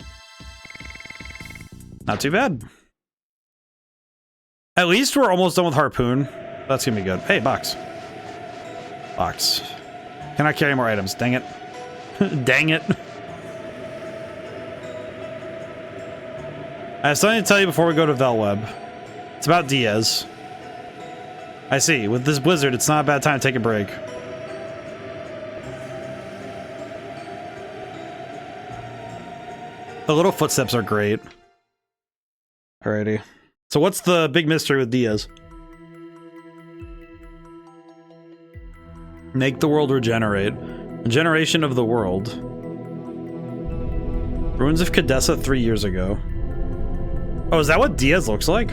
Not too bad. At least we're almost done with Harpoon. That's gonna be good. Hey, box. Box. Cannot carry more items. Dang it. Dang it. I have something to tell you before we go to Velweb. It's about Diaz. I see. With this blizzard, it's not a bad time to take a break. The little footsteps are great. Alrighty. So what's the big mystery with Diaz? Make the world regenerate. Regeneration of the world. Ruins of Cadessa 3 years ago. Oh, is that what Diaz looks like?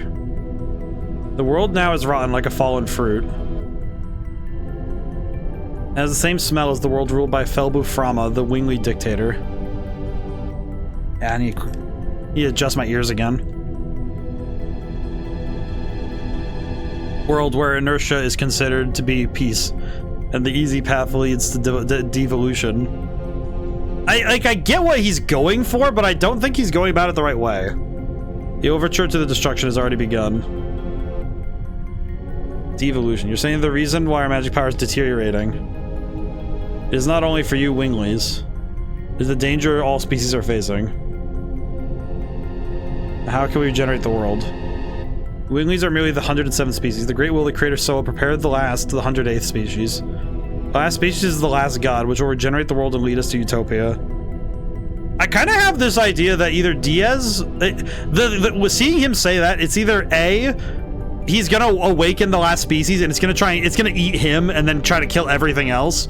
The world now is rotten like a fallen fruit. It has the same smell as the world ruled by Felbu Frama, the wingly dictator. Yeah, I need to adjust my ears again. World where inertia is considered to be peace, and the easy path leads to devolution. I get what he's going for, but I don't think he's going about it the right way. The overture to the destruction has already begun. Devolution. You're saying the reason why our magic power is deteriorating is not only for you winglies. It is the danger all species are facing. How can we regenerate the world? Winglies are merely the 107th species. The Great Will of the Creator Soul prepared the last, the 108th species. The last species is the last god, which will regenerate the world and lead us to utopia. I kind of have this idea that either Diaz, seeing him say that, it's either A, he's gonna awaken the last species and it's gonna eat him and then try to kill everything else.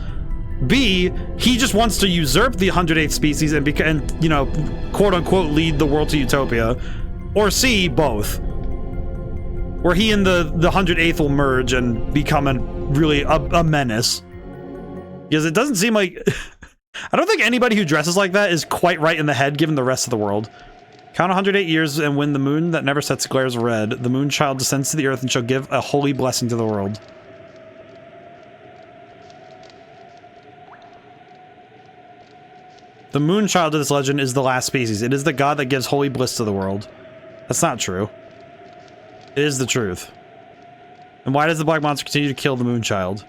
B, he just wants to usurp the 108th species and you know, quote unquote, lead the world to utopia. Or C, both. Where he and the 108th will merge and become a menace. Because it doesn't seem like... I don't think anybody who dresses like that is quite right in the head given the rest of the world. Count 108 years and when the moon that never sets glares red, the moon child descends to the earth and shall give a holy blessing to the world. The moon child of this legend is the last species. It is the god that gives holy bliss to the world. That's not true. It is the truth. And why does the black monster continue to kill the moon child?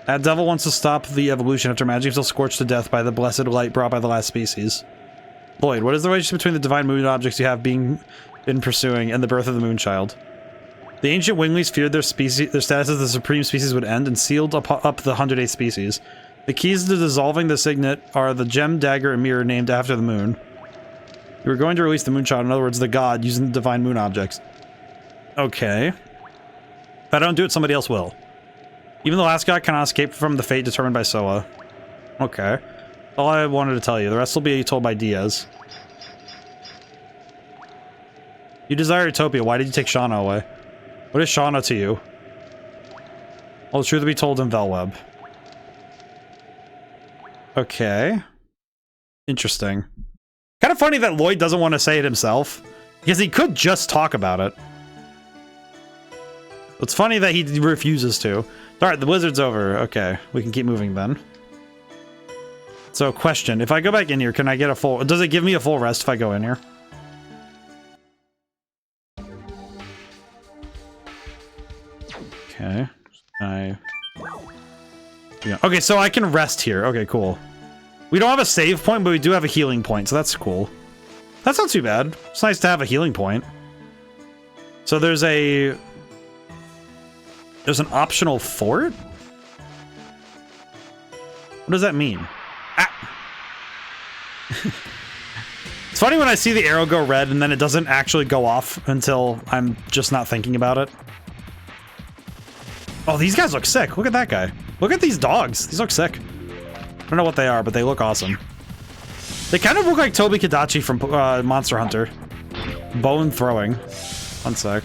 That devil wants to stop the evolution after magic himself scorched to death by the blessed light brought by the last species. Lloyd, what is the relationship between the divine moon objects you have been pursuing and the birth of the moon child? The ancient winglies feared their status as the supreme species would end and sealed up the 108th species. The keys to dissolving the signet are the gem, dagger, and mirror named after the moon. You were going to release the moon child, in other words, the god, using the divine moon objects. Okay. If I don't do it, somebody else will. Even the last god cannot escape from the fate determined by Soa. Okay. All I wanted to tell you. The rest will be told by Diaz. You desire Utopia. Why did you take Shauna away? What is Shauna to you? Well, the truth will be told in Velweb. Okay. Interesting. Kind of funny that Lloyd doesn't want to say it himself. Because he could just talk about it. It's funny that he refuses to. Alright, the blizzard's over. Okay, we can keep moving then. So, question. If I go back in here, can I get a full... Does it give me a full rest if I go in here? Okay. Yeah. Okay, so I can rest here. Okay, cool. We don't have a save point, but we do have a healing point, so that's cool. That's not too bad. It's nice to have a healing point. So there's an optional fort? What does that mean? Ah. It's funny when I see the arrow go red and then it doesn't actually go off until I'm just not thinking about it. Oh, these guys look sick. Look at that guy. Look at these dogs. These look sick. I don't know what they are, but they look awesome. They kind of look like Toby Kadachi from Monster Hunter. Bone throwing. One sec.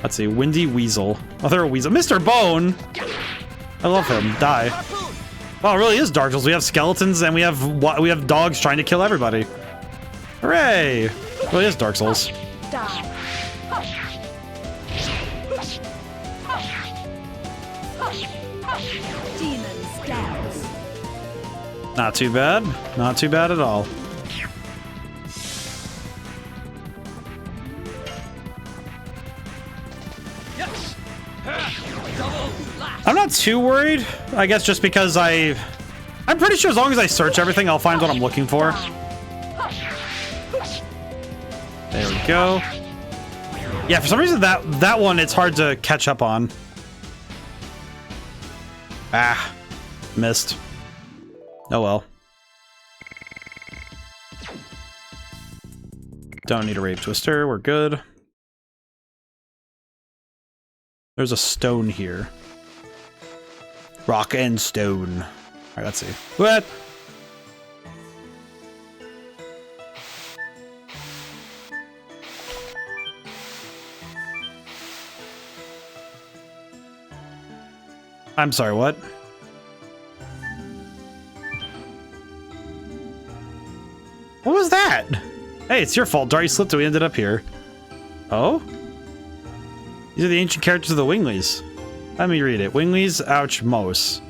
Let's see. Windy Weasel. Oh, they're a weasel. Mr. Bone! I love him. Die. Well, it really is Dark Souls. We have skeletons and we have dogs trying to kill everybody. Hooray! It really is Dark Souls. Die. Demons dance. Not too bad. Not too bad at all. I'm not too worried. I guess just because I'm pretty sure as long as I search everything, I'll find what I'm looking for. There we go. Yeah, for some reason that one it's hard to catch up on. Ah, missed. Oh well. Don't need a Rave Twister, we're good. There's a stone here. Rock and stone. Alright, let's see. What? I'm sorry, what? What was that? Hey, it's your fault. Dart, you slipped and we ended up here. Oh? These are the ancient characters of the Winglies. Let me read it. Winglies, ouch, Mos.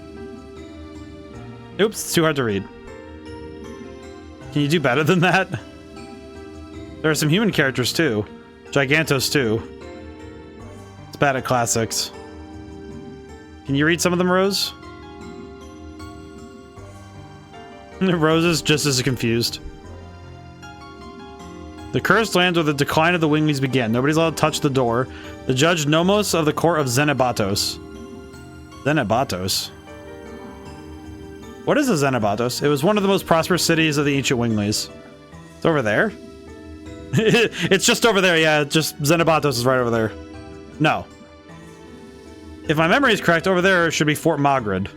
Oops, it's too hard to read. Can you do better than that? There are some human characters too. Gigantos too. It's bad at classics. Can you read some of them, Rose? Rose is just as confused. The cursed land where the decline of the Winglies began. Nobody's allowed to touch the door. The judge Nomos of the court of Zenebatos. Zenebatos? What is a Xenobatos? It was one of the most prosperous cities of the ancient Winglies. It's over there? It's just over there, yeah. Just Xenobatos is right over there. No. If my memory is correct, over there should be Fort Magrid.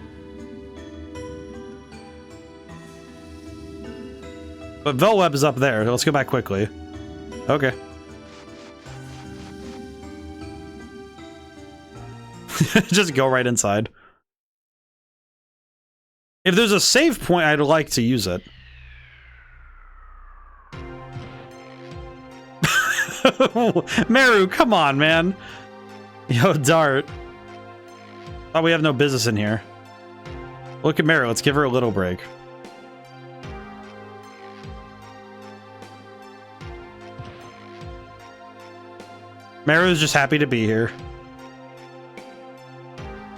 But Velweb is up there. Let's go back quickly. Okay. Just go right inside. If there's a save point, I'd like to use it. Meru, come on, man. Yo, Dart. Oh, we have no business in here. Look at Meru. Let's give her a little break. Meru is just happy to be here.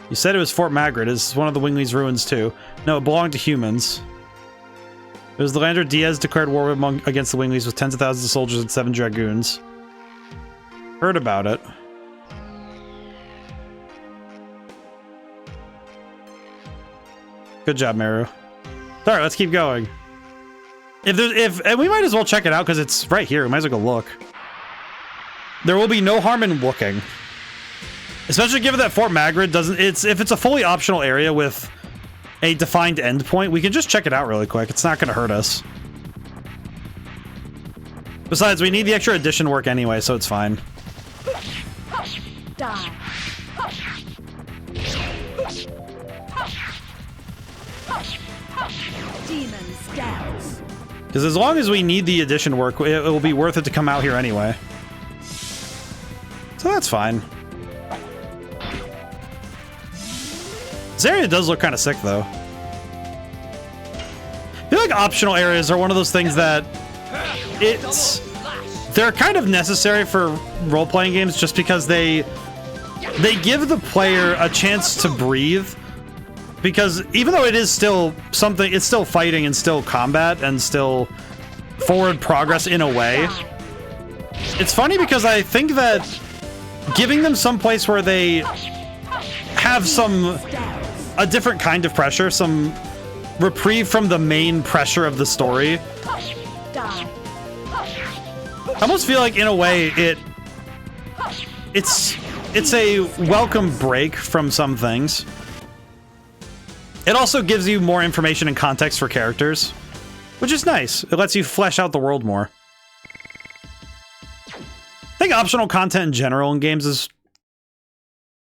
You said it was Fort Magrid. It's one of the Winglies' ruins, too. No, it belonged to humans. It was the lander Diaz declared war against the Winglies with tens of thousands of soldiers and 7 Dragoons. Heard about it. Good job, Meru. Alright, let's keep going. And we might as well check it out because it's right here. We might as well go look. There will be no harm in looking. Especially given that Fort Magrid doesn't... If it's a fully optional area with a defined endpoint, we can just check it out really quick. It's not going to hurt us. Besides, we need the extra addition work anyway, so it's fine. Die. Demon scouts. Because as long as we need the addition work, it will be worth it to come out here anyway. So that's fine. This area does look kind of sick, though. I feel like optional areas are one of those things that they're kind of necessary for role-playing games just because they give the player a chance to breathe. Because even though it is still something, it's still fighting and still combat and still forward progress in a way. It's funny because I think that giving them some place where they have a different kind of pressure, some reprieve from the main pressure of the story. I almost feel like, in a way, it's a welcome break from some things. It also gives you more information and context for characters, which is nice. It lets you flesh out the world more. I think optional content in general in games is...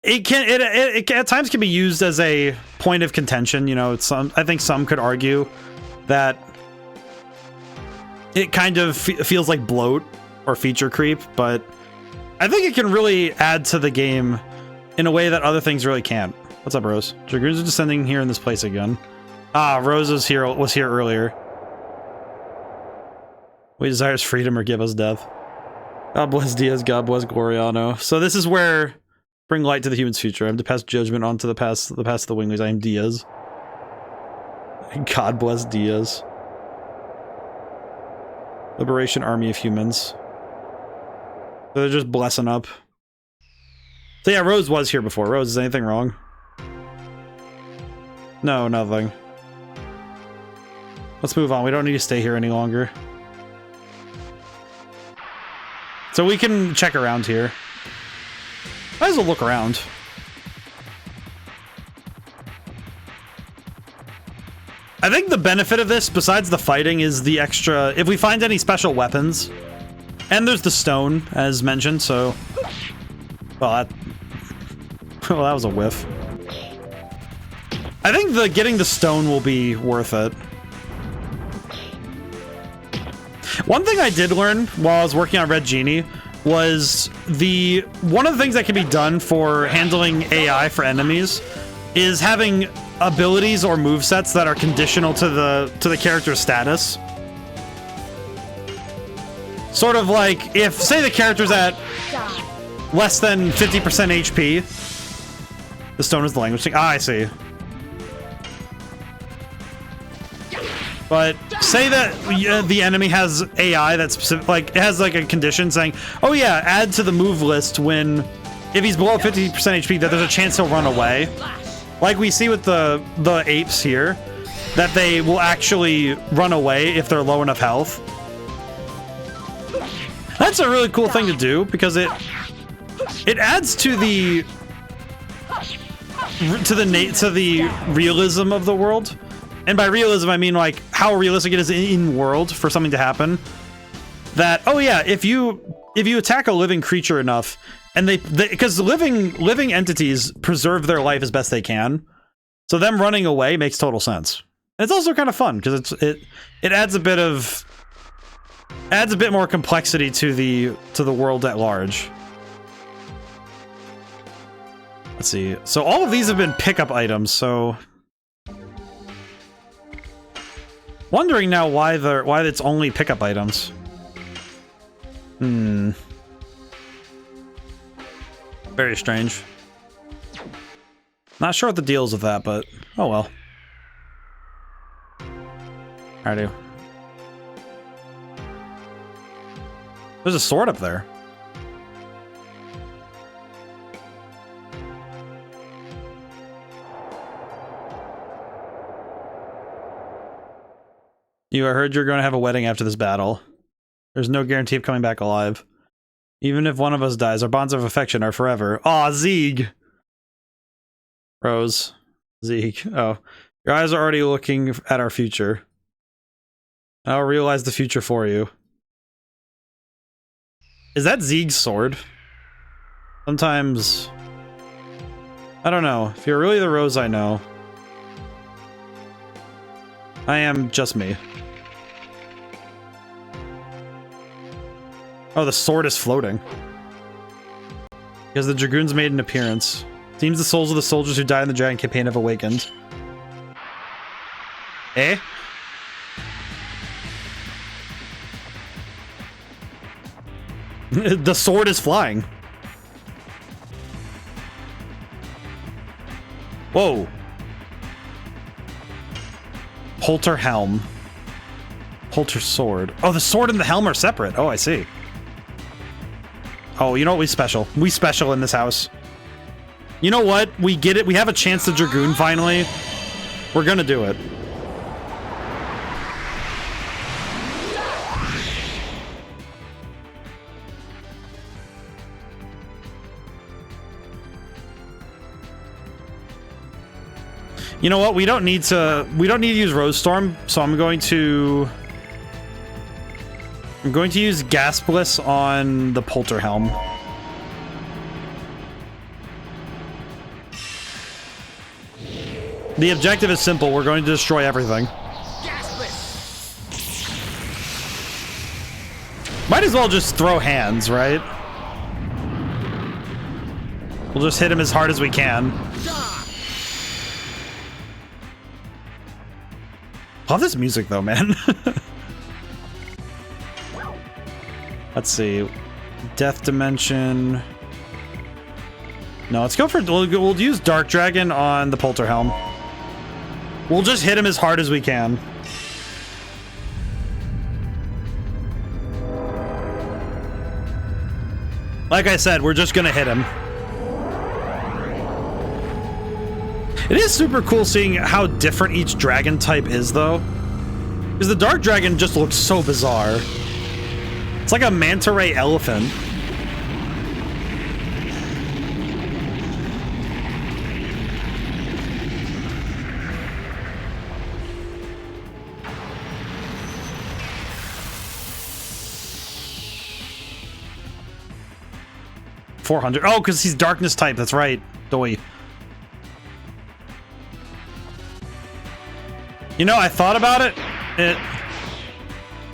It at times can be used as a point of contention. You know, I think some could argue that it kind of feels like bloat or feature creep, but I think it can really add to the game in a way that other things really can't. What's up, Rose? Dragoons are descending here in this place again. Ah, Rose was here earlier. We desires freedom or give us death. God bless Diaz, God bless Gloriano. So this is where bring light to the human's future. I am to pass judgment on to the past of the Winglies. I am Diaz. God bless Diaz. Liberation Army of Humans. So they're just blessing up. So yeah, Rose was here before. Rose, is anything wrong? No, nothing. Let's move on. We don't need to stay here any longer. So we can check around here. Might as well look around. I think the benefit of this, besides the fighting, is the extra... If we find any special weapons... And there's the stone, as mentioned, so... Well, that was a whiff. I think getting the stone will be worth it. One thing I did learn while I was working on Red Genie was one of the things that can be done for handling AI for enemies is having abilities or movesets that are conditional to the character's status. Sort of like if, say, the character's at less than 50% HP. The stone is the language thing. Ah, I see. But say that the enemy has AI that's specific, like, it has like a condition saying, oh yeah, add to the move list when, if he's below 50% HP, that there's a chance he'll run away. Like we see with the apes here. that they will actually run away if they're low enough health. That's a really cool thing to do because it adds to the realism of the world. And by realism, I mean like how realistic it is in world for something to happen. That, oh yeah, if you attack a living creature enough, and because living entities preserve their life as best they can, so them running away makes total sense. And it's also kind of fun because it adds a bit more complexity to the world at large. Let's see. So all of these have been pickup items. So wondering now why it's only pickup items. Very strange. Not sure what the deal is with that, but oh well. Alrighty. There's a sword up there. I heard you're going to have a wedding after this battle. There's no guarantee of coming back alive. Even if one of us dies, our bonds of affection are forever. Aw, Zeeg! Rose. Zeeg. Oh. Your eyes are already looking at our future. I'll realize the future for you. Is that Zeeg's sword? Sometimes... I don't know. If you're really the Rose I know... I am just me. Oh, the sword is floating. Because the Dragoons made an appearance. Seems the souls of the soldiers who died in the Dragon campaign have awakened. Eh? The sword is flying. Whoa. Polter helm. Polter sword. Oh, the sword and the helm are separate. Oh, I see. Oh, you know what? We special in this house. You know what? We get it. We have a chance to Dragoon finally. We're gonna do it. You know what? We don't need to use Rose Storm, so I'm going to use Gas Bliss on the Polter Helm. The objective is simple. We're going to destroy everything. Might as well just throw hands, right? We'll just hit him as hard as we can. Love this music though, man. Let's see. Death Dimension. No, let's go for... We'll use Dark Dragon on the Polter Helm. We'll just hit him as hard as we can. Like I said, we're just gonna hit him. It is super cool seeing how different each dragon type is, though. Because the Dark Dragon just looks so bizarre. It's like a manta ray elephant. $400. Oh, because he's darkness type. That's right. Doi. You know, I thought about it.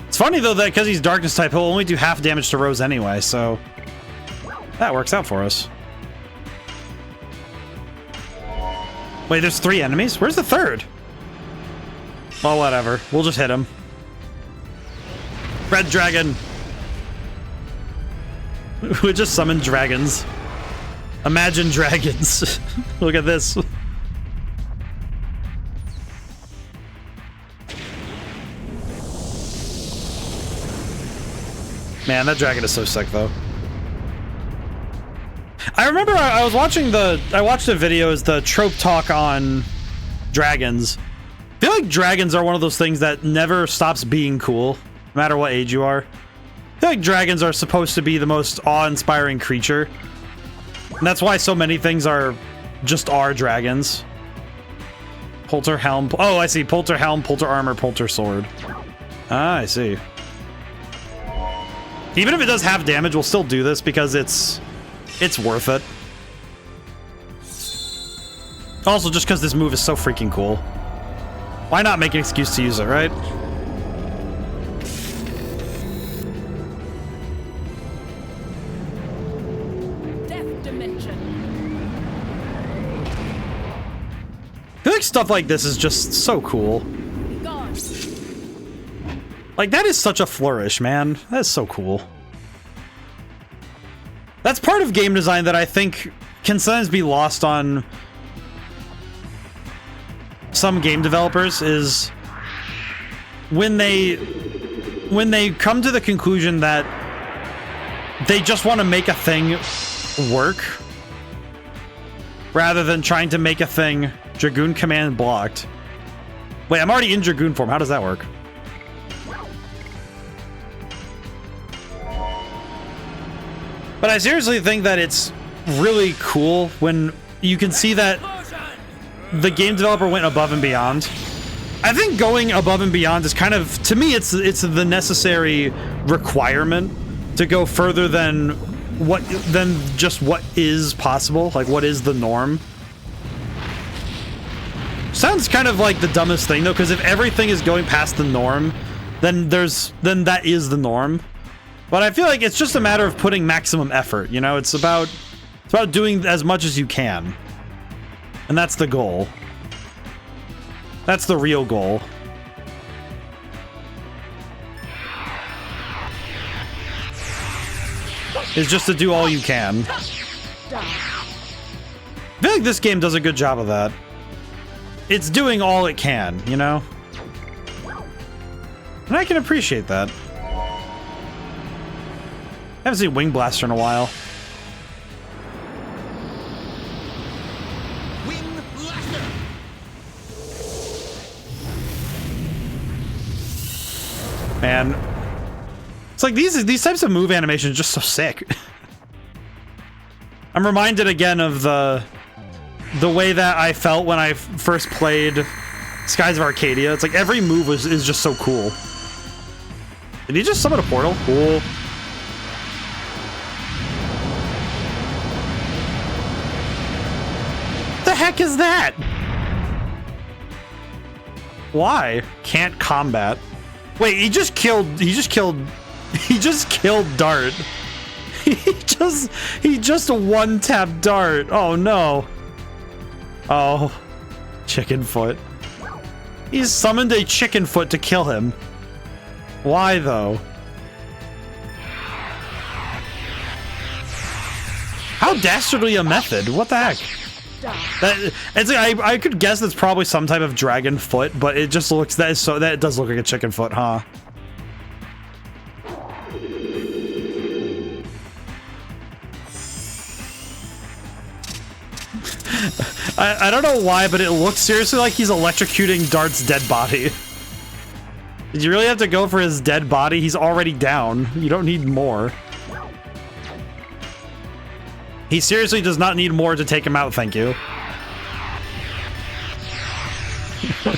It's funny though that because he's darkness type, he'll only do half damage to Rose anyway, so that works out for us. Wait, there's 3 enemies? Where's the third? Well, whatever. We'll just hit him. Red Dragon. We just summoned dragons. Imagine dragons. Look at this. Man, that dragon is so sick, though. I remember I watched the videos, the trope talk on dragons. feel like dragons are one of those things that never stops being cool, no matter what age you are. I feel like dragons are supposed to be the most awe-inspiring creature. And that's why so many things are dragons. Polter helm. Oh, I see. Polter helm, polter armor, polter sword. Ah, I see. Even if it does half damage, we'll still do this because it's worth it. Also, just because this move is so freaking cool. Why not make an excuse to use it, right? Death dimension. I feel like stuff like this is just so cool. Gone. Like, that is such a flourish, man. That is so cool. That's part of game design that I think can sometimes be lost on some game developers, is when they come to the conclusion that they just want to make a thing work rather than trying to make a thing Dragoon command blocked. Wait, I'm already in Dragoon form. How does that work? But I seriously think that it's really cool when you can see that the game developer went above and beyond. I think going above and beyond is kind of, to me, it's the necessary requirement to go further than just what is possible, like what is the norm. Sounds kind of like the dumbest thing though, because if everything is going past the norm, then that is the norm. But I feel like it's just a matter of putting maximum effort, you know? It's about doing as much as you can. And that's the goal. That's the real goal. Is just to do all you can. I feel like this game does a good job of that. It's doing all it can, you know? And I can appreciate that. I haven't seen Wing Blaster in a while. Man, it's like these types of move animations are just so sick. I'm reminded again of the way that I felt when I first played Skies of Arcadia. It's like every move is just so cool. Did he just summon a portal? Cool. The heck is that? Why? Can't combat. Wait, he just killed Dart. He just one-tapped Dart. Oh no. Oh. Chicken foot. He's summoned a chicken foot to kill him. Why though? How dastardly a method. What the heck? I could guess that's probably some type of dragon foot, but it just looks that it does look like a chicken foot, huh? I don't know why, but it looks seriously like he's electrocuting Dart's dead body. Did you really have to go for his dead body? He's already down. You don't need more. He seriously does not need more to take him out, thank you.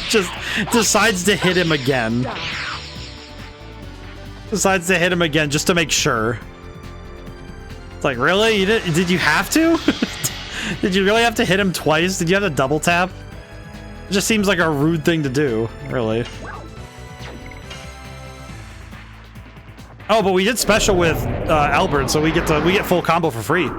Just decides to hit him again. Decides to hit him again just to make sure. It's like, really? Did you have to? Did you really have to hit him twice? Did you have to double tap? It just seems like a rude thing to do, really. Oh, but we did special with Albert, so we get full combo for free.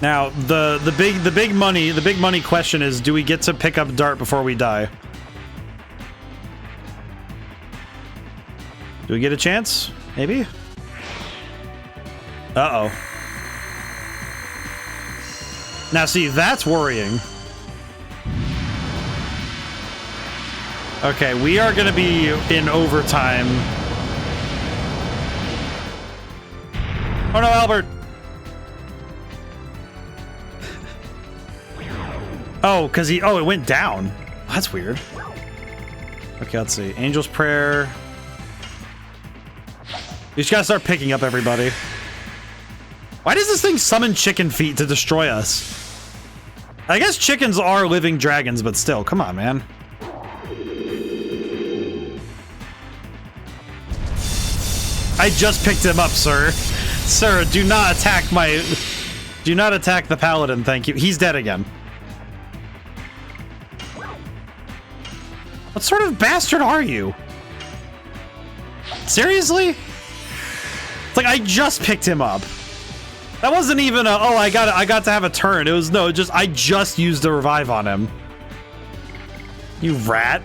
Now, the big money question is, do we get to pick up Dart before we die? Do we get a chance? Maybe? Uh-oh. Now, see, that's worrying. Okay, we are going to be in overtime. Oh no, Albert! Oh, because he... Oh, it went down. That's weird. Okay, let's see. Angel's Prayer. You just gotta start picking up everybody. Why does this thing summon chicken feet to destroy us? I guess chickens are living dragons, but still, come on, man. I just picked him up, sir. Sir, do not attack my... Do not attack the paladin, thank you. He's dead again. What sort of bastard are you? Seriously? It's like I just picked him up. That wasn't even a, oh, I got to have a turn. It was, no, just, I just used a revive on him. You rat.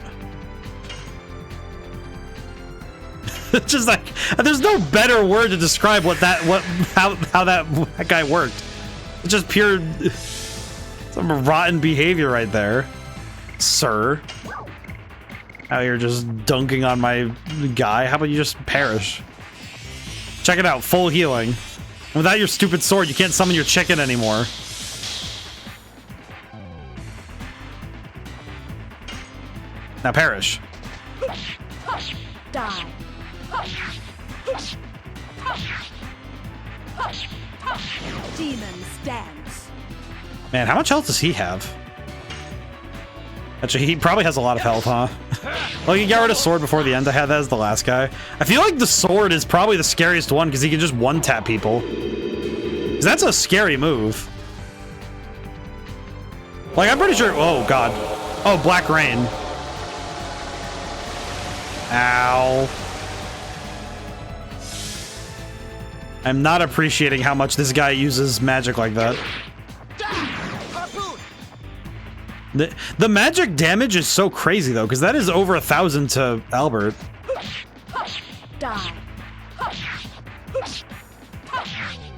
Just like, there's no better word to describe what that, how that guy worked. It's just pure, some rotten behavior right there. Sir. Out here just dunking on my guy. How about you just perish? Check it out, full healing. Without your stupid sword, you can't summon your chicken anymore. Now perish. Die. Demon stands. Man, how much health does he have? Actually, he probably has a lot of health, huh? Well, you got rid of sword before the end. I had that as the last guy. I feel like the sword is probably the scariest one because he can just one-tap people. 'Cause that's a scary move. Like, I'm pretty sure... Oh, God. Oh, Black Rain. Ow. I'm not appreciating how much this guy uses magic like that. The magic damage is so crazy, though, because that is over 1,000 to Albert. Die.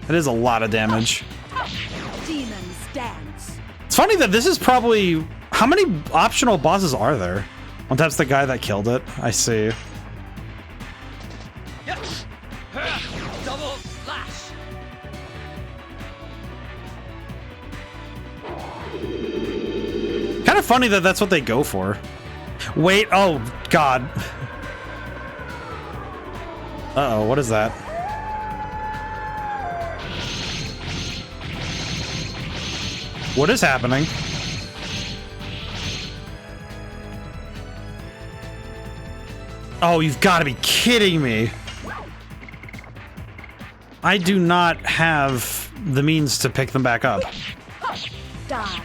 That is a lot of damage. Demon stands. It's funny that this is probably... How many optional bosses are there? Well, that's the guy that killed it. I see. Yes. Double lash. Kind of funny that that's what they go for. Wait, oh, God. Uh-oh, what is that? What is happening? Oh, you've got to be kidding me. I do not have the means to pick them back up. Die.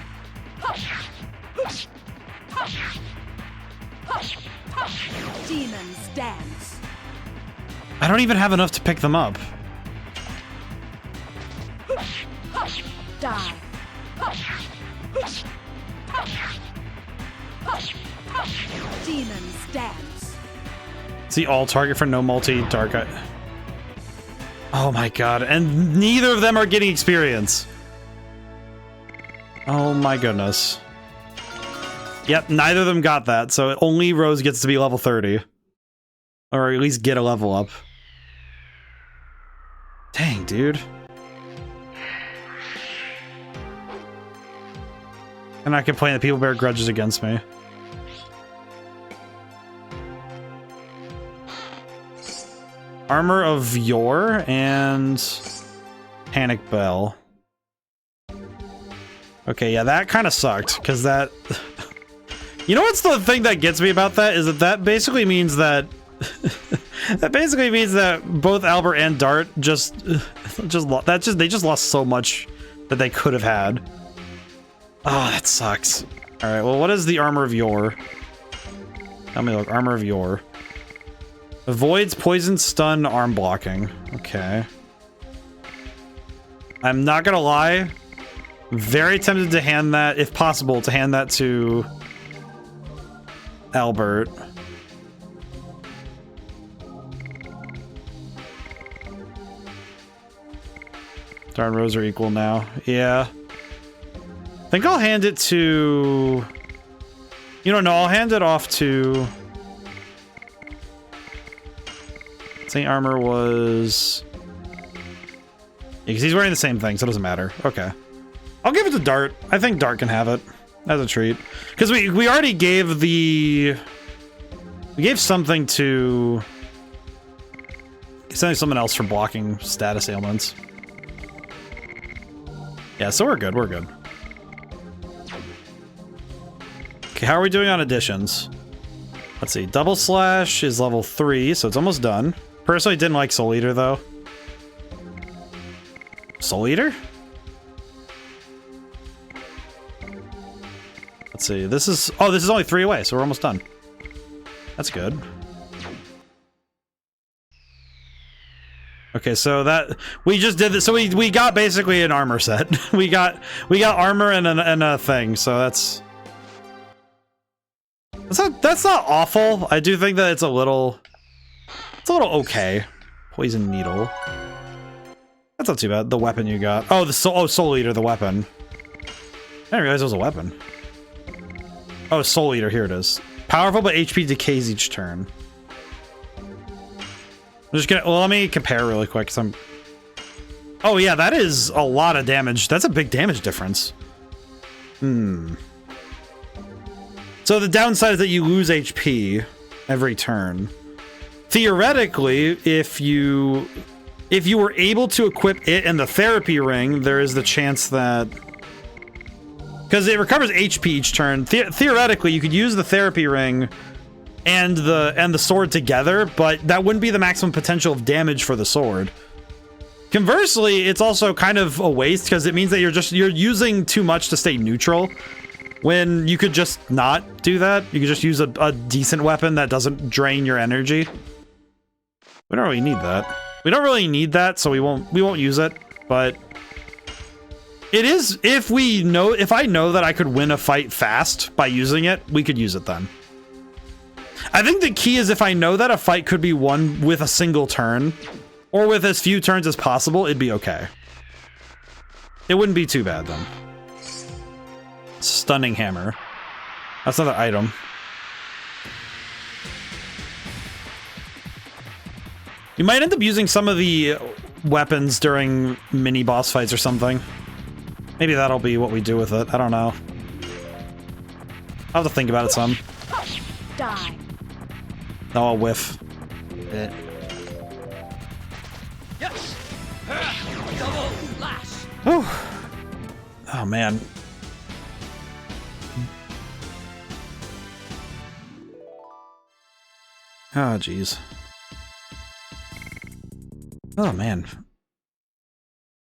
Demon stands. I don't even have enough to pick them up. Die. Demon stands. See all target for no multi dark eye. Oh my god, and neither of them are getting experience. Oh my goodness. Yep, neither of them got that, so only Rose gets to be level 30. Or at least get a level up. Dang, dude. And I complain that people bear grudges against me. Armor of Yore and Panic Bell. Okay, yeah, that kind of sucked, because that... You know what's the thing that gets me about that? Is that that basically means that... that basically means that both Albert and Dart they just lost so much that they could have had. Oh, that sucks. Alright, well, what is the Armor of Yore? Let me look. Armor of Yore. Avoids poison, stun, arm blocking. Okay. I'm not gonna lie. Very tempted to hand that, if possible, to hand that to Albert. Dart and Rose are equal now. Yeah. I think I'll hand it to... You don't know, I'll hand it off to... Saint Armor was... Because he's wearing the same thing, so it doesn't matter. Okay. I'll give it to Dart. I think Dart can have it as a treat. Because we already gave the... We gave something to... Something else for blocking status ailments. Yeah, so we're good, we're good. Okay, how are we doing on additions? Let's see, Double Slash is level 3, so it's almost done. Personally, didn't like Soul Eater, though. Soul Eater? Let's see, this is... Oh, this is only 3 away, so we're almost done. That's good. Okay, so that... We just did this, so we got basically an armor set. we got armor and a thing, so that's... That's not awful. I do think that it's a little okay. Poison Needle. That's not too bad. The weapon you got. Oh, the Soul Eater, the weapon. I didn't realize it was a weapon. Oh, Soul Eater, here it is. Powerful, but HP decays each turn. I'm just gonna, well, let me compare really quick, because I'm... Oh yeah, that is a lot of damage. That's a big damage difference. So the downside is that you lose HP every turn. Theoretically, if you were able to equip it and the therapy ring, there is the chance that... Because it recovers HP each turn. Theoretically, you could use the therapy ring and the sword together, but that wouldn't be the maximum potential of damage for the sword. Conversely, it's also kind of a waste because it means that you're using too much to stay neutral. When you could just not do that. You could just use a decent weapon that doesn't drain your energy. We don't really need that. We don't really need that, so we won't use it, but it is, if I know that I could win a fight fast by using it, we could use it then. I think the key is if I know that a fight could be won with a single turn, or with as few turns as possible, it'd be okay. It wouldn't be too bad then. Stunning Hammer. That's another item. You might end up using some of the weapons during mini boss fights or something. Maybe that'll be what we do with it. I don't know. I'll have to think about it some. Die. No, I'll whiff. Yes. Double lash. Oh man. Oh, jeez. Oh, man.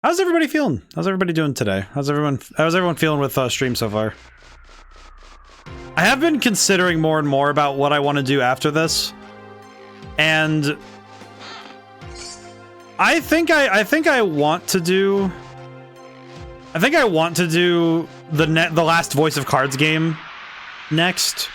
How's everybody feeling? How's everybody doing today? How's everyone feeling with stream so far? I have been considering more and more about what I want to do after this. And I think I want to do the last Voice of Cards game next.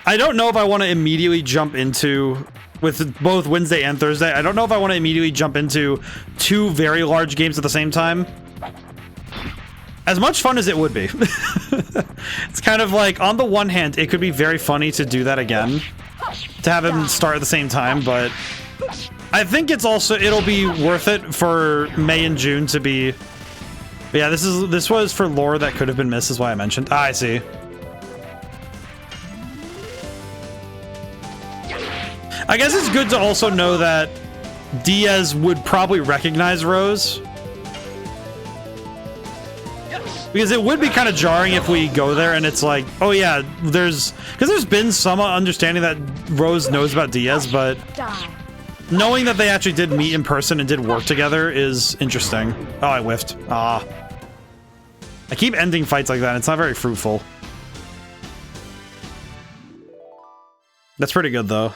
I don't know if I want to immediately jump into, with both Wednesday and Thursday, I don't know if I want to immediately jump into 2 very large games at the same time. As much fun as it would be. It's kind of like, on the one hand, it could be very funny to do that again, to have them start at the same time, but I think it's also, it'll be worth it for May and June to be... Yeah, this was for lore that could have been missed, is why I mentioned. Ah, I see. I guess it's good to also know that Diaz would probably recognize Rose. Because it would be kind of jarring if we go there and it's like, oh yeah, because there's been some understanding that Rose knows about Diaz, but knowing that they actually did meet in person and did work together is interesting. Oh, I whiffed. Ah. I keep ending fights like that. It's not very fruitful. That's pretty good though.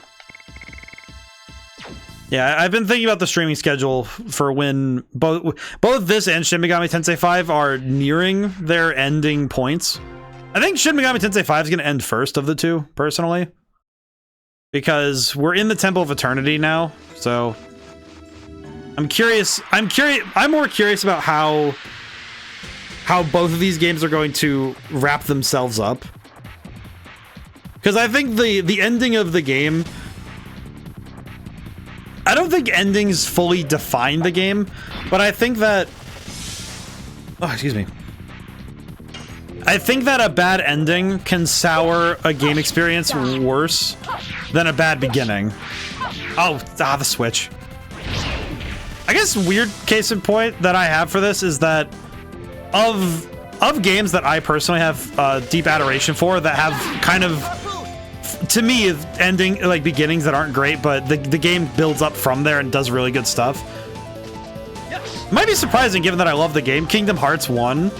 Yeah, I've been thinking about the streaming schedule for when both this and Shin Megami Tensei 5 are nearing their ending points. I think Shin Megami Tensei 5 is going to end first of the 2, personally. Because we're in the Temple of Eternity now, so... I'm more curious about how both of these games are going to wrap themselves up. Because I think the ending of the game... I don't think endings fully define the game, but I think that, oh, excuse me. I think that a bad ending can sour a game experience worse than a bad beginning. Oh, the switch. I guess weird case in point that I have for this is that of games that I personally have deep adoration for that have kind of, to me, ending like beginnings that aren't great, but the game builds up from there and does really good stuff. It might be surprising given that I love the game. Kingdom Hearts 1.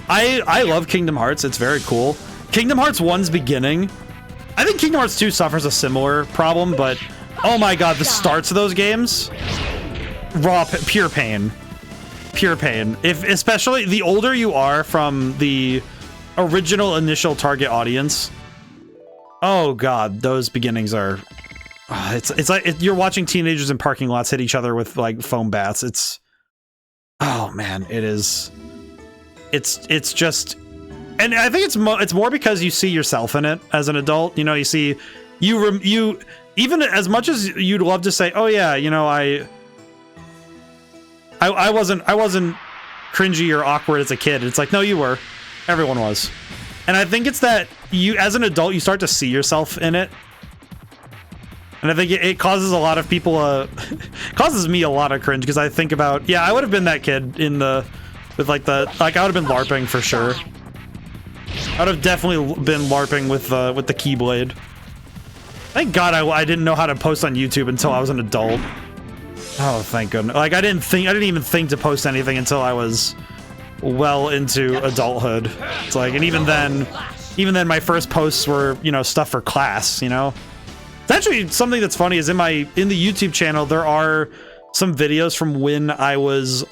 I love Kingdom Hearts. It's very cool. Kingdom Hearts 1's beginning. I think Kingdom Hearts 2 suffers a similar problem, but oh my god, the starts of those games, pure pain. Pure pain. Especially the older you are from the original initial target audience. Oh god, those beginnings are. It's like you're watching teenagers in parking lots hit each other with like foam bats. It's. Oh man, it is. It's just, and I think it's more because you see yourself in it as an adult. You know, you see you even as much as you'd love to say, oh yeah, you know, I wasn't cringy or awkward as a kid. It's like, no, you were. Everyone was. And I think it's that you, as an adult, you start to see yourself in it. And I think it causes a lot of people, causes me a lot of cringe because I think about, yeah, I would have been that kid in the, with like I would have been LARPing for sure. I would have definitely been LARPing with the Keyblade. Thank God I didn't know how to post on YouTube until I was an adult. Oh, thank goodness. Like I didn't even think to post anything until I was well into adulthood. It's like, and even then my first posts were, you know, stuff for class, you know? It's actually something that's funny is in the YouTube channel, there are some videos from when I was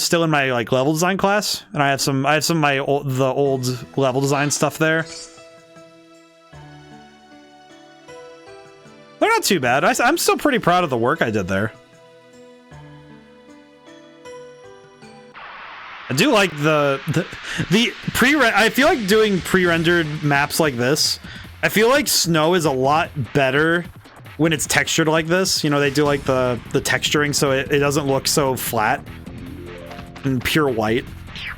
still in my like level design class, and I have some of my the old level design stuff there. They're not too bad. I'm still pretty proud of the work I did there. I do like the I feel like doing pre-rendered maps like this. I feel like snow is a lot better when it's textured like this. You know, they do like the texturing so it doesn't look so flat and pure white.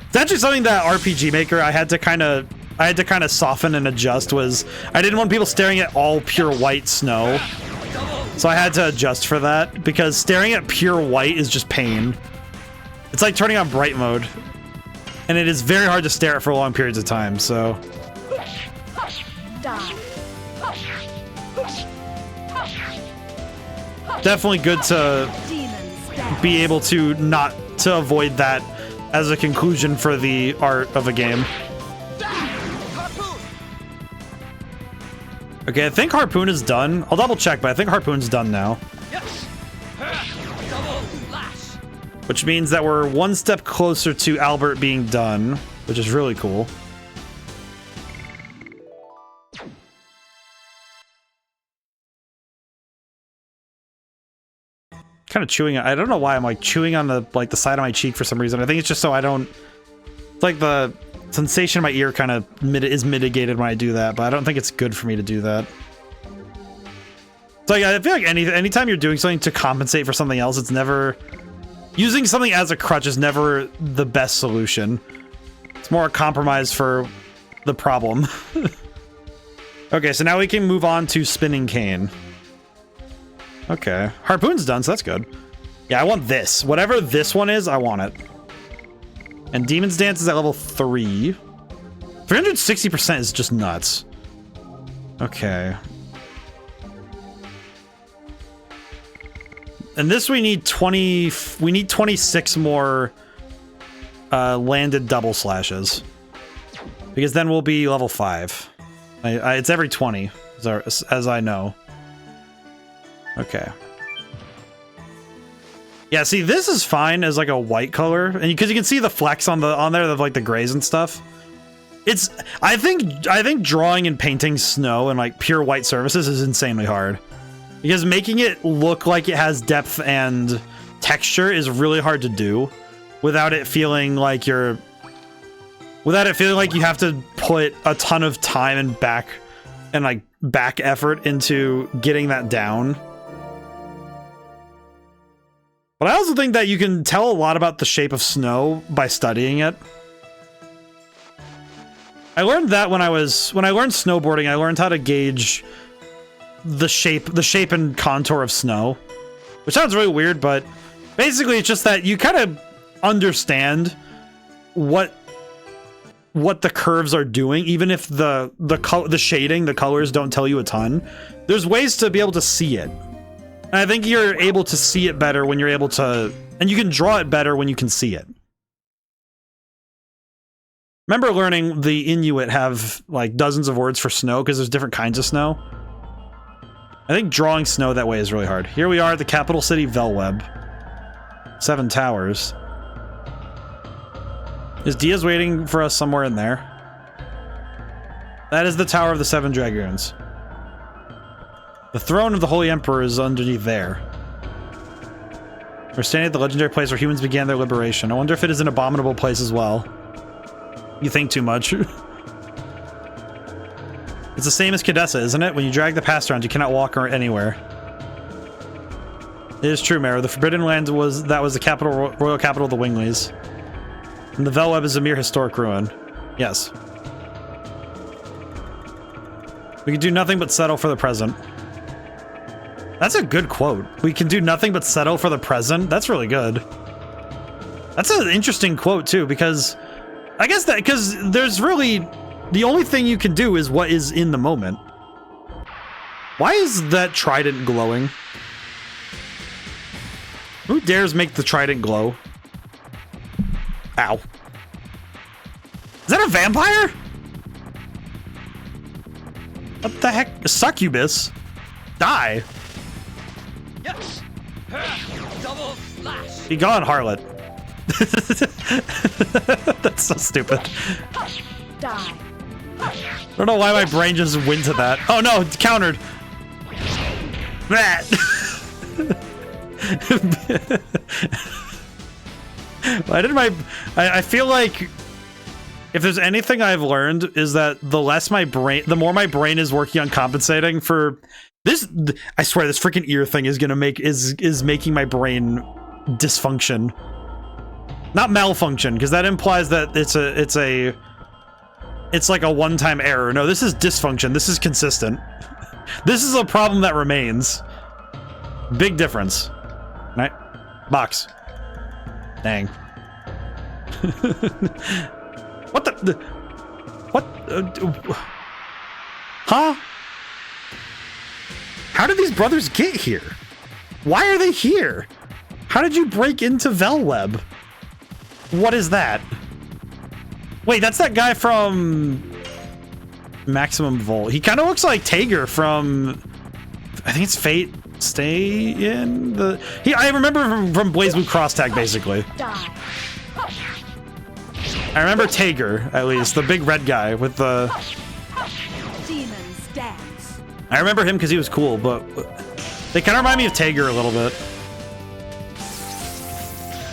It's actually something that RPG Maker I had to kind of soften and adjust. Was I didn't want people staring at all pure white snow, so I had to adjust for that because staring at pure white is just pain. It's like turning on bright mode, and it is very hard to stare at for long periods of time. So definitely good to be able to avoid that as a conclusion for the art of a game. Okay, I think Harpoon is done. I'll double check, but I think Harpoon's done now. Which means that we're one step closer to Albert being done, which is really cool. Kind of chewing. I don't know why I'm like chewing on the side of my cheek for some reason. I think it's just so I don't. It's like the sensation in my ear kind of is mitigated when I do that, but I don't think it's good for me to do that. So like, I feel like anytime you're doing something to compensate for something else, it's never. Using something as a crutch is never the best solution. It's more a compromise for the problem. Okay, so now we can move on to Spinning Cane. Okay, Harpoon's done, so that's good. Yeah, I want this. Whatever this one is, I want it. And Demon's Dance is at level 3. 360% is just nuts. Okay. And this we need 26 more landed double slashes. Because then we'll be level 5. It's every 20, as I know. Okay. Yeah, see, this is fine as like a white color, and because you can see the flecks on there of like the grays and stuff. I think drawing and painting snow and like pure white surfaces is insanely hard. Because making it look like it has depth and texture is really hard to do without it feeling like you have to put a ton of time and back effort into getting that down. But I also think that you can tell a lot about the shape of snow by studying it. I learned that when I learned snowboarding, I learned how to gauge the shape and contour of snow, which sounds really weird, but basically it's just that you kind of understand what the curves are doing, even if the shading, the colors don't tell you a ton. There's ways to be able to see it. And I think you're able to see it better when you're able to, and you can draw it better when you can see it. Remember learning the Inuit have like dozens of words for snow because there's different kinds of snow? I think drawing snow that way is really hard. Here we are at the capital city, Velweb. 7 towers. Is Diaz waiting for us somewhere in there? That is the Tower of the 7 Dragoons. The throne of the Holy Emperor is underneath there. We're standing at the legendary place where humans began their liberation. I wonder if it is an abominable place as well. You think too much. It's the same as Cadessa, isn't it? When you drag the past around, you cannot walk anywhere. It is true, Mara. The Forbidden Land was the capital, royal capital of the Wingleys. And the Velweb is a mere historic ruin. Yes. We can do nothing but settle for the present. That's a good quote. We can do nothing but settle for the present. That's really good. That's an interesting quote too, because I guess that because there's really the only thing you can do is what is in the moment. Why is that trident glowing? Who dares make the trident glow? Ow. Is that a vampire? What the heck? A succubus? Die. Yes. Double slash. Be gone, harlot. That's so stupid. Die. I don't know why my brain just went to that. Oh no, it's countered. That. Why did I feel like if there's anything I've learned is that the more my brain is working on compensating for this, I swear this freaking ear thing is gonna making my brain dysfunction. Not malfunction, because that implies that it's like a one-time error. No, this is dysfunction. This is consistent. This is a problem that remains. Big difference. Right? Box. Dang. What the what? Huh? How did these brothers get here? Why are they here? How did you break into Velweb? What is that? Wait, that's that guy from Maximum Volt. He kind of looks like Tager from, I think it's Fate Stay in the... I remember from Blaze Blue Cross Tag, basically. Die. I remember Tager, at least. The big red guy with the... Demon's dance. I remember him because he was cool, but... They kind of remind me of Tager a little bit.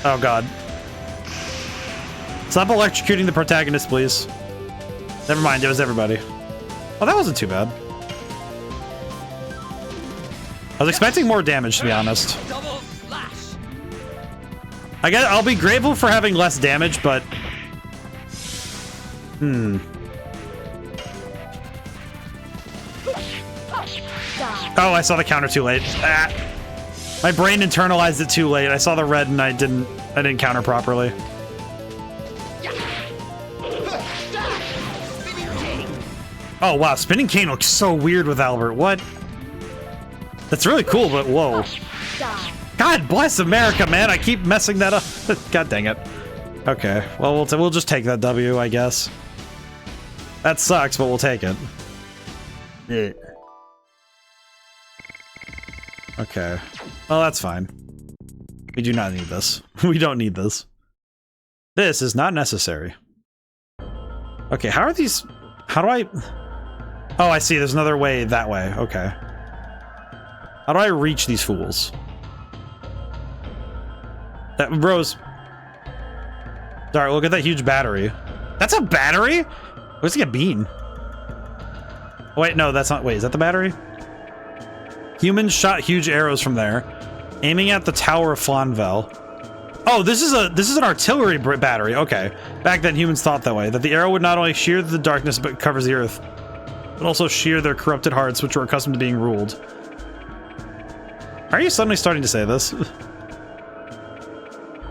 Oh, God. Stop electrocuting the protagonist, please. Never mind, it was everybody. Oh, that wasn't too bad. I was expecting more damage, to be honest. Double slash. I guess I'll be grateful for having less damage, but... Die. Oh, I saw the counter too late. Ah. My brain internalized it too late. I saw the red and I didn't counter properly. Oh, wow. Spinning Cane looks so weird with Albert. What? That's really cool, but whoa. Die. God bless America, man. I keep messing that up. God dang it. Okay. Well, we'll just take that W, I guess. That sucks, but we'll take it. Yeah. Okay. Well, that's fine. We do not need this. We don't need this. This is not necessary. Okay, how are these... How do I... Oh, I see. There's another way that way. Okay. How do I reach these fools? That... Bros. Sorry, look at that huge battery. That's a battery? Looks like a bean. Wait, no, that's not. Wait, is that the battery? Humans shot huge arrows from there, aiming at the Tower of Flanvel. Oh, this is an artillery battery. Okay. Back then, humans thought that way. That the arrow would not only shear the darkness, but covers the earth, but also shear their corrupted hearts, which were accustomed to being ruled. Are you suddenly starting to say this?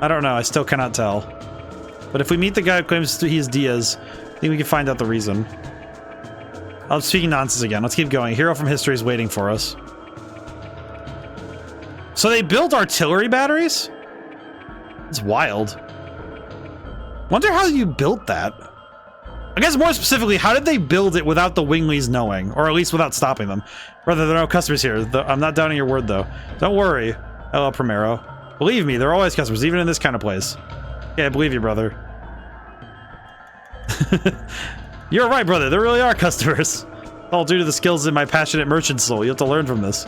I don't know. I still cannot tell. But if we meet the guy who claims he is Diaz, I think we can find out the reason. I'm speaking nonsense again. Let's keep going. Hero from history is waiting for us. So they built artillery batteries? It's wild. Wonder how you built that. I guess more specifically, how did they build it without the Winglies knowing? Or at least without stopping them? Brother, there are no customers here. I'm not doubting your word, though. Don't worry. Hello, Primero. Believe me, there are always customers, even in this kind of place. Yeah, I believe you, brother. You're right, brother. There really are customers. All due to the skills in my passionate merchant soul. You have to learn from this.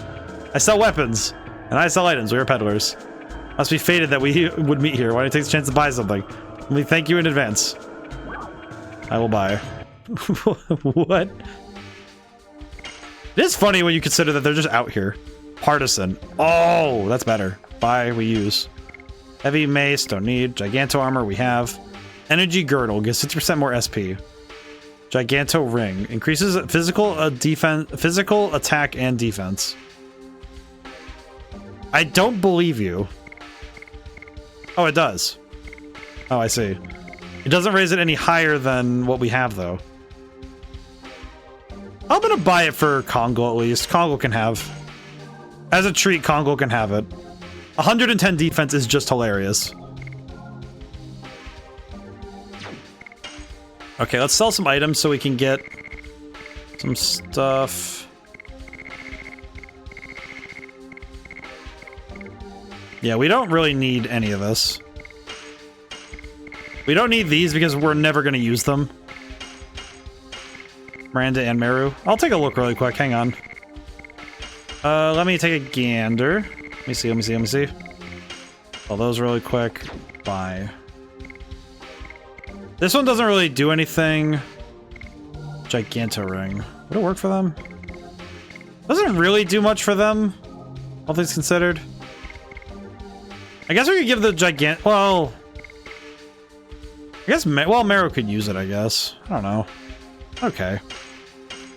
I sell weapons, and I sell items. We are peddlers. Must be fated that we would meet here. Why don't you take the chance to buy something? Let me thank you in advance. I will buy. What? It is funny when you consider that they're just out here. Partisan. Oh, that's better. Buy, we use. Heavy mace, don't need. Giganto armor, we have. Energy girdle, gives 50% more SP. Giganto ring, increases physical attack and defense. I don't believe you. Oh, it does. Oh, I see. It doesn't raise it any higher than what we have, though. I'm gonna buy it for Kongo, at least. Kongo can have. As a treat, Kongo can have it. 110 defense is just hilarious. Okay, let's sell some items so we can get some stuff. Yeah, we don't really need any of this. We don't need these because we're never going to use them. Miranda and Meru. I'll take a look really quick. Hang on. Let me take a gander. Let me see. All those really quick. Buy. This one doesn't really do anything. Giganto ring. Would it work for them? Doesn't really do much for them, all things considered. I guess we could give the gigant. Well, I guess Meru could use it. I guess. I don't know. Okay,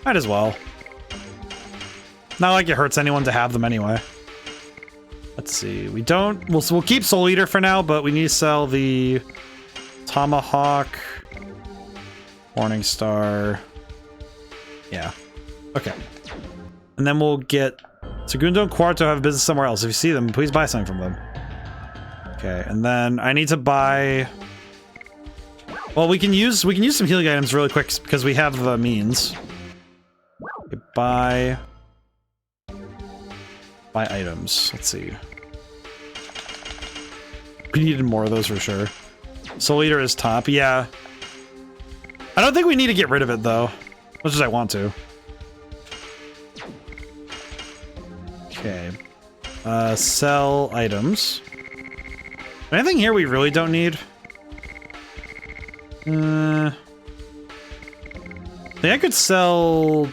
might as well. Not like it hurts anyone to have them anyway. Let's see. We don't. We'll keep Soul Eater for now, but we need to sell the Tomahawk, Morning Star. Yeah. Okay. And then we'll get Segundo and Quarto have business somewhere else. If you see them, please buy something from them. Okay, and then I need to buy. Well, we can use some healing items really quick because we have the means. Okay, buy items. Let's see. We needed more of those for sure. Soul Eater is top. Yeah. I don't think we need to get rid of it though, much as I want to. Okay. Sell items. Anything here we really don't need? I think I could sell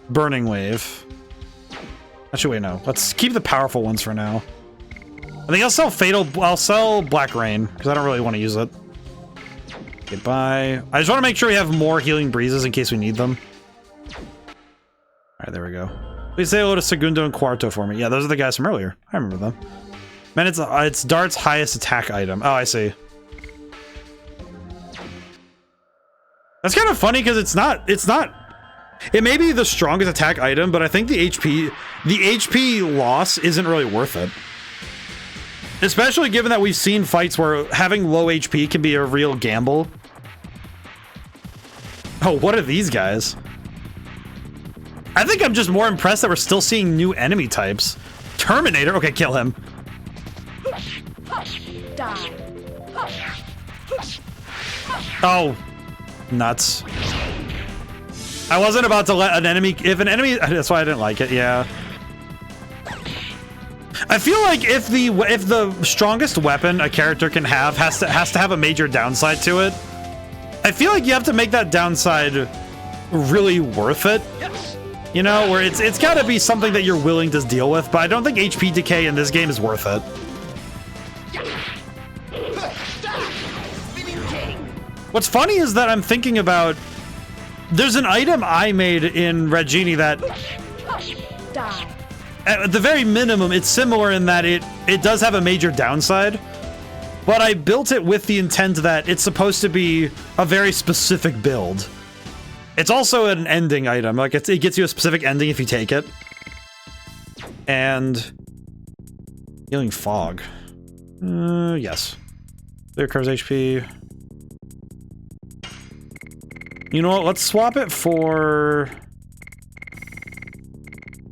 Burning Wave. Actually, wait, no. Let's keep the powerful ones for now. I think I'll sell I'll sell Black Rain, because I don't really want to use it. Okay, bye. I just want to make sure we have more Healing Breezes in case we need them. Alright, there we go. Please say hello to Segundo and Quarto for me. Yeah, those are the guys from earlier. I remember them. Man, it's Dart's highest attack item. Oh, I see. That's kind of funny because it's not. It may be the strongest attack item, but I think the HP loss isn't really worth it. Especially given that we've seen fights where having low HP can be a real gamble. Oh, what are these guys? I think I'm just more impressed that we're still seeing new enemy types. Terminator. Okay, kill him. Die. Oh, nuts. I wasn't about to let an enemy, that's why I didn't like it, yeah. I feel like if the strongest weapon a character can have has to have a major downside to it, I feel like you have to make that downside really worth it. Yes. You know, where it's got to be something that you're willing to deal with, but I don't think HP decay in this game is worth it. What's funny is that I'm thinking about, there's an item I made in Red Genie that, Die. at the very minimum, it's similar in that it does have a major downside, but I built it with the intent that it's supposed to be a very specific build. It's also an ending item, like it gets you a specific ending if you take it. And healing fog. Yes. There curves HP. You know what? Let's swap it for.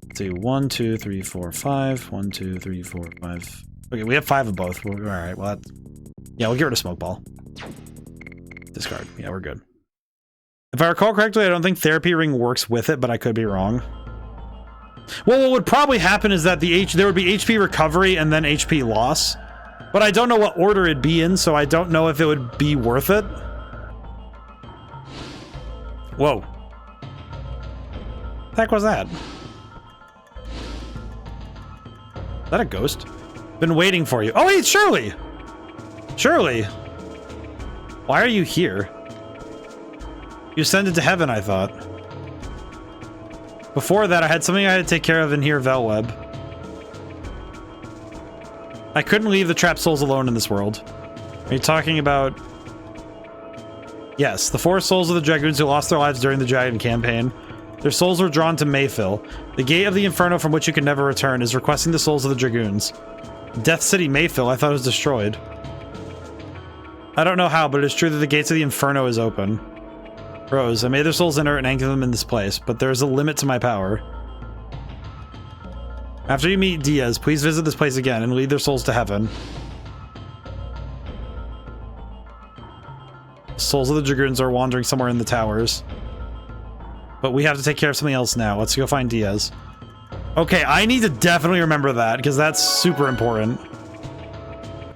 Let's see, 1, 2, 3, 4, 5. 1, 2, 3, 4, 5. Okay, we have 5 of both. All right. Well, yeah, we'll get rid of smoke ball. Discard. Yeah, we're good. If I recall correctly, I don't think therapy ring works with it, but I could be wrong. Well, what would probably happen is that there would be HP recovery and then HP loss, but I don't know what order it'd be in, so I don't know if it would be worth it. Whoa. What the heck was that? Is that a ghost? Been waiting for you. Oh, wait, Shirley! Shirley! Why are you here? You ascended to heaven, I thought. Before that, I had something I had to take care of in here, Velweb. I couldn't leave the trapped souls alone in this world. Are you talking about... Yes, the 4 souls of the Dragoons who lost their lives during the Dragon campaign. Their souls were drawn to Mayfill. The gate of the Inferno from which you can never return is requesting the souls of the Dragoons. Death City Mayfill, I thought it was destroyed. I don't know how, but it is true that the gates of the Inferno is open. Rose, I made their souls inert and anchor them in this place, but there is a limit to my power. After you meet Diaz, please visit this place again and lead their souls to heaven. Souls of the Dragoons are wandering somewhere in the towers. But we have to take care of something else now. Let's go find Diaz. Okay, I need to definitely remember that, because that's super important.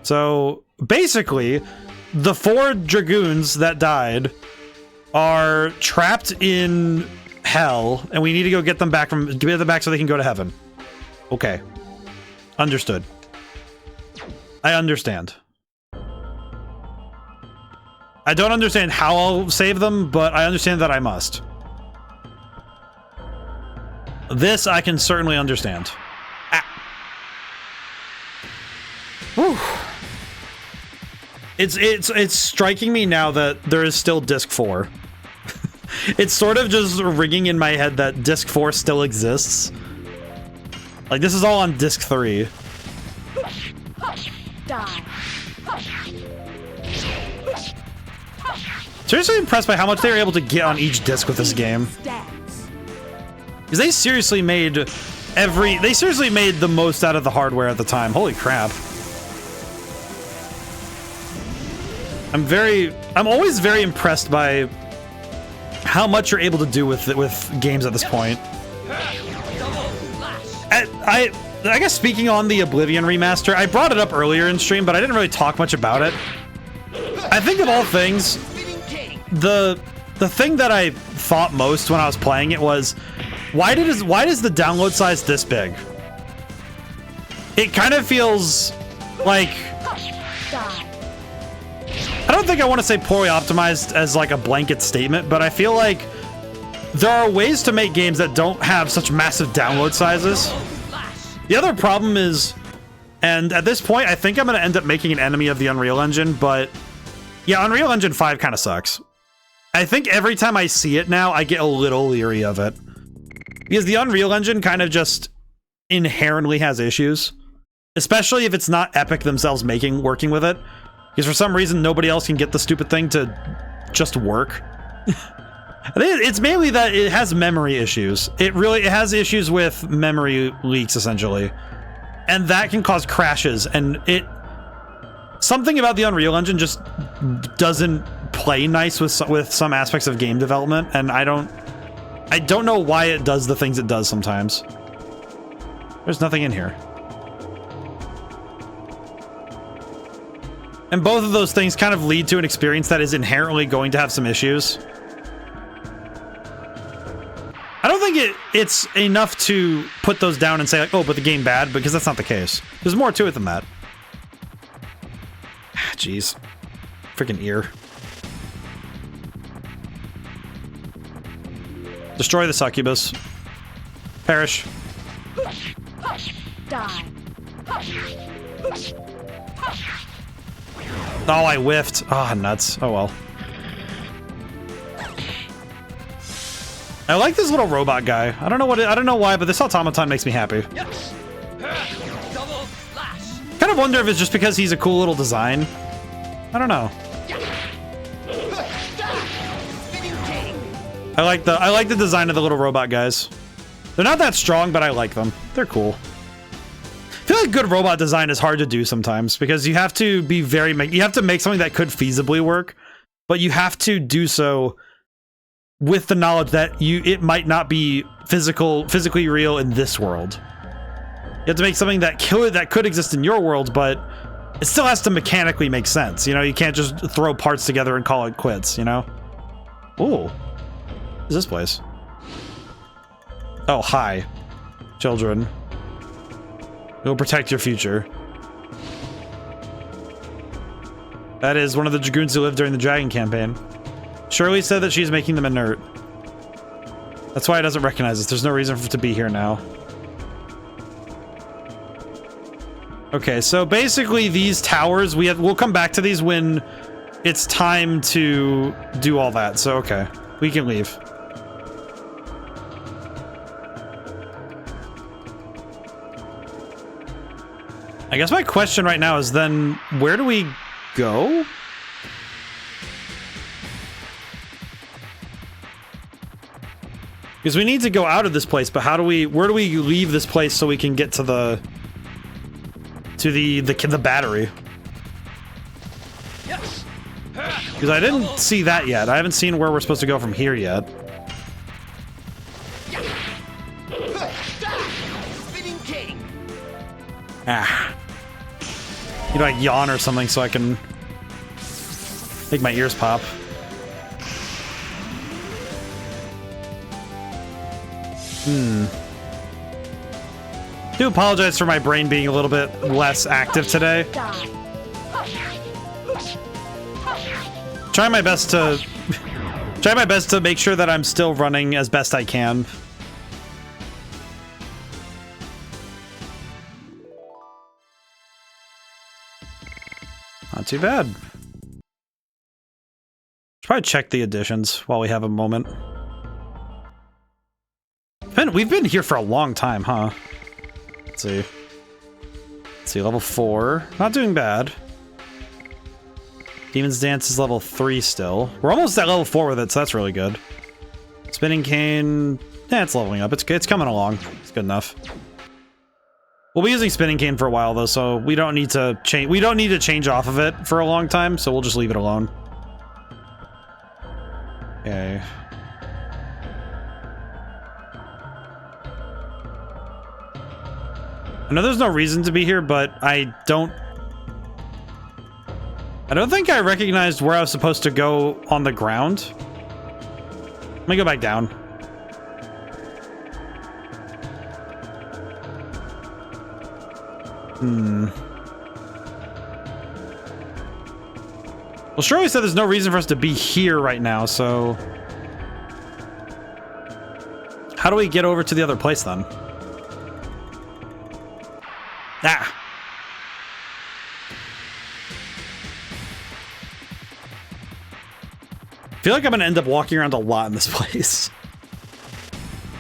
So, basically, the 4 Dragoons that died are trapped in hell, and we need to go get them back so they can go to heaven. Okay. Understood. I understand. I don't understand how I'll save them, but I understand that I must. This I can certainly understand. Ah. Whew. It's striking me now that there is still disc 4. It's sort of just ringing in my head that disc 4 still exists. Like, this is all on disc 3. Die. Seriously impressed by how much they were able to get on each disc with this game. Because they seriously made the most out of the hardware at the time. Holy crap. I'm always very impressed by how much you're able to do with games at this point. I guess speaking on the Oblivion remaster, I brought it up earlier in stream, but I didn't really talk much about it. I think of all things, the thing that I thought most when I was playing it was, why does the download size this big? It kind of feels like, I don't think I want to say poorly optimized as like a blanket statement, but I feel like there are ways to make games that don't have such massive download sizes. The other problem is, and at this point, I think I'm going to end up making an enemy of the Unreal Engine, but yeah, Unreal Engine 5 kind of sucks. I think every time I see it now, I get a little leery of it. Because the Unreal Engine kind of just inherently has issues. Especially if it's not Epic themselves working with it. Because for some reason, nobody else can get the stupid thing to just work. I think it's mainly that it has memory issues. It has issues with memory leaks, essentially. And that can cause crashes, and something about the Unreal Engine just doesn't play nice with some aspects of game development, and I don't know why it does the things it does sometimes. There's nothing in here. And both of those things kind of lead to an experience that is inherently going to have some issues. think it's enough to put those down and say, like, oh, but the game bad, because that's not the case. There's more to it than that. Jeez. Freaking ear. Destroy the succubus. Perish. Die. Oh, I whiffed. Oh, nuts. Oh, well. I like this little robot guy. I don't know why, but this automaton makes me happy. Yes. Double slash. Kind of wonder if it's just because he's a cool little design. I don't know. I like the design of the little robot guys. They're not that strong, but I like them. They're cool. I feel like good robot design is hard to do sometimes because you have to be you have to make something that could feasibly work, but you have to do so with the knowledge that it might not be physically real in this world. You have to make something that could exist in your world, but it still has to mechanically make sense. You know, you can't just throw parts together and call it quits, you know? Ooh. What is this place? Oh, hi. Children. We'll protect your future. That is one of the Dragoons who lived during the Dragon campaign. Shirley said that she's making them inert. That's why it doesn't recognize us. There's no reason for it to be here now. Okay, so basically these towers, we'll come back to these when it's time to do all that. So, okay. We can leave. I guess my question right now is then, where do we go? Because we need to go out of this place, but where do we leave this place so we can get to the battery? Yes. Because I didn't see that yet. I haven't seen where we're supposed to go from here yet. Spinning king. Ah. You know, like yawn or something so I can make my ears pop. I do apologize for my brain being a little bit less active today. Die. Try my best to make sure that I'm still running as best I can. Not too bad. Should probably check the additions while we have a moment. We've been here for a long time, huh? Let's see. Let's see, level 4. Not doing bad. Demon's Dance is level 3 still. We're almost at level 4 with it, so that's really good. Spinning Cane, yeah, it's leveling up. It's coming along. It's good enough. We'll be using Spinning Cane for a while though, so we don't need to change. We don't need to change off of it for a long time, so we'll just leave it alone. Okay. I know there's no reason to be here, but I don't think I recognized where I was supposed to go on the ground. Let me go back down. Well, Shirley said there's no reason for us to be here right now, so... How do we get over to the other place, then? Ah! I feel like I'm gonna end up walking around a lot in this place.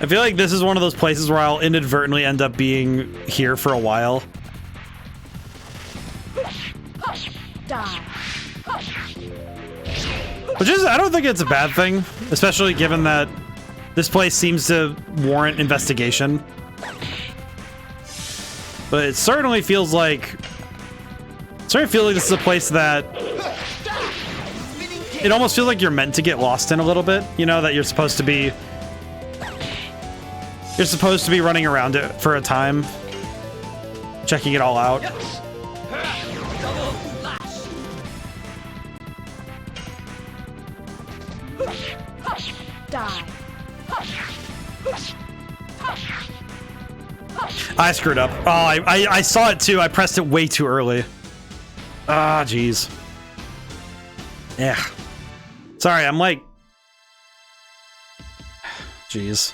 I feel like this is one of those places where I'll inadvertently end up being here for a while. Die. Which is, I don't think it's a bad thing, especially given that this place seems to warrant investigation. But it certainly feels like... this is a place that... It almost feels like you're meant to get lost in a little bit. You know, that you're supposed to be... You're supposed to be running around it for a time. Checking it all out. Double slash. Die. I screwed up. Oh, I saw it too. I pressed it way too early. Ah, jeez. Yeah. Sorry, I'm like... Jeez.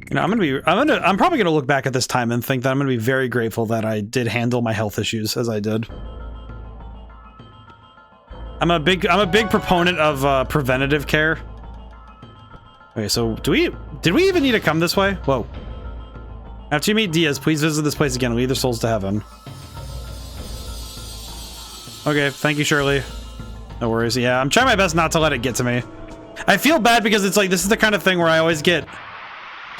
You know, I'm probably gonna look back at this time and think that I'm gonna be very grateful that I did handle my health issues as I did. I'm a big proponent of preventative care. Okay, so did we even need to come this way? Whoa. After you meet Diaz, please visit this place again. We lead their souls to heaven. Okay, thank you, Shirley. No worries. Yeah, I'm trying my best not to let it get to me. I feel bad because it's like, this is the kind of thing where I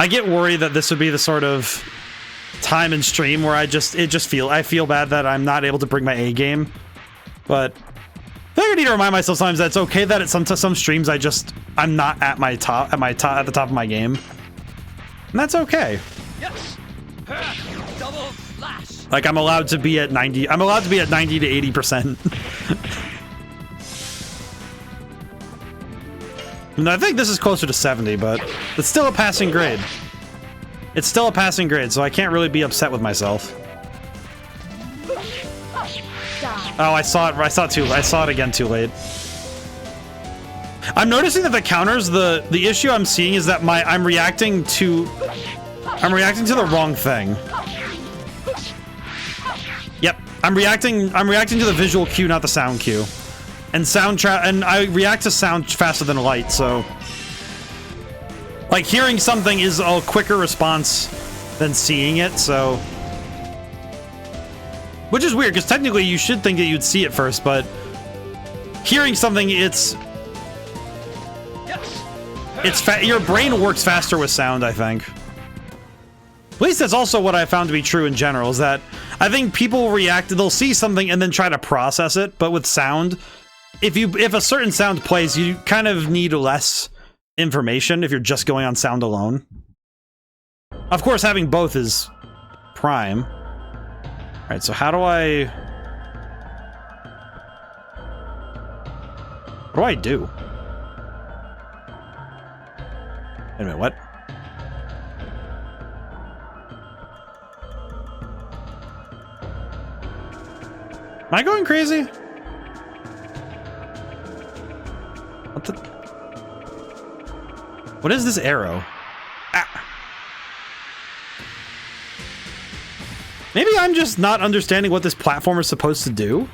get worried that this would be the sort of time and stream where I feel bad that I'm not able to bring my A game. But I think I need to remind myself sometimes that it's okay that at some streams I'm not at the top of my game. And that's okay. Yes. Double slash. Like I'm allowed to be at 90. I'm allowed to be at 90 to 80%. And I think this is closer to 70, but it's still a passing grade. It's still a passing grade, so I can't really be upset with myself. Oh, I saw it again too late. I'm noticing that the counters, the issue I'm seeing is that I'm reacting to the wrong thing. Yep, I'm reacting to the visual cue, not the sound cue. And and I react to sound faster than light, so like hearing something is a quicker response than seeing it, so which is weird because technically you should think that you'd see it first, but hearing something, your brain works faster with sound, I think. At least that's also what I found to be true in general, is that I think people they'll see something and then try to process it, but with sound, if a certain sound plays, you kind of need less information if you're just going on sound alone. Of course, having both is prime. All right, so how do I... What do I do? Wait a minute, what? Am I going crazy? What the... What is this arrow? Ah. Maybe I'm just not understanding what this platform is supposed to do.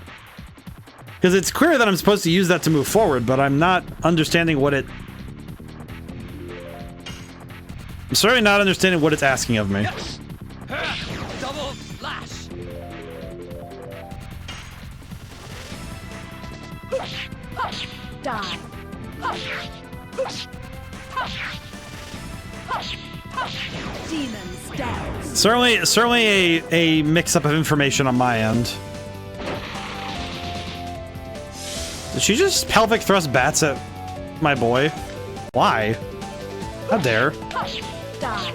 Because it's clear that I'm supposed to use that to move forward, but I'm not understanding what it... I'm certainly not understanding what it's asking of me. Yes. Double slash. Die. Demons down. Certainly a mix-up of information on my end. Did she just pelvic thrust bats at my boy? Why? How dare? Die.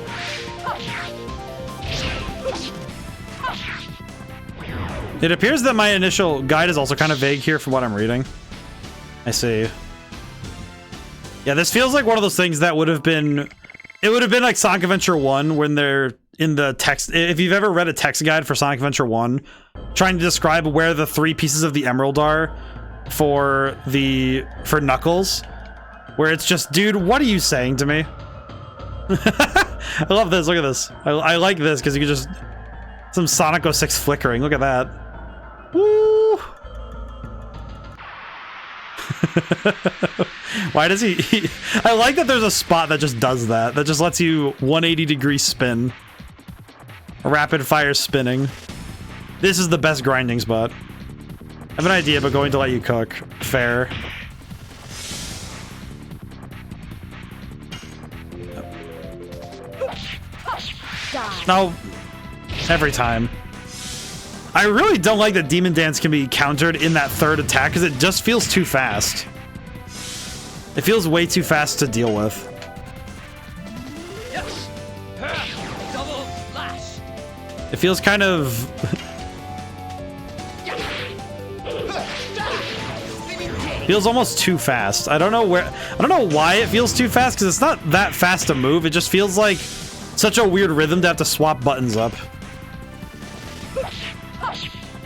It appears that my initial guide is also kind of vague here from what I'm reading. I see. Yeah, this feels like one of those things that would have been... It would have been like Sonic Adventure 1 when they're in the text... If you've ever read a text guide for Sonic Adventure 1, trying to describe where the 3 pieces of the emerald are for Knuckles, where it's just, dude, what are you saying to me? I love this. Look at this. I like this because you can just... Some Sonic 06 flickering. Look at that. Woo! Why does he I like that there's a spot that just does that. That just lets you 180-degree spin. Rapid fire spinning. This is the best grinding spot. I have an idea, but going to let you cook. Fair. No. Every time. I really don't like that Demon Dance can be countered in that third attack because it just feels too fast. It feels way too fast to deal with. Yes. Double slash. It feels kind of... Spinning kick. Feels almost too fast. I don't know why it feels too fast, because it's not that fast to move. It just feels like such a weird rhythm to have to swap buttons up.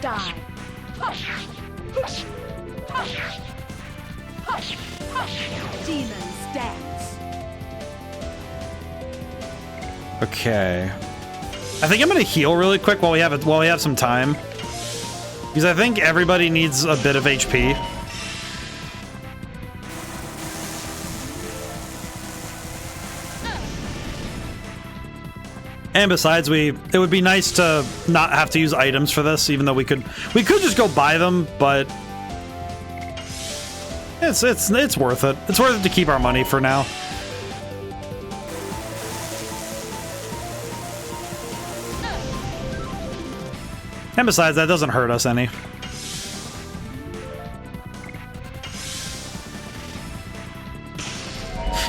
Die. Demons dance. Okay. I think I'm gonna heal really quick while we have some time. Because I think everybody needs a bit of HP. And besides, it would be nice to not have to use items for this, even though we could just go buy them, but it's worth it. It's worth it to keep our money for now. And besides, that doesn't hurt us any.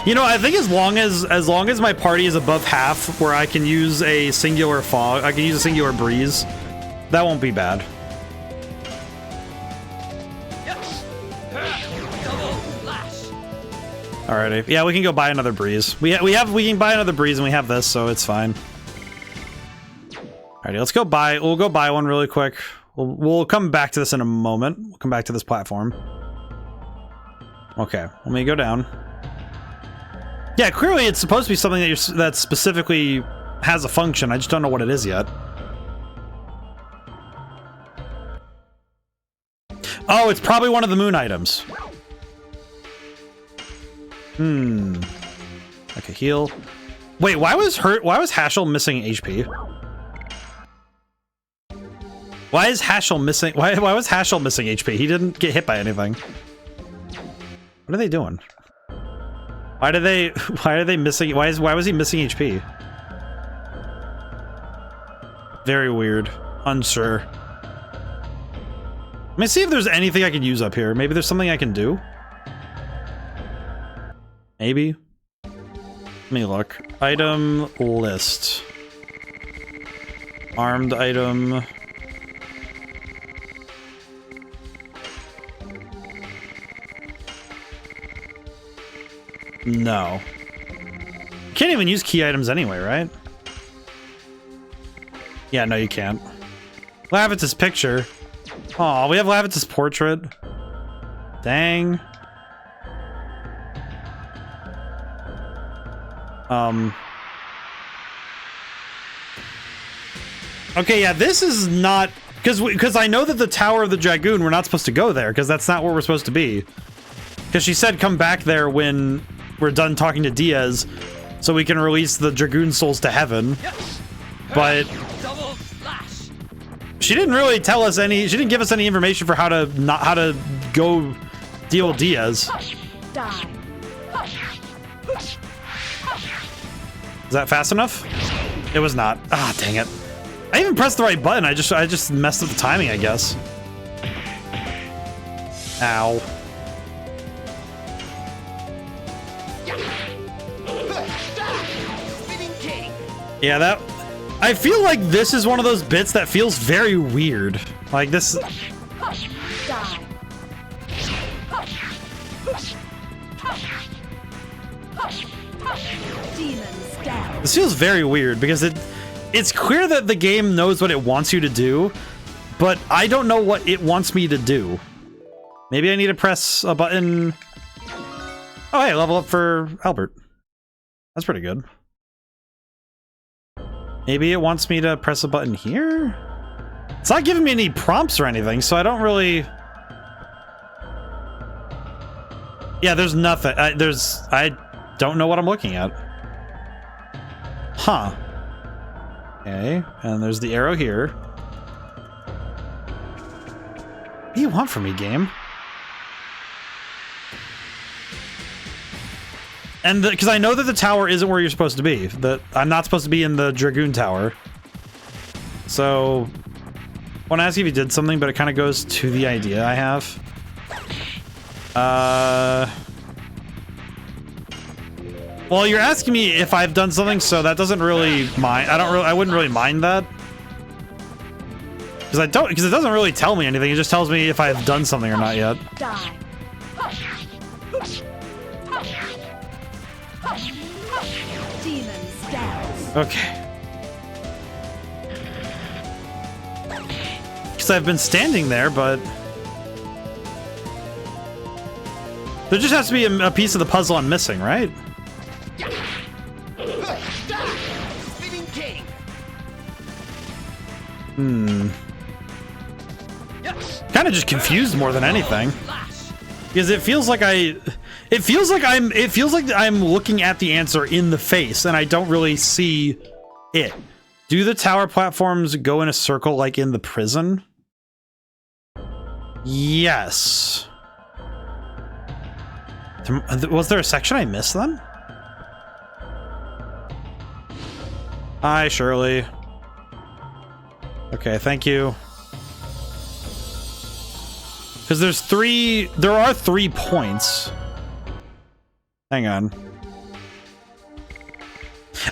You know, I think as long as my party is above half, where I can use a singular fog, I can use a singular breeze, that won't be bad. Alrighty, yeah, we can go buy another breeze. We can buy another breeze, and we have this, so it's fine. Alrighty, let's go buy. We'll go buy one really quick. We'll come back to this in a moment. We'll come back to this platform. Okay, let me go down. Yeah, clearly it's supposed to be something that specifically has a function. I just don't know what it is yet. Oh, it's probably one of the moon items. Okay, heal. Wait, why was Hashel missing HP? Why is Hashel missing? Why was Hashel missing HP? He didn't get hit by anything. What are they doing? Why are they missing? Why was he missing HP? Very weird. Unsure. Let me see if there's anything I can use up here. Maybe there's something I can do. Maybe. Let me look. Item list. Armed item. No. You can't even use key items anyway, right? Yeah, no, you can't. Lavitz's picture. Aw, we have Lavitz's portrait. Dang. Okay, yeah, this is not... Because I know that the Tower of the Dragoon, we're not supposed to go there, because that's not where we're supposed to be. Because she said come back there when we're done talking to Diaz, so we can release the Dragoon souls to heaven. But she didn't really tell us any. She didn't give us any information for how to go deal with Diaz. Die. Is that fast enough? It was not. Ah, dang it! I even pressed the right button. I just messed up the timing, I guess. Ow. Yeah, I feel like this is one of those bits that feels very weird. Like this. Die. Demons down. This feels very weird because it's clear that the game knows what it wants you to do, but I don't know what it wants me to do. Maybe I need to press a button. Oh, hey, level up for Albert. That's pretty good. Maybe it wants me to press a button here? It's not giving me any prompts or anything, so I don't really... Yeah, there's nothing. I don't know what I'm looking at. Huh. Okay, and there's the arrow here. What do you want from me, game? And because I know that the tower isn't where you're supposed to be. That I'm not supposed to be in the Dragoon Tower. So, I want to ask you if you did something, but it kind of goes to the idea I have. Well, you're asking me if I've done something, so that doesn't really mind. I wouldn't really mind that. Because it doesn't really tell me anything. It just tells me if I've done something or not yet. Die. Demon stance. Okay. Because I've been standing there, but there just has to be a piece of the puzzle I'm missing, right? Spinning king. Kind of just confused more than anything. Lash. Because it feels like I'm looking at the answer in the face and I don't really see it. Do the tower platforms go in a circle like in the prison? Yes. Was there a section I missed then? Hi, Shirley. Okay, thank you. Because there are 3 points. Hang on.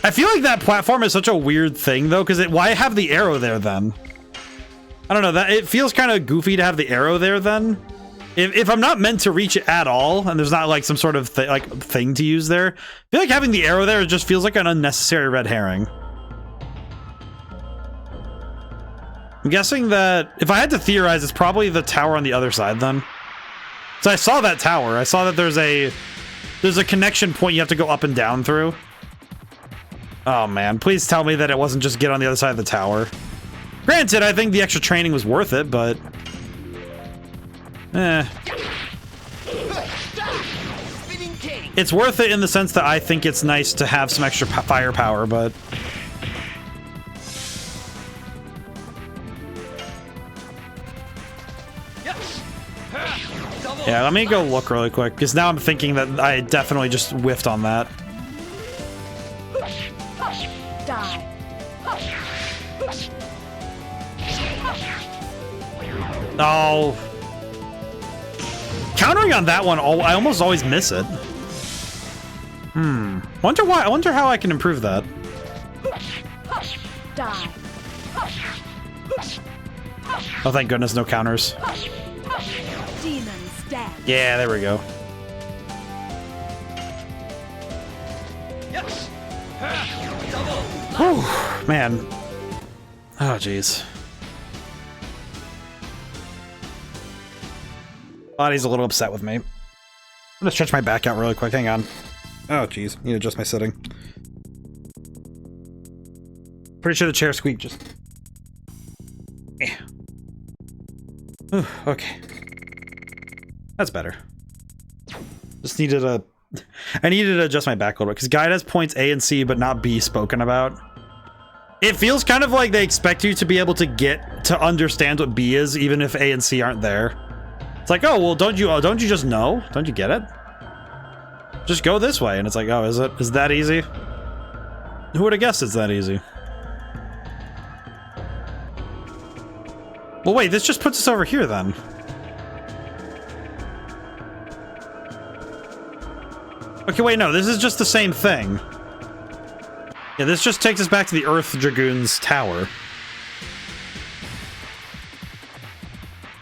I feel like that platform is such a weird thing though, because why have the arrow there then? I don't know, that it feels kind of goofy to have the arrow there then. If I'm not meant to reach it at all, and there's not like some sort of thing to use there, I feel like having the arrow there just feels like an unnecessary red herring. I'm guessing that if I had to theorize, it's probably the tower on the other side then. So I saw that tower. I saw that there's a connection point you have to go up and down through. Oh man, please tell me that it wasn't just get on the other side of the tower. Granted, I think the extra training was worth it, but it's worth it in the sense that I think it's nice to have some extra firepower, but yeah, let me go look really quick, because now I'm thinking that I definitely just whiffed on that. Die. Oh. Countering on that one, I almost always miss it. Wonder why. I wonder how I can improve that. Die. Oh, thank goodness, no counters. Demon stance. Yeah, there we go. Whew, man. Oh, jeez. Body's a little upset with me. I'm gonna stretch my back out really quick. Hang on. Oh, jeez. Need to adjust my sitting. Pretty sure the chair squeaked just... Ooh, okay. That's better. Just needed a... I needed to adjust my back a little bit, because guide has points A and C, but not B spoken about. It feels kind of like they expect you to be able to understand what B is, even if A and C aren't there. It's like, oh, well, don't you just know? Don't you get it? Just go this way. And it's like, oh, is it? Is that easy? Who would have guessed it's that easy? Well, wait, this just puts us over here then. Okay, wait, no, this is just the same thing. Yeah, this just takes us back to the Earth Dragoon's tower.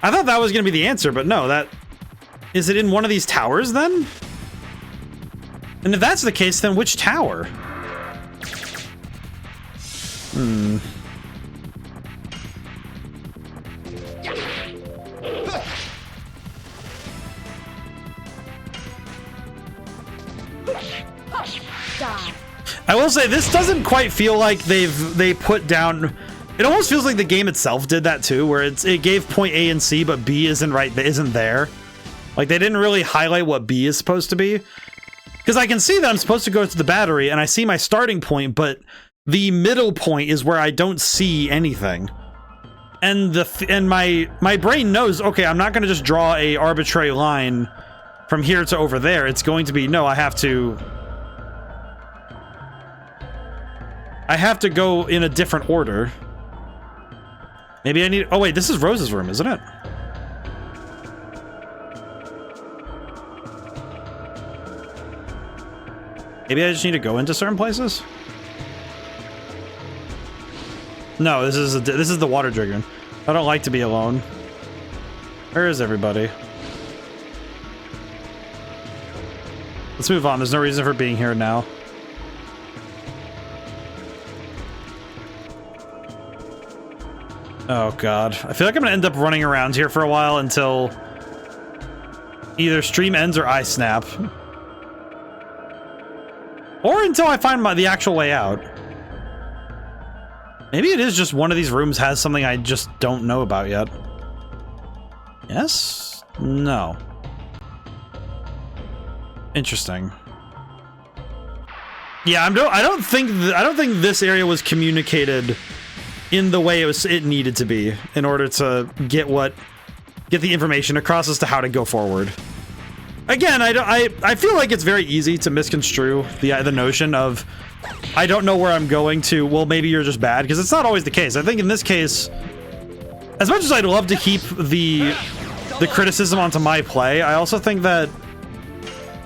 I thought that was going to be the answer, but no, that... Is it in one of these towers, then? And if that's the case, then which tower? Die. I will say, this doesn't quite feel like they put down... It almost feels like the game itself did that too, where it gave point A and C, but B isn't there. Like, they didn't really highlight what B is supposed to be. Because I can see that I'm supposed to go to the battery, and I see my starting point, but the middle point is where I don't see anything. And my brain knows, okay, I'm not going to just draw a arbitrary line from here to over there. It's going to be, no, I have to go in a different order. Maybe I need... Oh, wait, this is Rose's room, isn't it? Maybe I just need to go into certain places? No, this is the Water Dragoon. I don't like to be alone. Where is everybody? Let's move on. There's no reason for being here now. Oh god. I feel like I'm gonna end up running around here for a while until either stream ends or I snap. Or until I find the actual way out. Maybe it is just one of these rooms has something I just don't know about yet. Yes? No. Interesting. Yeah, I don't think this area was communicated in the way it needed to be in order to get the information across as to how to go forward. Again, I feel like it's very easy to misconstrue the notion of I don't know where I'm going to. Well, maybe you're just bad, because it's not always the case. I think in this case, as much as I'd love to keep the criticism onto my play, I also think that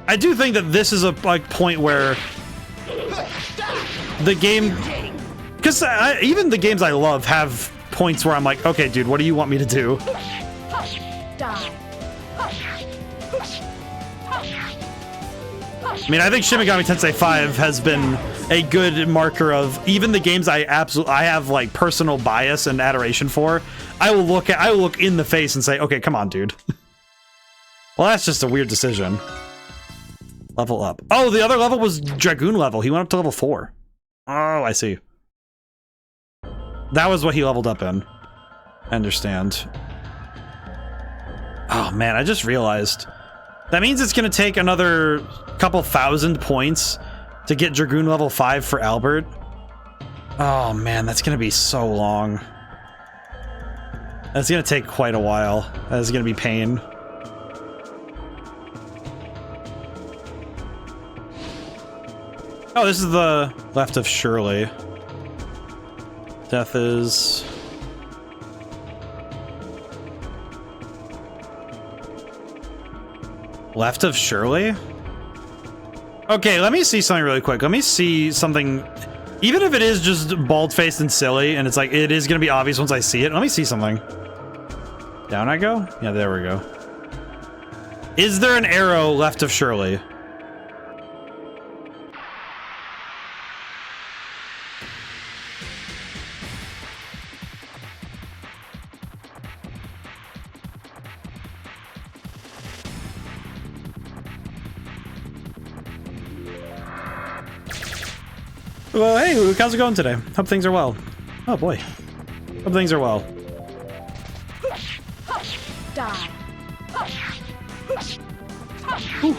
I do think that this is a point where the game, because even the games I love have points where I'm like, okay, dude, what do you want me to do? Die. I mean, I think Shin Megami Tensei 5 has been a good marker of even the games I have like personal bias and adoration for. I will look in the face and say, okay, come on, dude. Well, that's just a weird decision. Level up. Oh, the other level was Dragoon level. He went up to level 4. Oh, I see. That was what he leveled up in. I understand. Oh man, I just realized. That means it's gonna take another couple thousand points to get Dragoon level 5 for Albert. Oh man, that's gonna be so long. That's gonna take quite a while. That's gonna be pain. Oh, this is the left of Shirley. Death is... Left of Shirley? Okay, let me see something really quick. Let me see something. Even if it is just bald-faced and silly, and it's like, it is going to be obvious once I see it. Let me see something. Down I go? Yeah, there we go. Is there an arrow left of Shirley? Well, hey, Luke, how's it going today? Hope things are well. Oh, boy. Hope things are well. Die. Whew.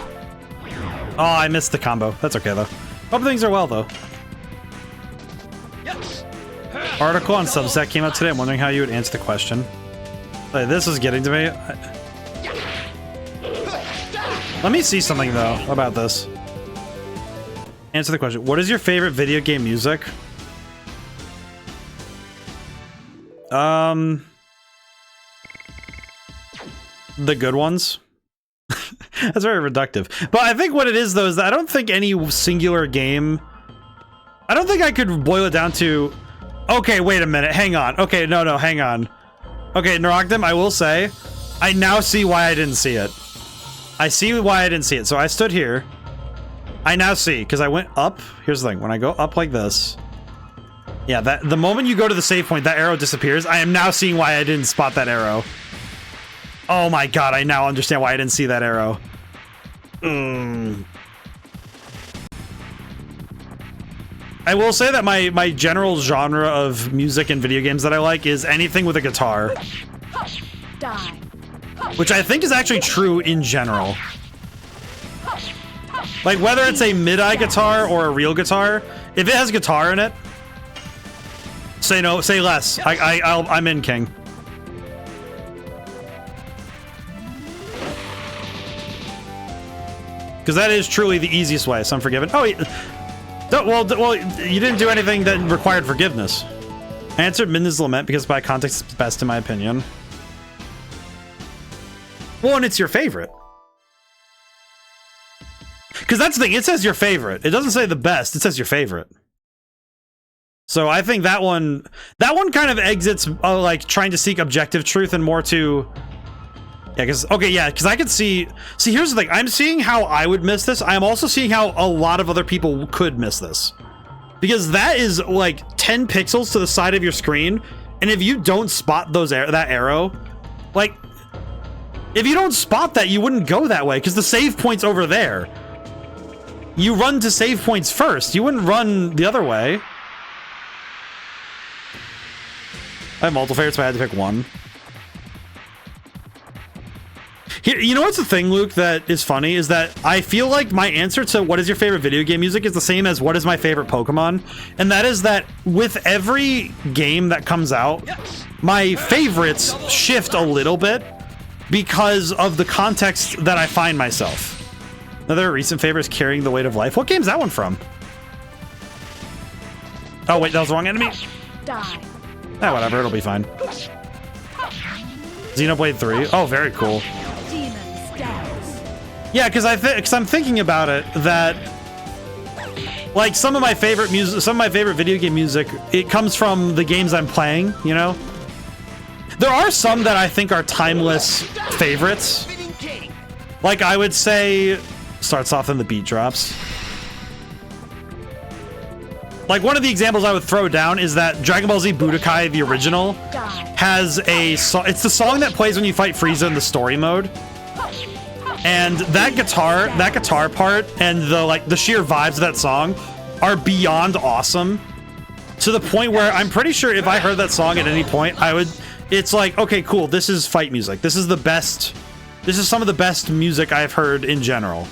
Oh, I missed the combo. That's okay, though. Hope things are well, though. Article on Substack came out today. I'm wondering how you would answer the question. Hey, this is getting to me. Let me see something, though, about this. Answer the question. What is your favorite video game music? The good ones. That's very reductive. But I think what it is, though, is that I don't think any singular game... I don't think I could boil it down to... Okay, wait a minute. Hang on. Okay, no, hang on. Okay, Narogdim, I will say, I now see why I didn't see it. I see why I didn't see it. So I stood here. I now see, because I went up. Here's the thing. When I go up like this... Yeah, the moment you go to the save point, that arrow disappears. I am now seeing why I didn't spot that arrow. Oh my god, I now understand why I didn't see that arrow. I will say that my general genre of music and video games that I like is anything with a guitar. Die. Which I think is actually true in general. Like, whether it's a mid-eye guitar or a real guitar, if it has guitar in it, say no, say less. I'm in, King. Because that is truly the easiest way, so I'm forgiven. Oh, well, you didn't do anything that required forgiveness. I answered Minden's Lament because by context it's best in my opinion. Well, and it's your favorite. Because that's the thing, it says your favorite. It doesn't say the best, it says your favorite. So I think that one kind of exits like trying to seek objective truth and more to... Yeah, because I could see. See, here's the thing. I'm seeing how I would miss this. I'm also seeing how a lot of other people could miss this, because that is like 10 pixels to the side of your screen, and if you don't spot that arrow, like if you don't spot that, you wouldn't go that way because the save point's over there. You run to save points first. You wouldn't run the other way. I have multiple favorites, but I had to pick one. Here, you know what's the thing, Luke, that is funny is that I feel like my answer to what is your favorite video game music is the same as what is my favorite Pokemon, and that is that with every game that comes out, my favorites shift a little bit because of the context that I find myself. Another recent favorite is Carrying the Weight of Life. What game's that one from? Oh wait, that was the wrong enemy. Die. Ah, whatever, it'll be fine. Xenoblade 3. Oh, very cool. Demon's dance. Yeah, because I'm thinking about it that like some of my favorite music, some of my favorite video game music, it comes from the games I'm playing. You know, there are some that I think are timeless favorites. Like I would say, starts off and the beat drops. Like one of the examples I would throw down is that Dragon Ball Z Budokai, the original, has a song. It's the song that plays when you fight Frieza in the story mode. And that guitar part and the sheer vibes of that song are beyond awesome, to the point where I'm pretty sure if I heard that song at any point, it's like, okay, cool, this is fight music. This is some of the best music I've heard in general.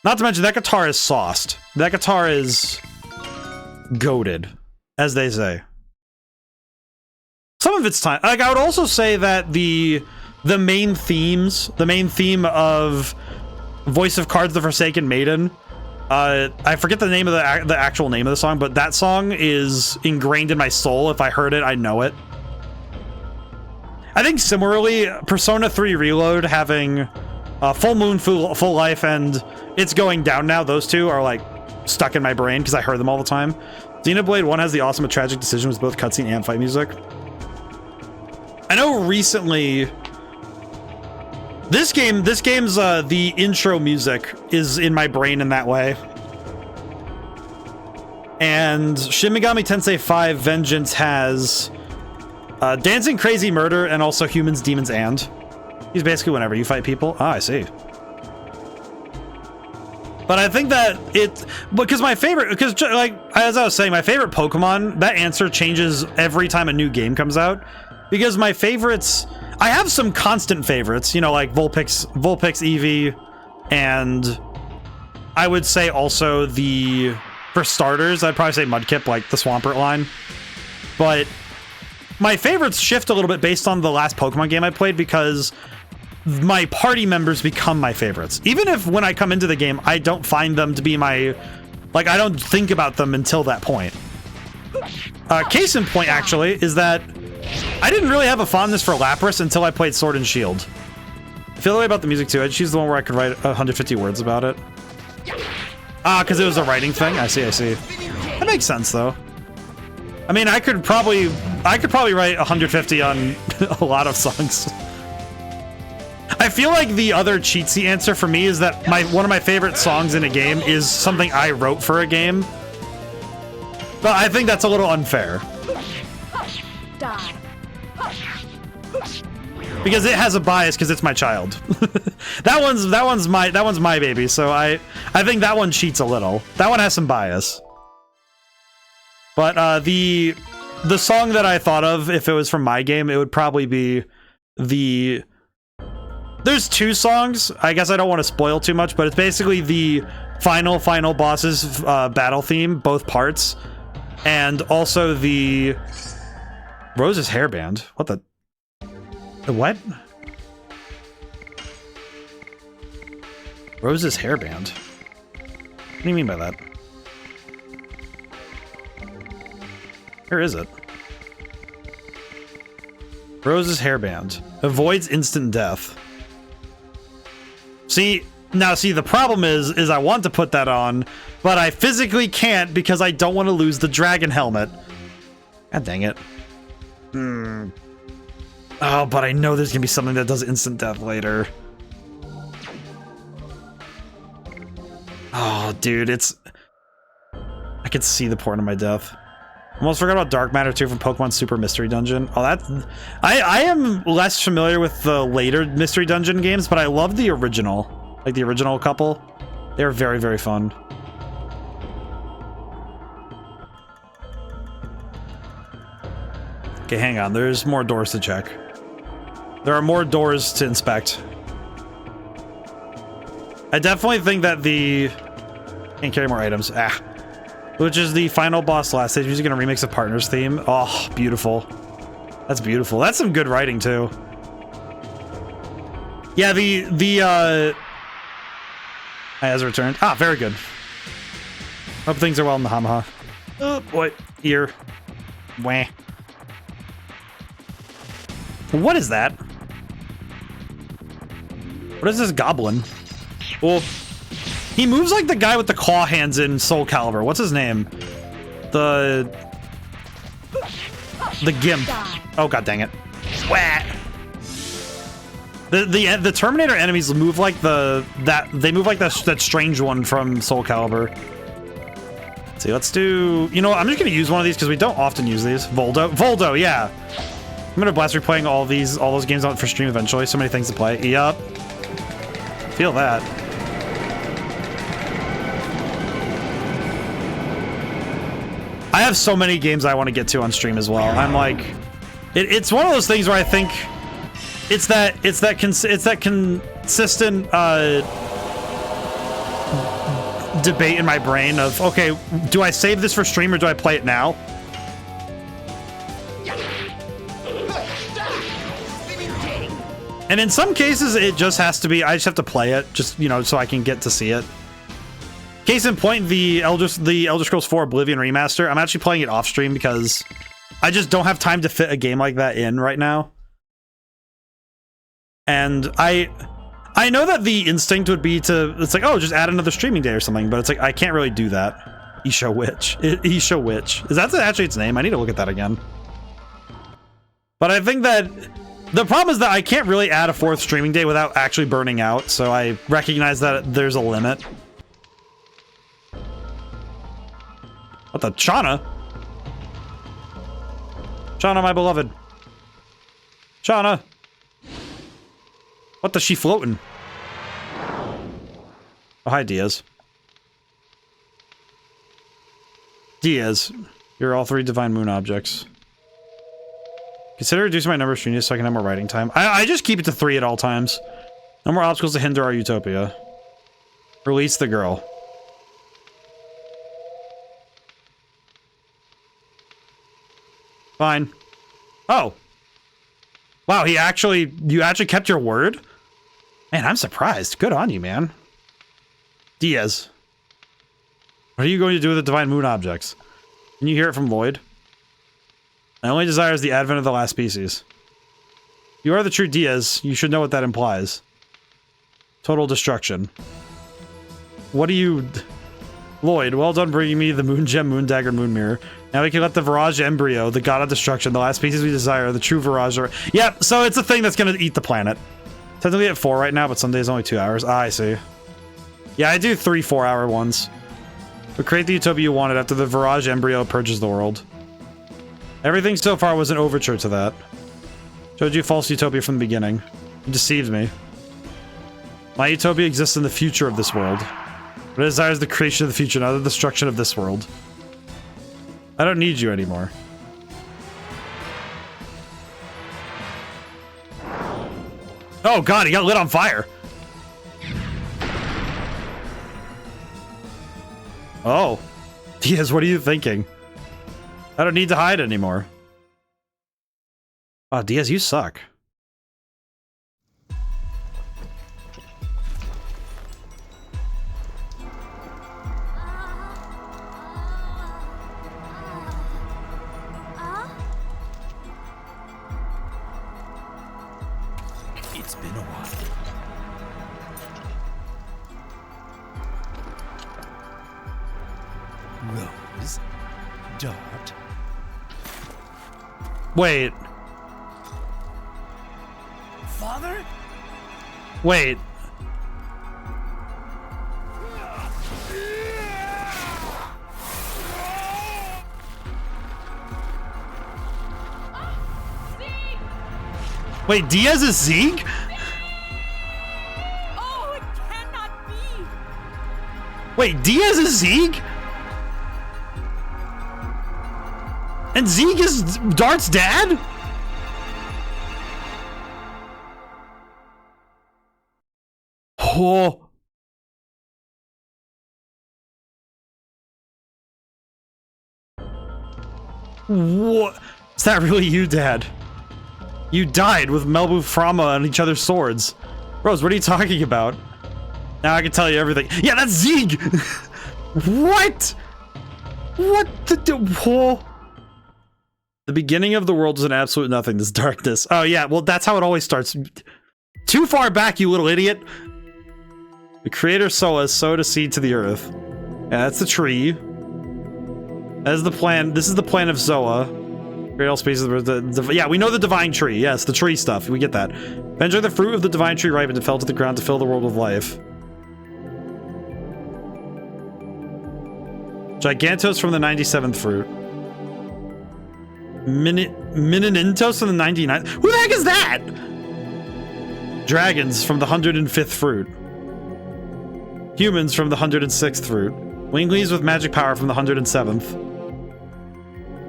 Not to mention that guitar is sauced. That guitar is goated, as they say. Some of it's time. Like I would also say that the main theme of Voice of Cards: The Forsaken Maiden. I forget the name of the actual name of the song, but that song is ingrained in my soul. If I heard it, I know it. I think similarly, Persona 3 Reload having Full Moon, Full Life, and It's Going Down Now. Those two are like stuck in my brain because I heard them all the time. Xenoblade 1 has the awesome but tragic decision with both cutscene and fight music. I know recently this game's the intro music is in my brain in that way. And Shin Megami Tensei 5 Vengeance has Dancing Crazy Murder and also Humans, Demons, and he's basically whenever you fight people. Ah, I see. But I think that because like as I was saying, my favorite Pokemon, that answer changes every time a new game comes out. Because my favorites, I have some constant favorites, you know, like Vulpix, Eevee, and I would say also for starters, I'd probably say Mudkip, like the Swampert line. But my favorites shift a little bit based on the last Pokemon game I played because my party members become my favorites. Even if when I come into the game, I don't find them to be I don't think about them until that point. Case in point, actually, is that I didn't really have a fondness for Lapras until I played Sword and Shield. I feel the way about the music too. I'd choose the one where I could write 150 words about it. Ah, because it was a writing thing. I see. That makes sense though. I mean, I could probably write 150 on a lot of songs. I feel like the other cheatsy answer for me is that one of my favorite songs in a game is something I wrote for a game. But I think that's a little unfair. Die. Because it has a bias because it's my child. that one's my baby, so I think that one cheats a little. That one has some bias. But the song that I thought of, if it was from my game, it would probably be there's two songs. I guess I don't want to spoil too much, but it's basically the final boss's battle theme, both parts, and also the Rose's hairband. What the what? Rose's hairband? What do you mean by that? Where is it? Rose's hairband. Avoids instant death. See, the problem is I want to put that on, but I physically can't because I don't want to lose the dragon helmet. God dang it. Oh, but I know there's gonna be something that does instant death later. Oh, dude, it's... I could see the point of my death. Almost forgot about Dark Matter 2 from Pokemon Super Mystery Dungeon. Oh, that... I am less familiar with the later Mystery Dungeon games, but I love the original. Like, the original couple. They're very, very fun. Okay, hang on. There's more doors to check. There are more doors to inspect. I definitely think that the... Can't carry more items. Ah. Which is the final boss last stage. He's gonna remix a Partners theme. Oh, beautiful. That's beautiful. That's some good writing, too. Yeah, has returned. Ah, very good. Hope things are well in the Hamaha. Oh, boy. Ear. Wah. What is that? What is this goblin? Well, he moves like the guy with the claw hands in Soul Calibur. What's his name? The Gimp. Oh, god dang it. Wah. The Terminator enemies move like they move like that strange one from Soul Calibur. Let's see, let's do... You know what, I'm just gonna use one of these because we don't often use these. Voldo, yeah. I'm gonna blast replaying all those games out for stream eventually. So many things to play. Yup. Feel that. I have so many games I want to get to on stream as well. I'm like, it's one of those things where I think it's that consistent debate in my brain of, okay, do I save this for stream or do I play it now? And in some cases, it just has to be, I just have to play it, just, you know, so I can get to see it. Case in point, the Elder Scrolls 4 Oblivion Remaster, I'm actually playing it off stream because I just don't have time to fit a game like that in right now. And I know that the instinct would be to, it's like, oh, just add another streaming day or something, but it's like, I can't really do that. Isha Witch. Isha Witch. Is that actually its name? I need to look at that again. But I think that the problem is that I can't really add a 4th streaming day without actually burning out, so I recognize that there's a limit. What the? Shauna? Shauna, my beloved. Shauna! What the? She floating? Oh, hi, Diaz. Diaz, you're all 3 Divine Moon objects. Consider reducing my number of streams so I can have more writing time. I just keep it to 3 at all times. No more obstacles to hinder our utopia. Release the girl. Fine. Oh. Wow, you actually kept your word? Man, I'm surprised. Good on you, man. Diaz. What are you going to do with the Divine Moon objects? Can you hear it from Lloyd? My only desire is the advent of the last species. You are the true Diaz. You should know what that implies. Total destruction. What do you... Lloyd, well done bringing me the Moon Gem, Moon Dagger, Moon Mirror. Now we can let the Virage Embryo, the god of destruction, the last species we desire, the true Virage... Yep, so it's a thing that's gonna eat the planet. Technically at 4 right now, but some days only 2 hours. Ah, I see. Yeah, I do 3 4-hour ones. But create the utopia you wanted after the Virage Embryo purges the world. Everything so far was an overture to that. Showed you false utopia from the beginning. You deceived me. My utopia exists in the future of this world. But it desires the creation of the future, not the destruction of this world. I don't need you anymore. Oh god, he got lit on fire! Oh. Diaz, what are you thinking? I don't need to hide anymore. Oh, Diaz, you suck. It's been a while. Rose, Dart. Wait. father? Wait. Wait, Diaz is Zeke? Oh, it cannot be. Wait, Diaz is Zeke? And Zeke is Dart's dad? Oh. What? Is that really you, Dad? You died with Melbu Frama on each other's swords. Rose, what are you talking about? Now I can tell you everything. Yeah, that's Zeke! What? What the... Oh. The beginning of the world is an absolute nothing, this darkness. Oh yeah, well that's how it always starts. Too far back, you little idiot! The creator Soa sowed a seed to the earth. Yeah, that's the tree. That is the plan. This is the plan of Zoa. Create all species of yeah, we know the divine tree. Yes, the tree stuff. We get that. Eventually, the fruit of the divine tree ripened and fell to the ground to fill the world with life. Gigantos from the 97th fruit. Mininintos from the 99th. Who the heck is that? Dragons from the 105th fruit. Humans from the 106th fruit. Winglies with magic power from the 107th.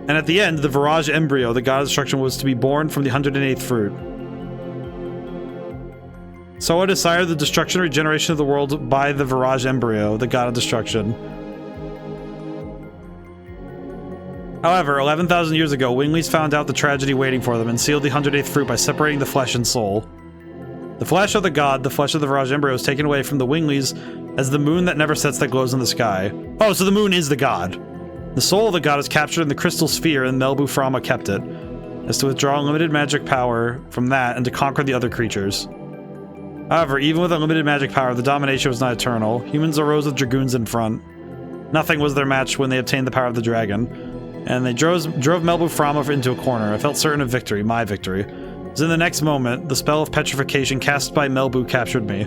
And at the end, the Virage embryo, the god of destruction, was to be born from the 108th fruit. Soa desired the destruction and regeneration of the world by the Virage embryo, the god of destruction. However, 11,000 years ago, Winglies found out the tragedy waiting for them and sealed the 108th fruit by separating the flesh and soul. The flesh of the god, the flesh of the Virage embryo, is taken away from the Winglies as the moon that never sets that glows in the sky. Oh, so the moon is the god. The soul of the god is captured in the crystal sphere, and Melbu Frama kept it, as to withdraw unlimited magic power from that and to conquer the other creatures. However, even with unlimited magic power, the domination was not eternal. Humans arose with dragoons in front. Nothing was their match when they obtained the power of the dragon, and they drove Melbu Frama into a corner. I felt certain of victory, my victory. As in the next moment, the spell of petrification cast by Melbu captured me.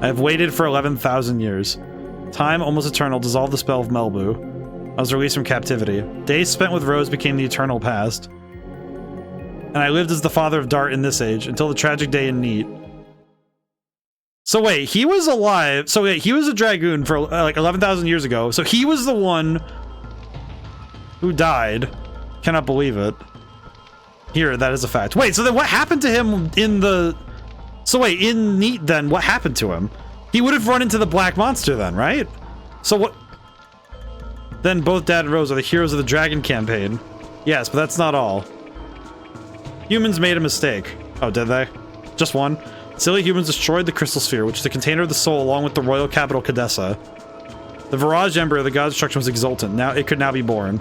I have waited for 11,000 years. Time, almost eternal, dissolved the spell of Melbu. I was released from captivity. Days spent with Rose became the eternal past. And I lived as the father of Dart in this age, until the tragic day in Neat. So wait, he was alive. So wait, he was a Dragoon for like 11,000 years ago. So he was the one who died. Cannot believe it. Here, that is a fact. Wait, so then what happened to him in the... So wait, in Neat then, what happened to him? He would have run into the Black Monster then, right? So what... Then both Dad and Rose are the heroes of the Dragon campaign. Yes, but that's not all. Humans made a mistake. Oh, did they? Just one. Silly humans destroyed the Crystal Sphere, which is the container of the soul along with the royal capital Cadessa. The Virage embryo, the god of destruction, was exultant. Now it could now be born.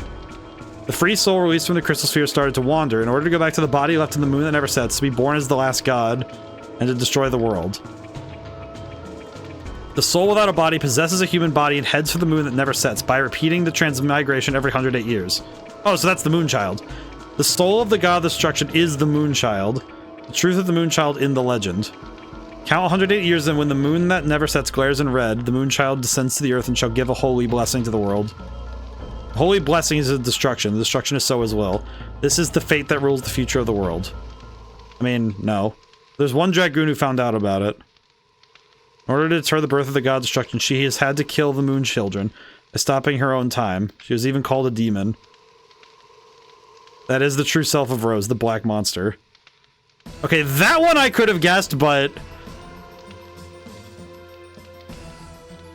The free soul released from the Crystal Sphere started to wander in order to go back to the body left in the moon that never sets, to be born as the last god, and to destroy the world. The soul without a body possesses a human body and heads for the moon that never sets by repeating the transmigration every 108 years. Oh, so that's the Moonchild. The soul of the god of destruction is the Moonchild. The truth of the Moonchild in the legend. Count 108 years, and when the moon that never sets glares in red, the Moonchild descends to the earth and shall give a holy blessing to the world. Holy blessing is a destruction. The destruction is so as well. This is the fate that rules the future of the world. I mean, no. There's one Dragoon who found out about it. In order to deter the birth of the god of destruction, she has had to kill the moon children by stopping her own time. She was even called a demon. That is the true self of Rose, the black monster. Okay, that one I could have guessed, but...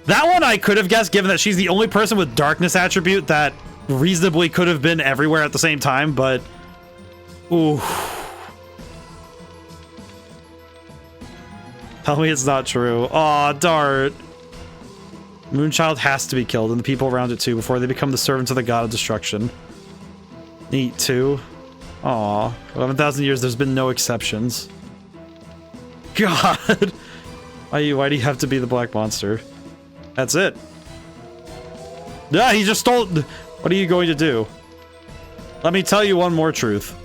That one I could have guessed, given that she's the only person with darkness attribute that reasonably could have been everywhere at the same time, but... Ooh. Tell me it's not true. Aw, Dart. Moonchild has to be killed, and the people around it too, before they become the servants of the god of destruction. Neat, too. Aw. 11,000 years, there's been no exceptions. God! Why do you have to be the black monster? That's it. Yeah, he just stole... What are you going to do? Let me tell you one more truth.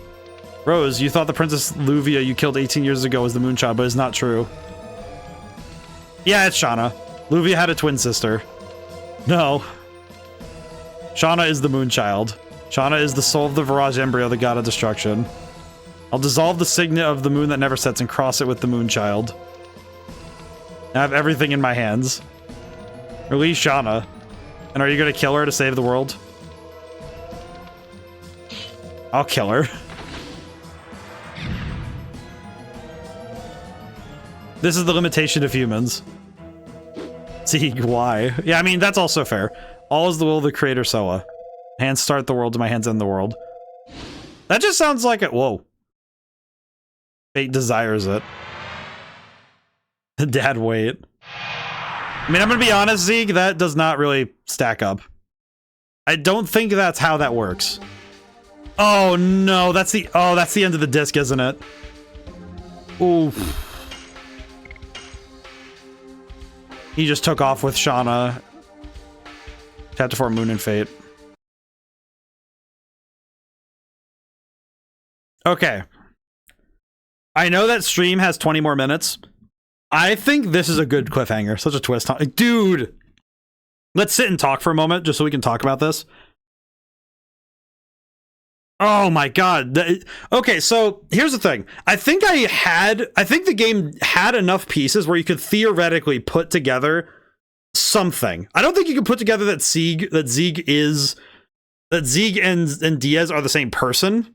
Rose, you thought the Princess Luvia you killed 18 years ago was the Moonchild, but it's not true. Yeah, it's Shauna. Luvia had a twin sister. No. Shauna is the Moonchild. Shauna is the soul of the Virage embryo, the god of destruction. I'll dissolve the signet of the moon that never sets and cross it with the Moonchild. I have everything in my hands. Release Shauna. And are you gonna kill her to save the world? I'll kill her. This is the limitation of humans. See, why? Yeah, I mean, that's also fair. All is the will of the creator, Soa. Hands start the world, my hands end the world. That just sounds like it. Whoa. Fate desires it. Dad, wait. I mean, I'm gonna be honest, Zeke, that does not really stack up. I don't think that's how that works. Oh no, that's the end of the disc, isn't it? Oof. He just took off with Shauna. Chapter 4, Moon and Fate. Okay. I know that stream has 20 more minutes. I think this is a good cliffhanger. Such a twist. Dude! Let's sit and talk for a moment, just so we can talk about this. Oh my god. Okay, so here's the thing. I think the game had enough pieces where you could theoretically put together something. I don't think you could put together that Zeke and Diaz are the same person.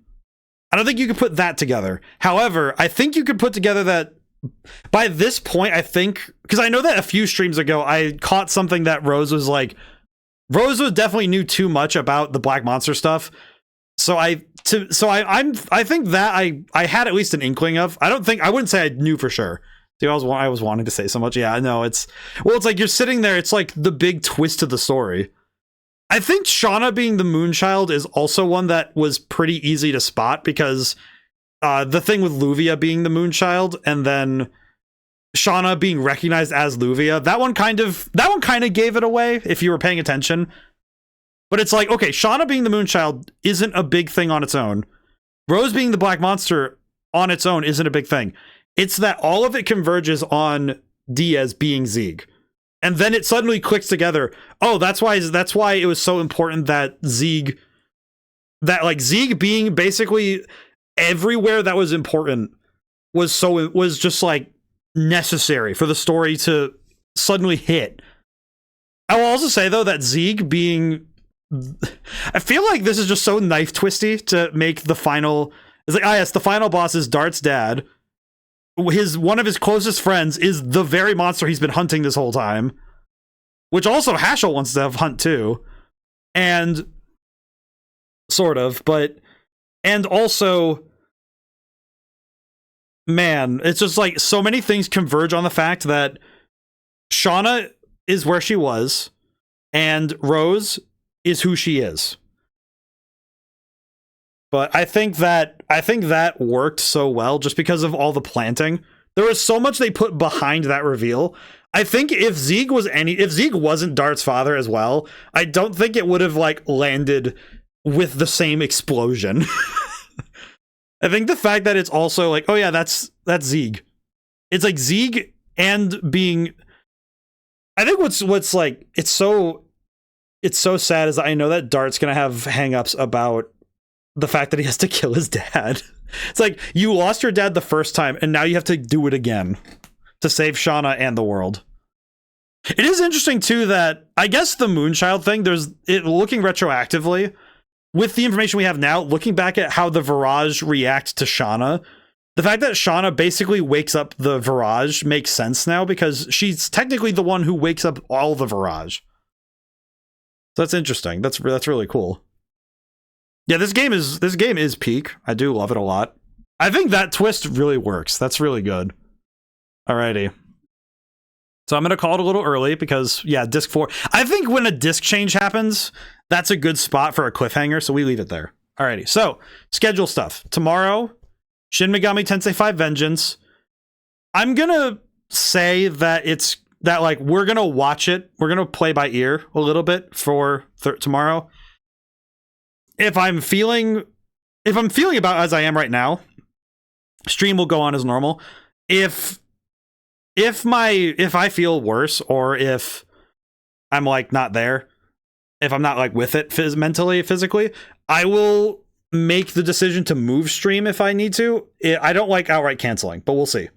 I don't think you could put that together. However, I think you could put together that by this point, I think, because I know that a few streams ago, I caught something that Rose was definitely knew too much about the Black Monster stuff. So I think that I had at least an inkling of. I wouldn't say I knew for sure. Dude, I was wanting to say so much. Yeah, I know it's like you're sitting there. It's like the big twist to the story. I think Shauna being the Moonchild is also one that was pretty easy to spot because the thing with Luvia being the Moonchild and then Shauna being recognized as Luvia, that one kind of gave it away if you were paying attention. But it's like, okay, Shauna being the Moonchild isn't a big thing on its own. Rose being the Black Monster on its own isn't a big thing. It's that all of it converges on Diaz being Zeke. And then it suddenly clicks together. Oh, that's why it was so important that Zeke being basically everywhere that was important was just like necessary for the story to suddenly hit. I will also say though that Zeke being, I feel like this is just so knife twisty to make the final. It's like, yes, the final boss is Dart's dad. One of his closest friends is the very monster he's been hunting this whole time, which also Haschel wants to hunt too, and sort of, and also, man, it's just like so many things converge on the fact that Shauna is where she was, and Rose is who she is. But I think that worked so well just because of all the planting. There was so much they put behind that reveal. I think if Zeke wasn't Dart's father as well, I don't think it would have like landed with the same explosion. I think the fact that it's also like, oh yeah, that's Zeke. It's like Zeke and being. I think what's like it's so sad is that I know that Dart's gonna have hangups about the fact that he has to kill his dad. It's like, you lost your dad the first time, and now you have to do it again to save Shauna and the world. It is interesting, too, that I guess the Moonchild thing, looking retroactively, with the information we have now, looking back at how the Virage reacts to Shauna, the fact that Shauna basically wakes up the Virage makes sense now, because she's technically the one who wakes up all the Virage. So that's interesting. That's really cool. Yeah, this game is peak. I do love it a lot. I think that twist really works. That's really good. Alrighty. So I'm going to call it a little early because, yeah, disc 4. I think when a disc change happens, that's a good spot for a cliffhanger, so we leave it there. Alrighty, so schedule stuff. Tomorrow, Shin Megami Tensei 5 Vengeance. I'm going to say that we're going to watch it. We're going to play by ear a little bit for tomorrow. If I'm feeling if I'm feeling about as I am right now, stream will go on as normal. If I feel worse, or if I'm like not there, if I'm not like with it mentally, physically, I will make the decision to move stream if I need to. I don't like outright canceling, but we'll see.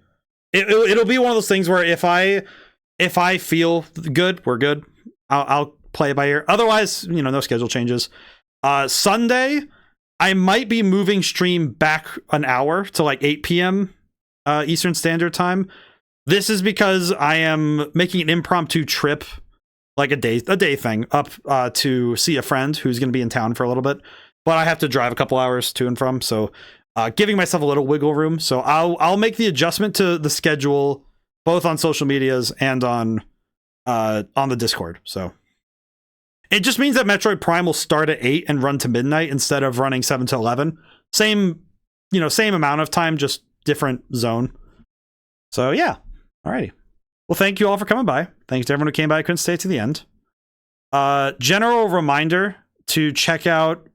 It'll be one of those things where if I feel good, we're good. I'll play it by ear. Otherwise, you know, no schedule changes. Sunday, I might be moving stream back an hour to like 8 p.m. Eastern Standard Time. This is because I am making an impromptu trip, like a day thing, up to see a friend who's going to be in town for a little bit. But I have to drive a couple hours to and from, so giving myself a little wiggle room. So I'll make the adjustment to the schedule both on social medias and on the Discord. So it just means that Metroid Prime will start at 8 and run to midnight instead of running 7 to 11. Same amount of time, just different zone. So yeah, alrighty. Well, thank you all for coming by. Thanks to everyone who came by. I couldn't stay to the end. General reminder to check out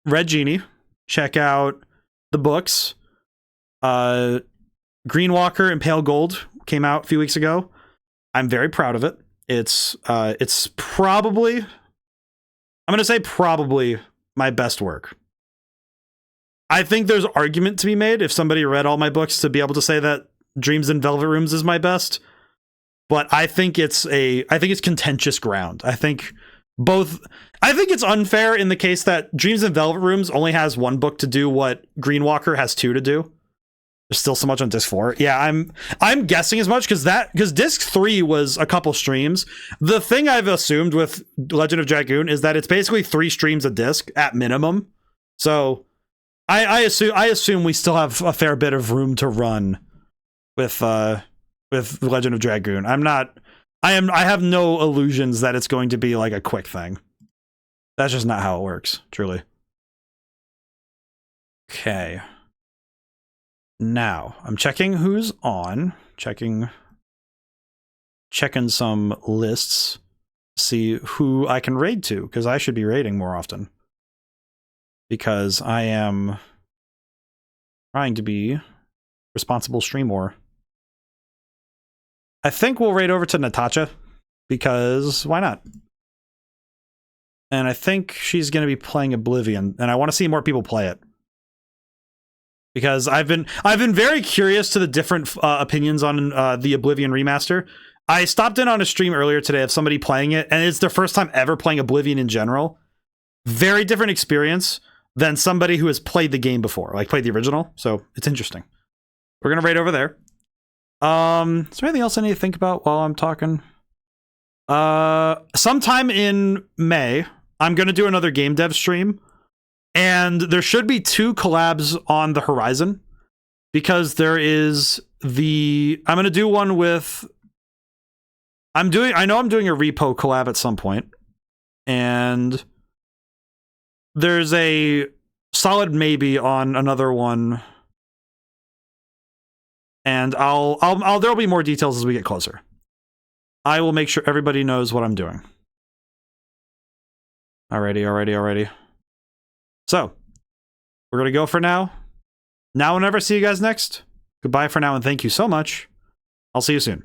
Red Genie. Check out the books. Green Walker and Pale Gold came out a few weeks ago. I'm very proud of it. It's probably, I'm going to say probably my best work. I think there's argument to be made if somebody read all my books to be able to say that Dreams in Velvet Rooms is my best. But I think it's contentious ground. I think it's unfair in the case that Dreams in Velvet Rooms only has one book to do what Green Walker has two to do. There's still so much on disc 4. Yeah, I'm guessing as much because disc 3 was a couple streams. The thing I've assumed with Legend of Dragoon is that it's basically 3 streams a disc at minimum. So I assume we still have a fair bit of room to run with Legend of Dragoon. I have no illusions that it's going to be like a quick thing. That's just not how it works, truly. Okay. Now, I'm checking who's on, checking some lists, see who I can raid to, because I should be raiding more often. Because I am trying to be responsible streamer. I think we'll raid over to Natasha, because why not? And I think she's going to be playing Oblivion, and I want to see more people play it. Because I've been very curious to the different opinions on the Oblivion remaster. I stopped in on a stream earlier today of somebody playing it, and it's their first time ever playing Oblivion in general. Very different experience than somebody who has played the game before, like played the original. So it's interesting. We're gonna raid over there. Is there anything else I need to think about while I'm talking? Sometime in May, I'm gonna do another game dev stream. And there should be 2 collabs on the horizon, because there is I'm going to do one with, I know I'm doing a repo collab at some point, and there's a solid maybe on another one, and there'll be more details as we get closer. I will make sure everybody knows what I'm doing. Alrighty. So, we're going to go for now. Now we'll never see you guys next. Goodbye for now, and thank you so much. I'll see you soon.